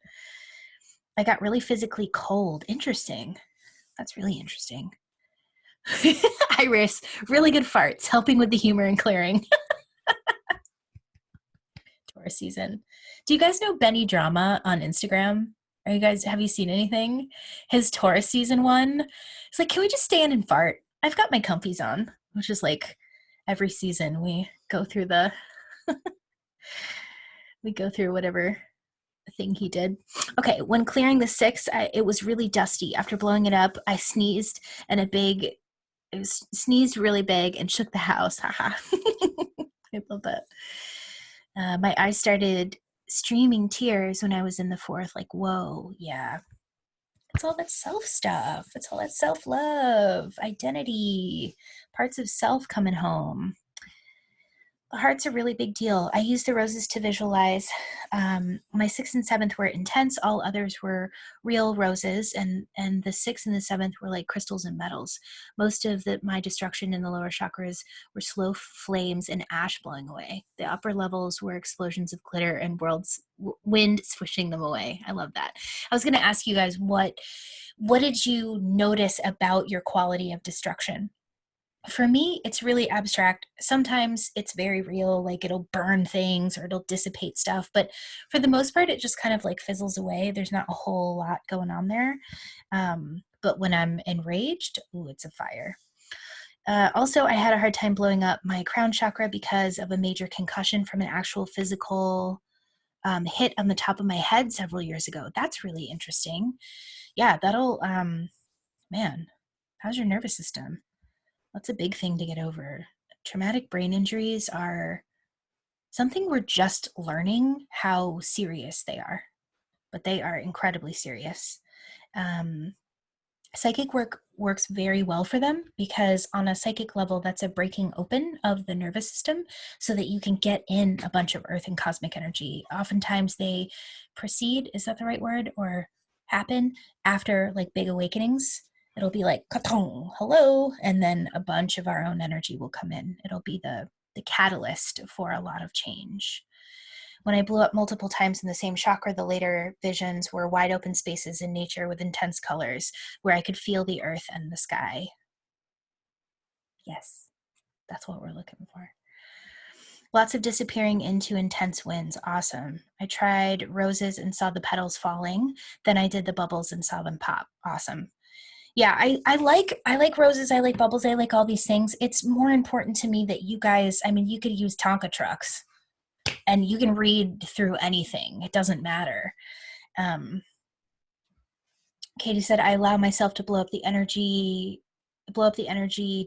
I got really physically cold. Interesting. That's really interesting. Iris, really good farts, helping with the humor and clearing. Taurus season. Do you guys know Benny Drama on Instagram? Have you seen anything? His Taurus season one. It's like, can we just stand and fart? I've got my comfies on, which is like every season we go through whatever thing he did. Okay, when clearing the 6, it was really dusty. After blowing it up, I sneezed sneezed really big and shook the house. Haha. I love that. My eyes started streaming tears when I was in the 4th. Like, whoa, yeah. It's all that self stuff. It's all that self-love, identity, parts of self coming home. The heart's a really big deal. I use the roses to visualize. My 6th and 7th were intense. All others were real roses, and the 6th and the 7th were like crystals and metals. Most of my destruction in the lower chakras were slow flames and ash blowing away. The upper levels were explosions of glitter and wind swishing them away. I love that. I was going to ask you guys, what did you notice about your quality of destruction? For me, it's really abstract. Sometimes it's very real, like it'll burn things or it'll dissipate stuff. But for the most part, it just kind of like fizzles away. There's not a whole lot going on there. But when I'm enraged, ooh, it's a fire. Also, I had a hard time blowing up my crown chakra because of a major concussion from an actual physical hit on the top of my head several years ago. That's really interesting. Yeah, that'll, man, how's your nervous system? That's a big thing to get over. Traumatic brain injuries are something we're just learning how serious they are, but they are incredibly serious. Psychic work works very well for them because on a psychic level, that's a breaking open of the nervous system so that you can get in a bunch of earth and cosmic energy. Oftentimes they proceed, is that the right word, or happen after like big awakenings. It'll be like, ka-tong, hello, and then a bunch of our own energy will come in. It'll be the catalyst for a lot of change. When I blew up multiple times in the same chakra, the later visions were wide open spaces in nature with intense colors where I could feel the earth and the sky. Yes, that's what we're looking for. Lots of disappearing into intense winds. Awesome. I tried roses and saw the petals falling. Then I did the bubbles and saw them pop. Awesome. Yeah, I like roses, I like bubbles, I like all these things. It's more important to me that you guys, I mean, you could use Tonka trucks and you can read through anything. It doesn't matter. Katie said, I allow myself to blow up the energy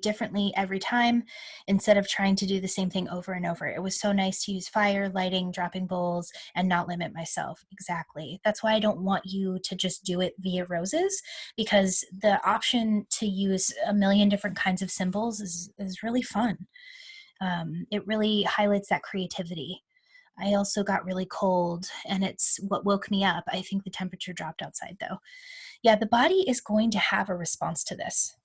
differently every time instead of trying to do the same thing over and over. It was so nice to use fire, lighting, dropping bowls, and not limit myself. Exactly. That's why I don't want you to just do it via roses, because the option to use a million different kinds of symbols is really fun. It really highlights that creativity. I also got really cold, and it's what woke me up. I think the temperature dropped outside, though. Yeah, the body is going to have a response to this.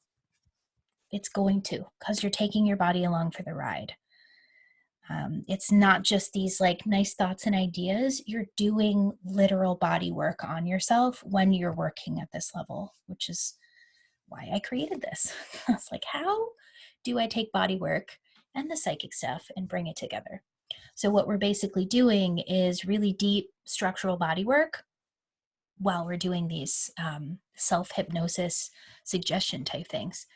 It's going to, because you're taking your body along for the ride. It's not just these like nice thoughts and ideas. You're doing literal body work on yourself when you're working at this level, which is why I created this. I was like, how do I take body work and the psychic stuff and bring it together? So what we're basically doing is really deep structural body work while we're doing these self-hypnosis suggestion type things.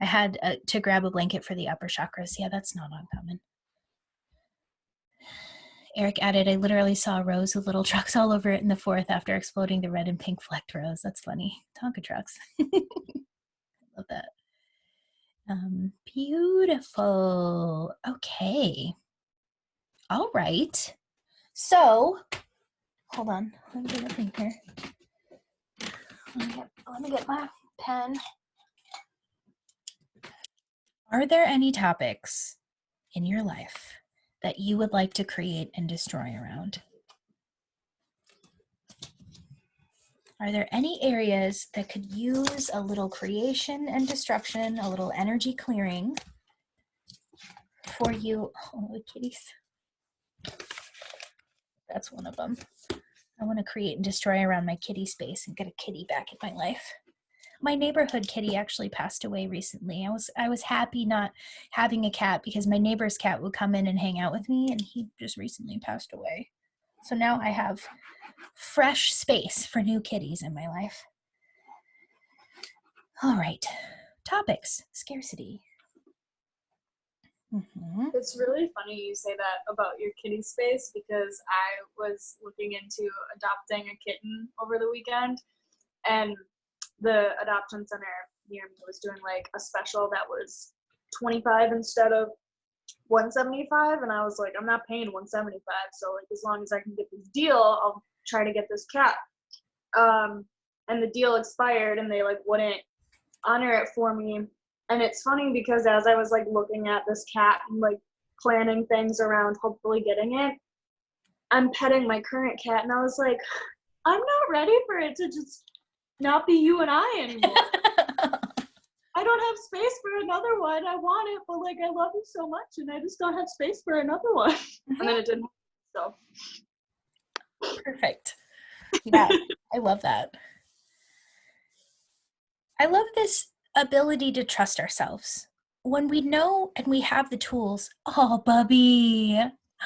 I had to grab a blanket for the upper chakras. Yeah, that's not uncommon. Eric added, I literally saw a rose with little trucks all over it in the 4th after exploding the red and pink flecked rose. That's funny. Tonka trucks. Love that. Beautiful. Okay. All right. So, hold on. Let me get a thing here. Let me get my pen. Are there any topics in your life that you would like to create and destroy around? Are there any areas that could use a little creation and destruction, a little energy clearing for you? Oh, the kitties. That's one of them. I want to create and destroy around my kitty space and get a kitty back in my life. My neighborhood kitty actually passed away recently. I was happy not having a cat because my neighbor's cat would come in and hang out with me, and he just recently passed away. So now I have fresh space for new kitties in my life. All right, topics, scarcity. Mm-hmm. It's really funny you say that about your kitty space, because I was looking into adopting a kitten over the weekend, and the adoption center near me was doing like a special that was $25 instead of $175, and I was like, I'm not paying $175, so like as long as I can get this deal, I'll try to get this cat. And the deal expired, and they like wouldn't honor it for me. And it's funny because as I was like looking at this cat and like planning things around hopefully getting it, I'm petting my current cat, and I was like, I'm not ready for it to just not be you and I anymore. I don't have space for another one. I want it, but like I love you so much, and I just don't have space for another one. Mm-hmm. And then it didn't. So perfect. Yeah, I love that. I love this ability to trust ourselves. When we know and we have the tools, oh, Bubby,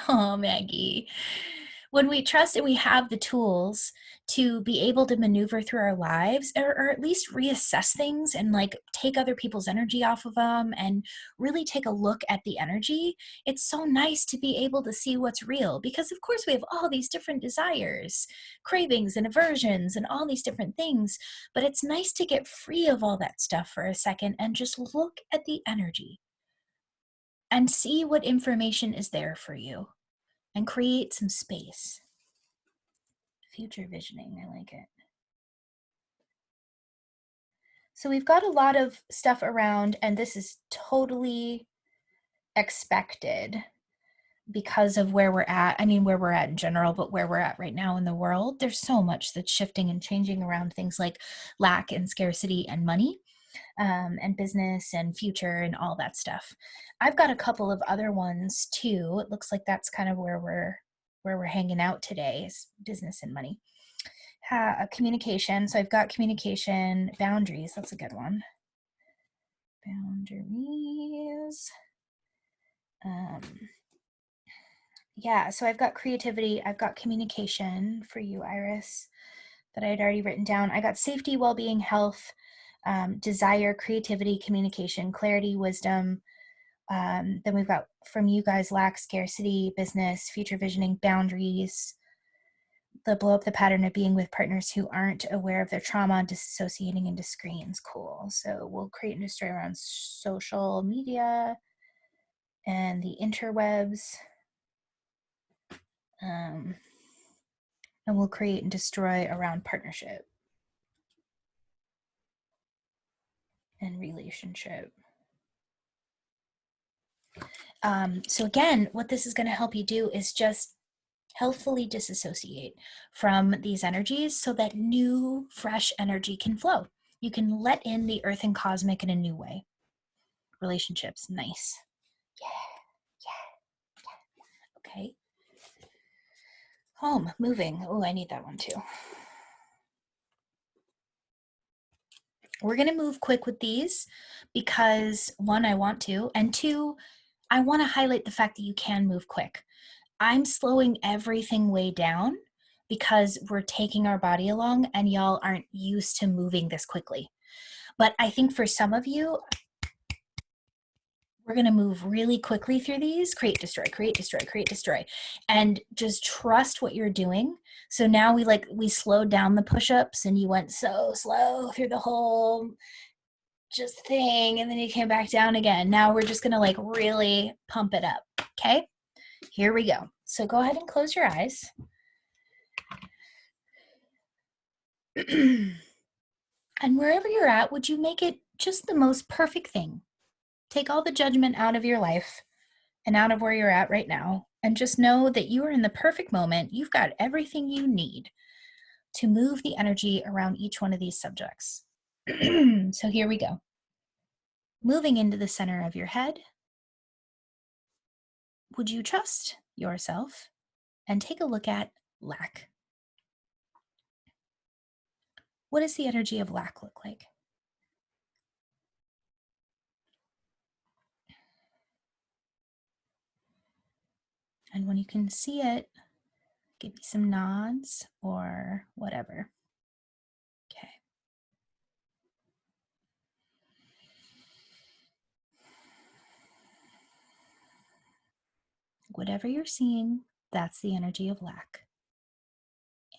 oh, Maggie. When we trust and we have the tools to be able to maneuver through our lives, or at least reassess things and like take other people's energy off of them and really take a look at the energy, it's so nice to be able to see what's real, because of course we have all these different desires, cravings and aversions and all these different things, but it's nice to get free of all that stuff for a second and just look at the energy and see what information is there for you and create some space. Future visioning, I like it. So we've got a lot of stuff around, and this is totally expected because of where we're at. I mean, where we're at in general, but where we're at right now in the world, there's so much that's shifting and changing around things like lack and scarcity and money, and business and future and all that stuff. I've got a couple of other ones too. It looks like that's kind of where we're hanging out today, is business and money. Communication. So I've got communication, boundaries. That's a good one. Boundaries. Yeah, so I've got creativity. I've got communication for you, Iris, that I had already written down. I got safety, well-being, health, desire, creativity, communication, clarity, wisdom. Then we've got from you guys, lack, scarcity, business, future visioning, boundaries, the blow up the pattern of being with partners who aren't aware of their trauma, disassociating into screens. Cool. So we'll create and destroy around social media and the interwebs. And we'll create and destroy around partnership and relationship. So again, what this is going to help you do is just healthfully disassociate from these energies so that new, fresh energy can flow. You can let in the earth and cosmic in a new way. Relationships, nice. Yeah. Okay. Home, moving. Oh, I need that one too. We're going to move quick with these because one, I want to, and two, I want to highlight the fact that you can move quick. I'm slowing everything way down because we're taking our body along and y'all aren't used to moving this quickly. But I think for some of you, we're going to move really quickly through these, create, destroy, and just trust what you're doing. So now we slowed down the push-ups and you went so slow through the whole just thing, and then you came back down again. Now we're just going to really pump it up. Okay, here we go. So go ahead and close your eyes. And wherever you're at, would you make it just the most perfect thing? Take all the judgment out of your life and out of where you're at right now, and just know that you are in the perfect moment. You've got everything you need to move the energy around each one of these subjects. So here we go. Moving into the center of your head, would you trust yourself and take a look at lack? What does the energy of lack look like? And when you can see it, give me some nods or whatever. Okay. Whatever you're seeing, that's the energy of lack.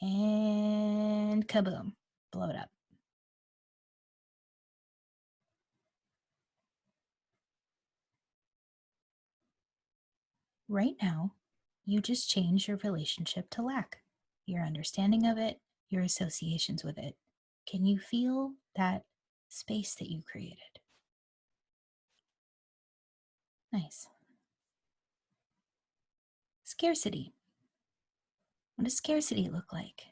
And kaboom, blow it up. Right now, you just change your relationship to lack, your understanding of it, your associations with it. Can you feel that space that you created? Nice. Scarcity. What does scarcity look like?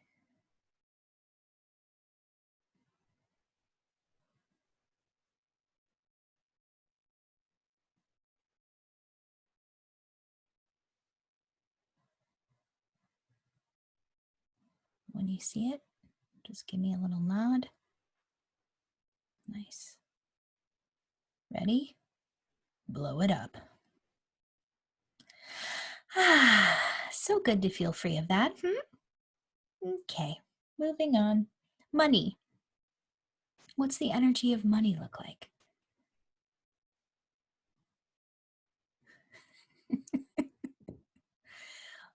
When you see it, just give me a little nod. Nice. Ready? Blow it up. Ah, so good to feel free of that. Okay, moving on. Money. What's the energy of money look like?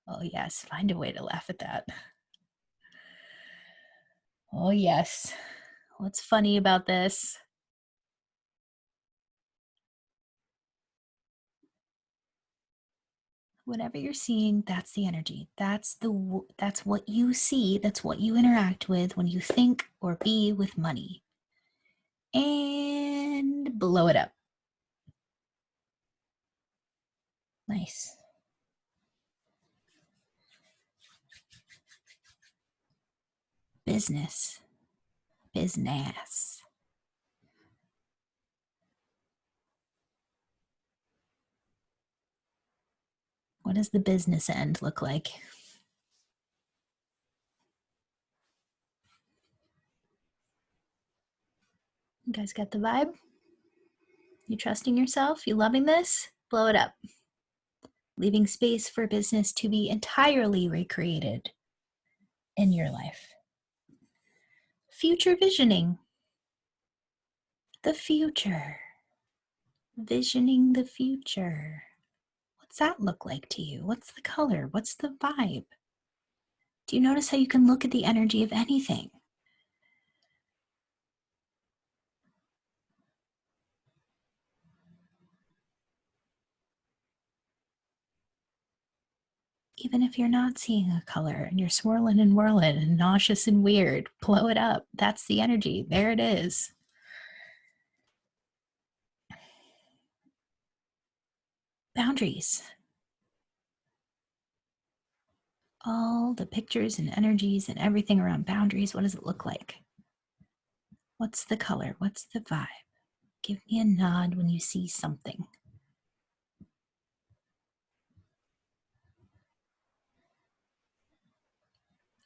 Oh, yes, find a way to laugh at that. Oh, yes. What's funny about this? Whatever you're seeing, that's the energy. That's what you see. That's what you interact with when you think or be with money. And blow it up. Nice. Business. Business. What does the business end look like? You guys got the vibe? You trusting yourself? You loving this? Blow it up. Leaving space for business to be entirely recreated in your life. Future visioning. The future. Visioning the future. What's that look like to you? What's the color? What's the vibe? Do you notice how you can look at the energy of anything? Even if you're not seeing a color and you're swirling and whirling and nauseous and weird, blow it up. That's the energy. There it is. Boundaries. All the pictures and energies and everything around boundaries. What does it look like? What's the color? What's the vibe? Give me a nod when you see something.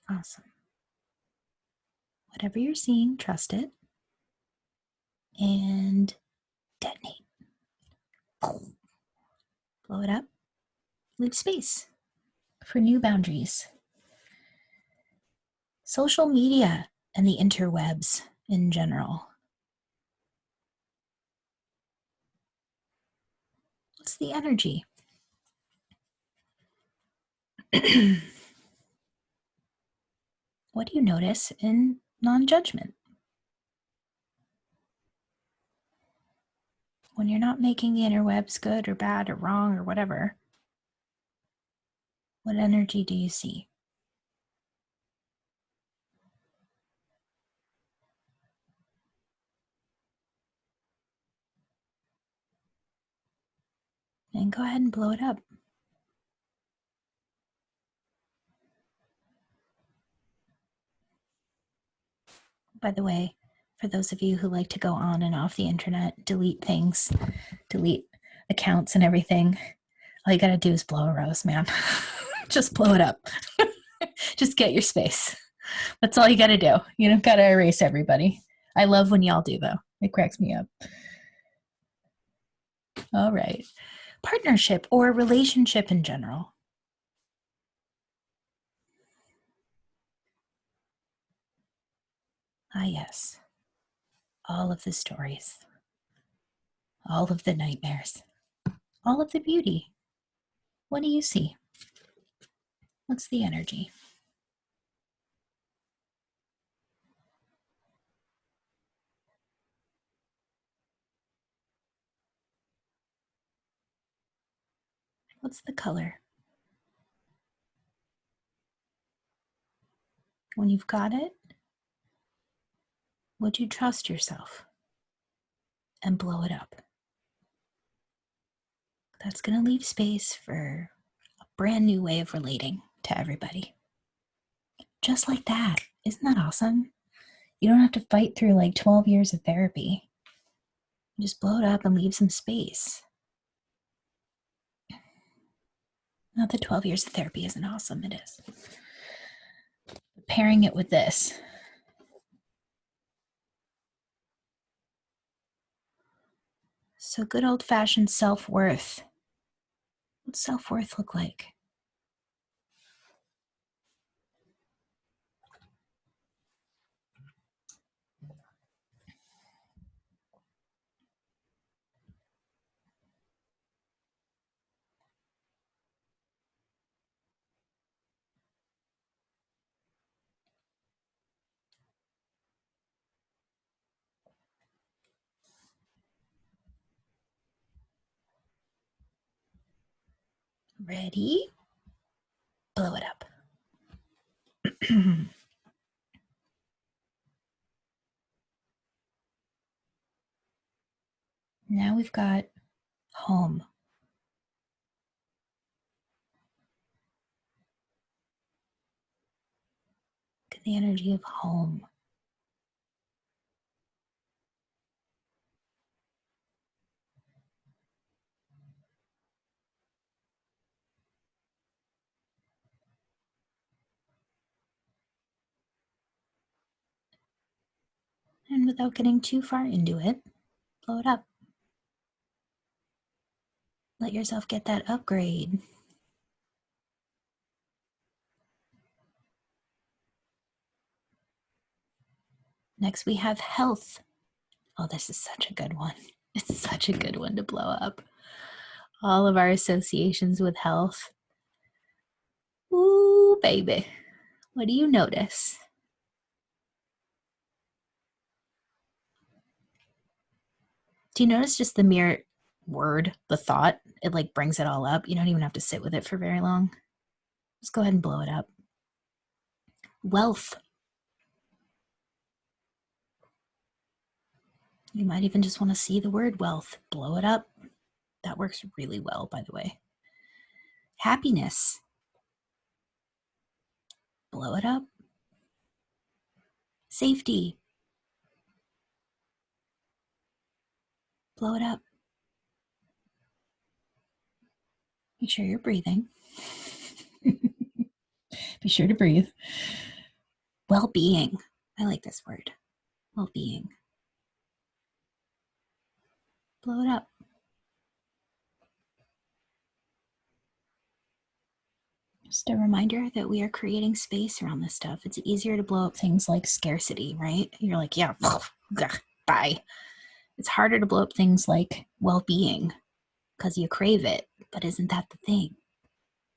Awesome. Whatever you're seeing, trust it. And detonate. Blow it up. Leave space for new boundaries. Social media and the interwebs in general. What's the energy? What do you notice in non-judgment? When you're not making the interwebs good or bad or wrong or whatever, what energy do you see? And go ahead and blow it up. By the way, for those of you who like to go on and off the internet, delete things, delete accounts and everything, all you gotta do is blow a rose, man. Just blow it up. Just get your space. That's all you gotta do. You don't gotta erase everybody. I love when y'all do, though. It cracks me up. All right. Partnership or relationship in general. Ah, yes. All of the stories. All of the nightmares. All of the beauty. What do you see? What's the energy? What's the color? When you've got it, would you trust yourself and blow it up? That's going to leave space for a brand new way of relating to everybody. Just like that. Isn't that awesome? You don't have to fight through like 12 years of therapy. You just blow it up and leave some space. Not that 12 years of therapy isn't awesome, it is. Pairing it with this. So good old-fashioned self-worth. What's self-worth look like? Ready? Blow it up. Now we've got home. Look at the energy of home. And without getting too far into it, blow it up. Let yourself get that upgrade. Next we have health. Oh, this is such a good one. It's such a good one to blow up. All of our associations with health. Ooh, baby. What do you notice? Do you notice just the mere word, the thought? It like brings it all up. You don't even have to sit with it for very long. Just go ahead and blow it up. Wealth. You might even just want to see the word wealth. Blow it up. That works really well, by the way. Happiness. Blow it up. Safety. Blow it up. Make sure you're breathing. Be sure to breathe. Well-being. I like this word. Well-being. Blow it up. Just a reminder that we are creating space around this stuff. It's easier to blow up things like scarcity, right? You're like, yeah, bye. It's harder to blow up things like well-being because you crave it. But isn't that the thing?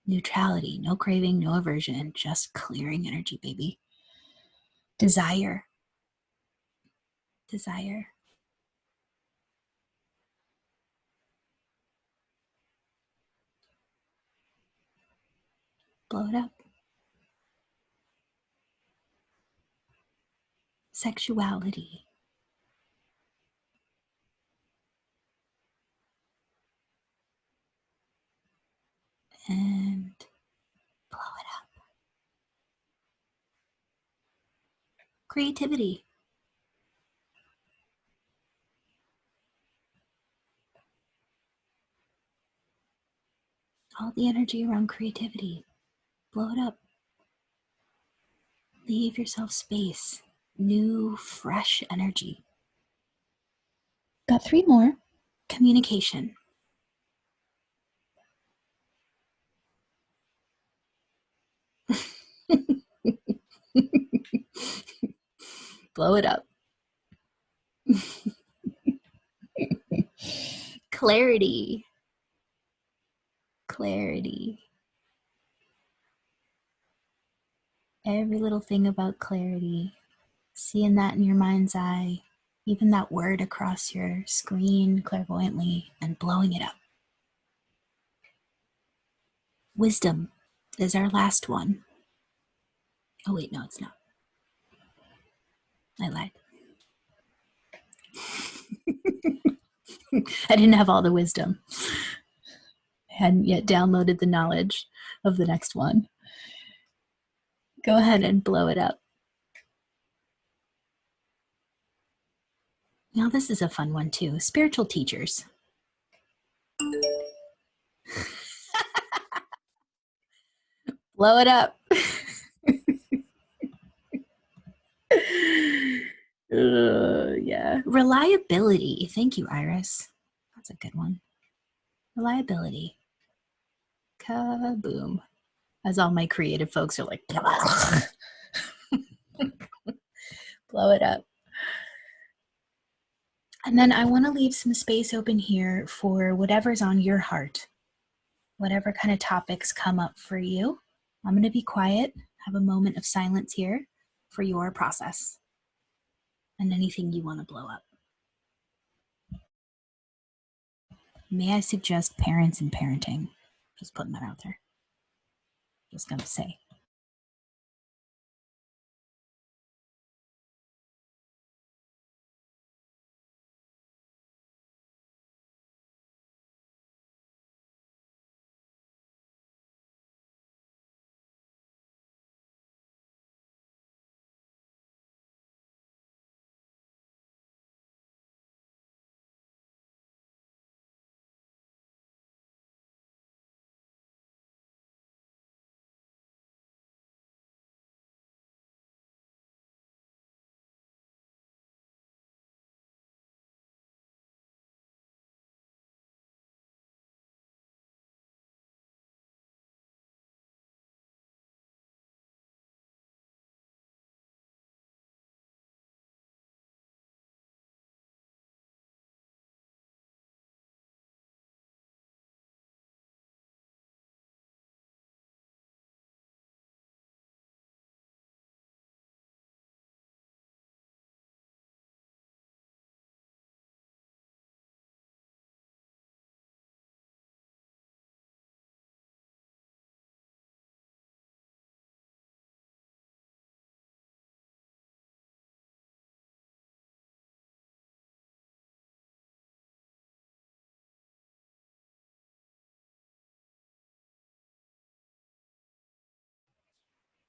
Neutrality, no craving, no aversion, just clearing energy, baby. Desire. Desire. Blow it up. Sexuality. And blow it up. Creativity. All the energy around creativity. Blow it up. Leave yourself space. New, fresh energy. Got 3 more. Communication. Blow it up. Clarity. Clarity. Every little thing about clarity. Seeing that in your mind's eye. Even that word across your screen clairvoyantly and blowing it up. Wisdom is our last one. Oh wait, no, it's not. I lied. I didn't have all the wisdom. I hadn't yet downloaded the knowledge of the next one. Go ahead and blow it up. Now this is a fun one too. Spiritual teachers. Blow it up. Yeah. Reliability. Thank you, Iris. That's a good one. Reliability. Kaboom. As all my creative folks are like, blow it up. And then I want to leave some space open here for whatever's on your heart, whatever kind of topics come up for you. I'm going to be quiet, have a moment of silence here for your process and anything you want to blow up. May I suggest parents and parenting? Just putting that out there. Just going to say.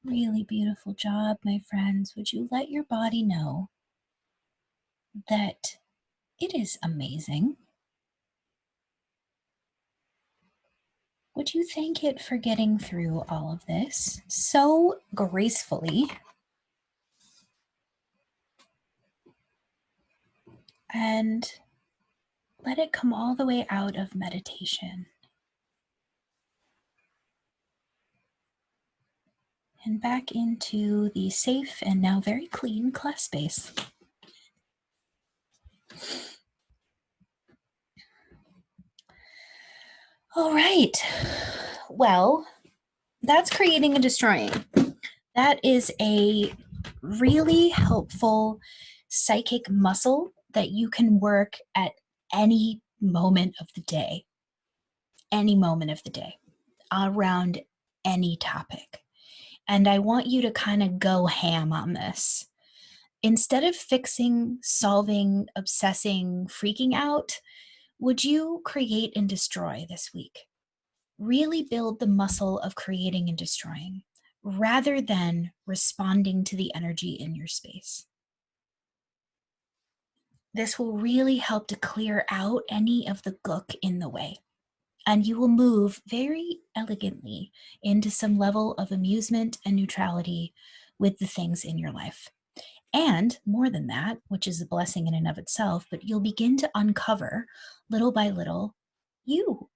Really beautiful job, my friends. Would you let your body know that it is amazing? Would you thank it for getting through all of this so gracefully? And let it come all the way out of meditation. And back into the safe and now very clean class space. All right. Well, that's creating and destroying. That is a really helpful psychic muscle that you can work at any moment of the day. Any moment of the day, around any topic. And I want you to kind of go ham on this. Instead of fixing, solving, obsessing, freaking out, would you create and destroy this week? Really build the muscle of creating and destroying rather than responding to the energy in your space. This will really help to clear out any of the gook in the way. And you will move very elegantly into some level of amusement and neutrality with the things in your life. And more than that, which is a blessing in and of itself, but you'll begin to uncover little by little you,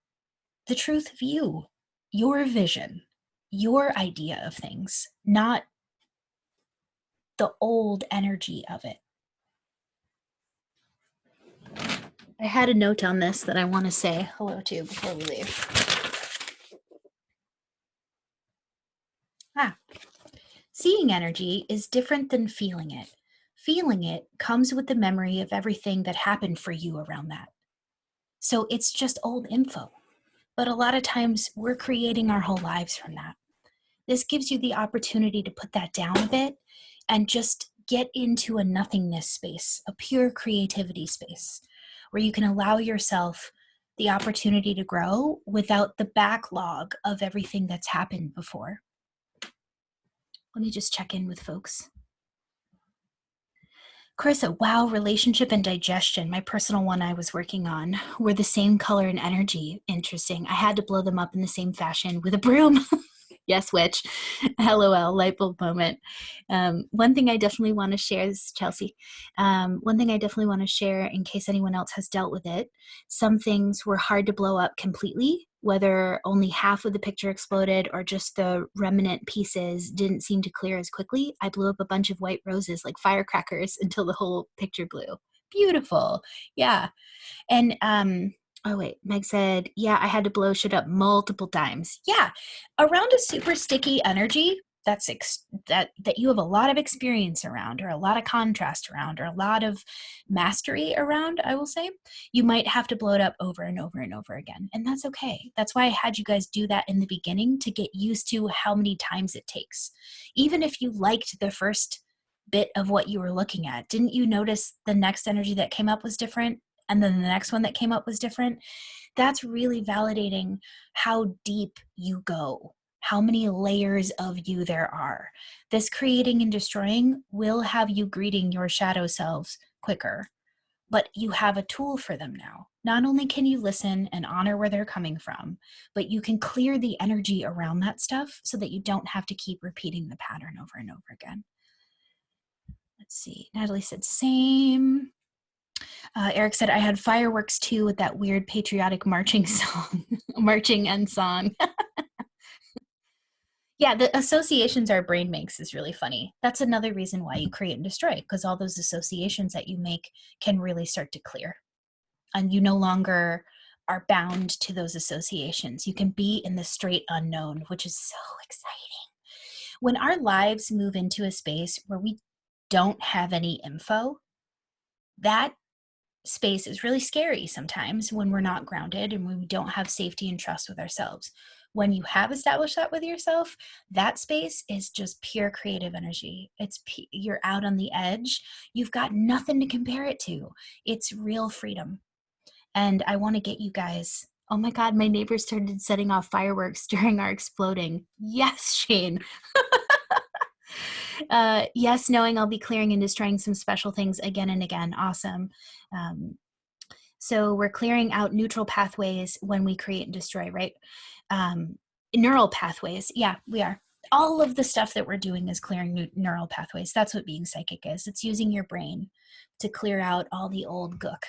the truth of you, your vision, your idea of things, not the old energy of it. I had a note on this that I want to say hello to before we leave. Seeing energy is different than feeling it. Feeling it comes with the memory of everything that happened for you around that. So it's just old info. But a lot of times we're creating our whole lives from that. This gives you the opportunity to put that down a bit and just get into a nothingness space, a pure creativity space, where you can allow yourself the opportunity to grow without the backlog of everything that's happened before. Let me just check in with folks. Carissa, wow, relationship and digestion, my personal one I was working on, were the same color and energy. Interesting. I had to blow them up in the same fashion with a broom. Yes, witch. LOL, light bulb moment. One thing I definitely want to share is Chelsea. One thing I definitely want to share in case anyone else has dealt with it. Some things were hard to blow up completely, whether only half of the picture exploded or just the remnant pieces didn't seem to clear as quickly. I blew up a bunch of white roses like firecrackers until the whole picture blew. Beautiful. Yeah. And oh wait, Meg said, yeah, I had to blow shit up multiple times. Yeah, around a super sticky energy that you have a lot of experience around, or a lot of contrast around, or a lot of mastery around, I will say, you might have to blow it up over and over and over again. And that's okay. That's why I had you guys do that in the beginning, to get used to how many times it takes. Even if you liked the first bit of what you were looking at, didn't you notice the next energy that came up was different? And then the next one that came up was different? That's really validating how deep you go, how many layers of you there are. This creating and destroying will have you greeting your shadow selves quicker, but you have a tool for them now. Not only can you listen and honor where they're coming from, but you can clear the energy around that stuff so that you don't have to keep repeating the pattern over and over again. Let's see. Natalie said same. Eric said, I had fireworks too with that weird patriotic marching song, marching end song. Yeah, the associations our brain makes is really funny. That's another reason why you create and destroy, because all those associations that you make can really start to clear. And you no longer are bound to those associations. You can be in the straight unknown, which is so exciting. When our lives move into a space where we don't have any info, that space is really scary sometimes when we're not grounded and when we don't have safety and trust with ourselves. When you have established that with yourself, that space is just pure creative energy. You're out on the edge. You've got nothing to compare it to. It's real freedom. And I want to get you guys. Oh my God, my neighbor started setting off fireworks during our exploding. Yes, Shane. Yes, knowing I'll be clearing and destroying some special things again and again. Awesome. So we're clearing out neutral pathways when we create and destroy, right? Neural pathways. Yeah, we are. All of the stuff that we're doing is clearing neural pathways. That's what being psychic is. It's using your brain to clear out all the old gook.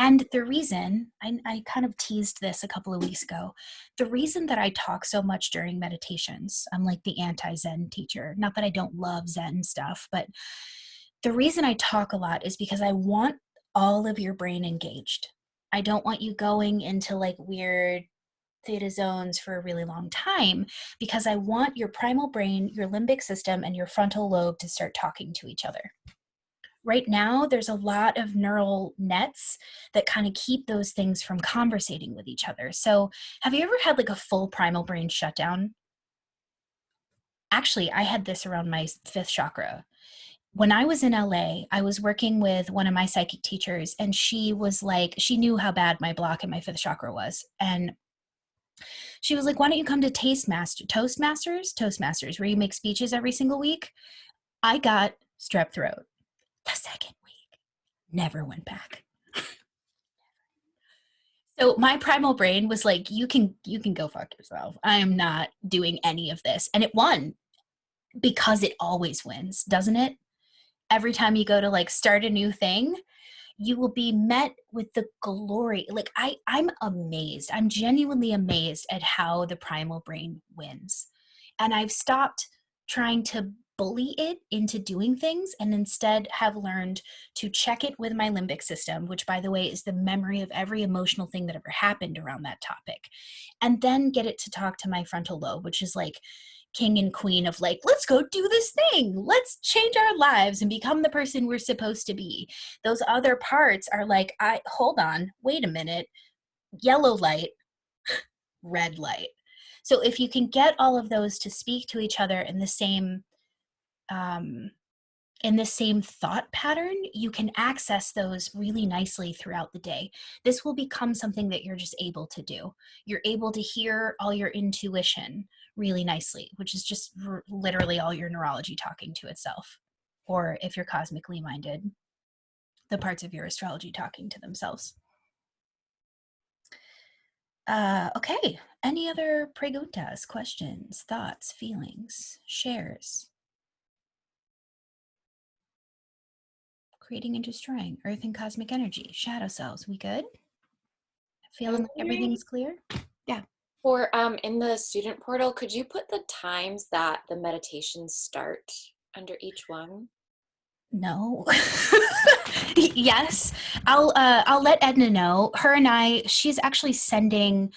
And the reason, I kind of teased this a couple of weeks ago, the reason that I talk so much during meditations, I'm like the anti-Zen teacher. Not that I don't love Zen stuff, but the reason I talk a lot is because I want all of your brain engaged. I don't want you going into like weird theta zones for a really long time, because I want your primal brain, your limbic system, and your frontal lobe to start talking to each other. Right now, there's a lot of neural nets that kind of keep those things from conversating with each other. So have you ever had like a full primal brain shutdown? Actually, I had this around my fifth chakra. When I was in LA, I was working with one of my psychic teachers, and she was like, she knew how bad my block in my fifth chakra was. And she was like, why don't you come to Toastmasters, where you make speeches every single week? I got strep throat the second week. Never went back. So my primal brain was like, you can go fuck yourself. I am not doing any of this. And it won, because it always wins, doesn't it? Every time you go to like start a new thing, you will be met with the glory. Like I'm amazed. I'm genuinely amazed at how the primal brain wins. And I've stopped trying to bully it into doing things, and instead have learned to check it with my limbic system, which by the way is the memory of every emotional thing that ever happened around that topic. And then get it to talk to my frontal lobe, which is like, king and queen of like, let's go do this thing. Let's change our lives and become the person we're supposed to be. Those other parts are like, hold on, wait a minute. Yellow light, red light. So if you can get all of those to speak to each other in the same thought pattern, you can access those really nicely throughout the day. This will become something that you're just able to do. You're able to hear all your intuition really nicely, which is just literally all your neurology talking to itself. Or if you're cosmically minded, the parts of your astrology talking to themselves. Okay, any other preguntas, questions, thoughts, feelings, shares? Creating and destroying, earth and cosmic energy, shadow cells, we good? Feeling like everything's clear? Yeah. For in the student portal, could you put the times that the meditations start under each one? No. Yes, I'll let Edna know. Her and I, she's actually sending,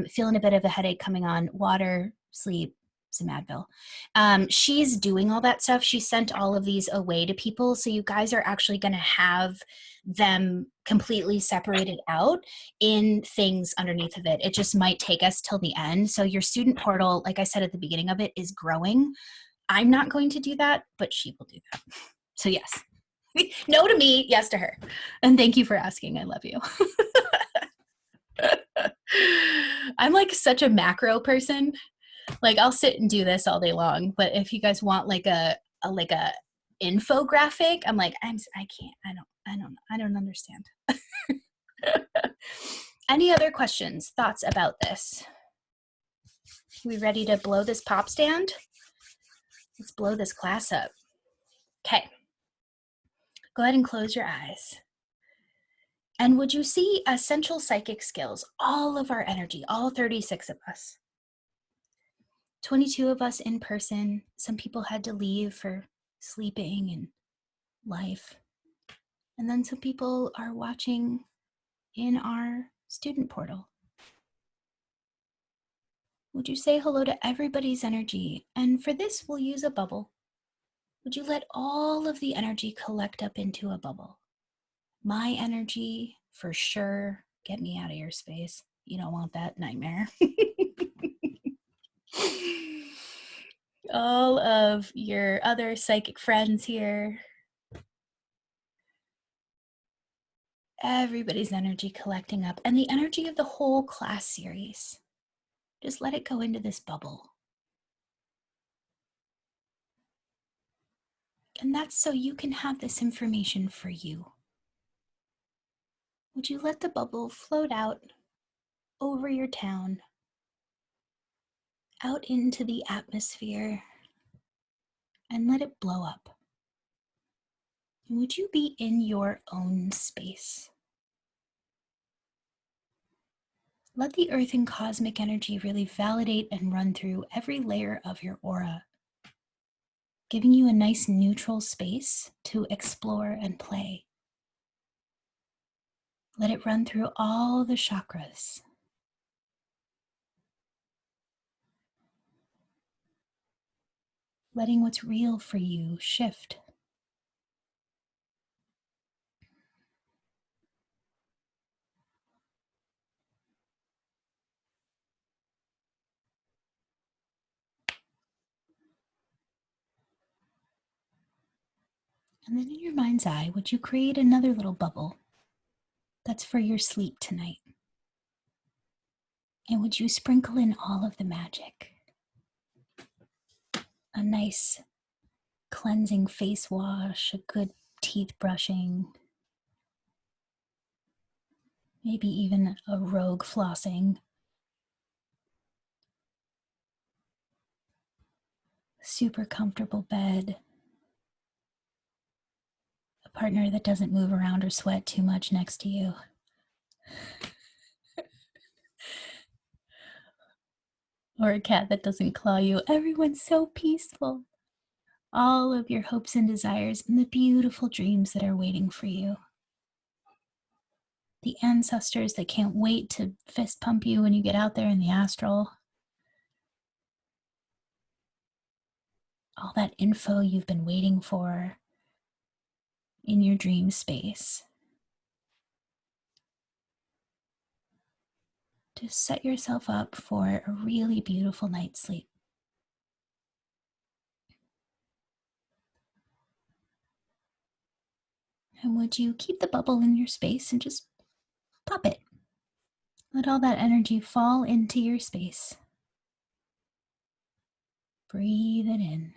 feeling a bit of a headache coming on, water, sleep, some Advil. She's doing all that stuff. She sent all of these away to people. So you guys are actually going to have them completely separated out in things underneath of it. It just might take us till the end. So your student portal, like I said at the beginning of it, is growing. I'm not going to do that, but she will do that. So yes. No to me, yes to her. And thank you for asking. I love you. I'm like such a macro person. Like I'll sit and do this all day long, but if you guys want like a infographic, I'm like I can't. I don't understand. Any other questions, thoughts about this? We ready to blow this pop stand? Let's blow this class up. Okay. Go ahead and close your eyes. And would you see essential psychic skills, all of our energy, all 36 of us? 22 of us in person. Some people had to leave for sleeping and life. And then some people are watching in our student portal. Would you say hello to everybody's energy? And for this, we'll use a bubble. Would you let all of the energy collect up into a bubble? My energy, for sure. Get me out of your space. You don't want that nightmare. All of your other psychic friends here. Everybody's energy collecting up, and the energy of the whole class series. Just let it go into this bubble. And that's so you can have this information for you. Would you let the bubble float out over your town, out into the atmosphere, and let it blow up? And would you be in your own space? Let the earth and cosmic energy really validate and run through every layer of your aura, giving you a nice neutral space to explore and play. Let it run through all the chakras. Letting what's real for you shift. And then in your mind's eye, would you create another little bubble that's for your sleep tonight? And would you sprinkle in all of the magic? A nice cleansing face wash, a good teeth brushing, maybe even a rogue flossing. Super comfortable bed. A partner that doesn't move around or sweat too much next to you. Or a cat that doesn't claw you. Everyone's so peaceful. All of your hopes and desires and the beautiful dreams that are waiting for you. The ancestors that can't wait to fist pump you when you get out there in the astral. all that info you've been waiting for in your dream space. To set yourself up for a really beautiful night's sleep. And would you keep the bubble in your space and just pop it? Let all that energy fall into your space. Breathe it in.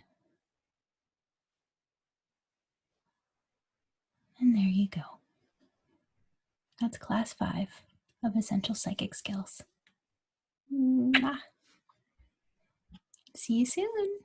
And there you go. That's class 5 of Essential Psychic Skills. Mwah. See you soon.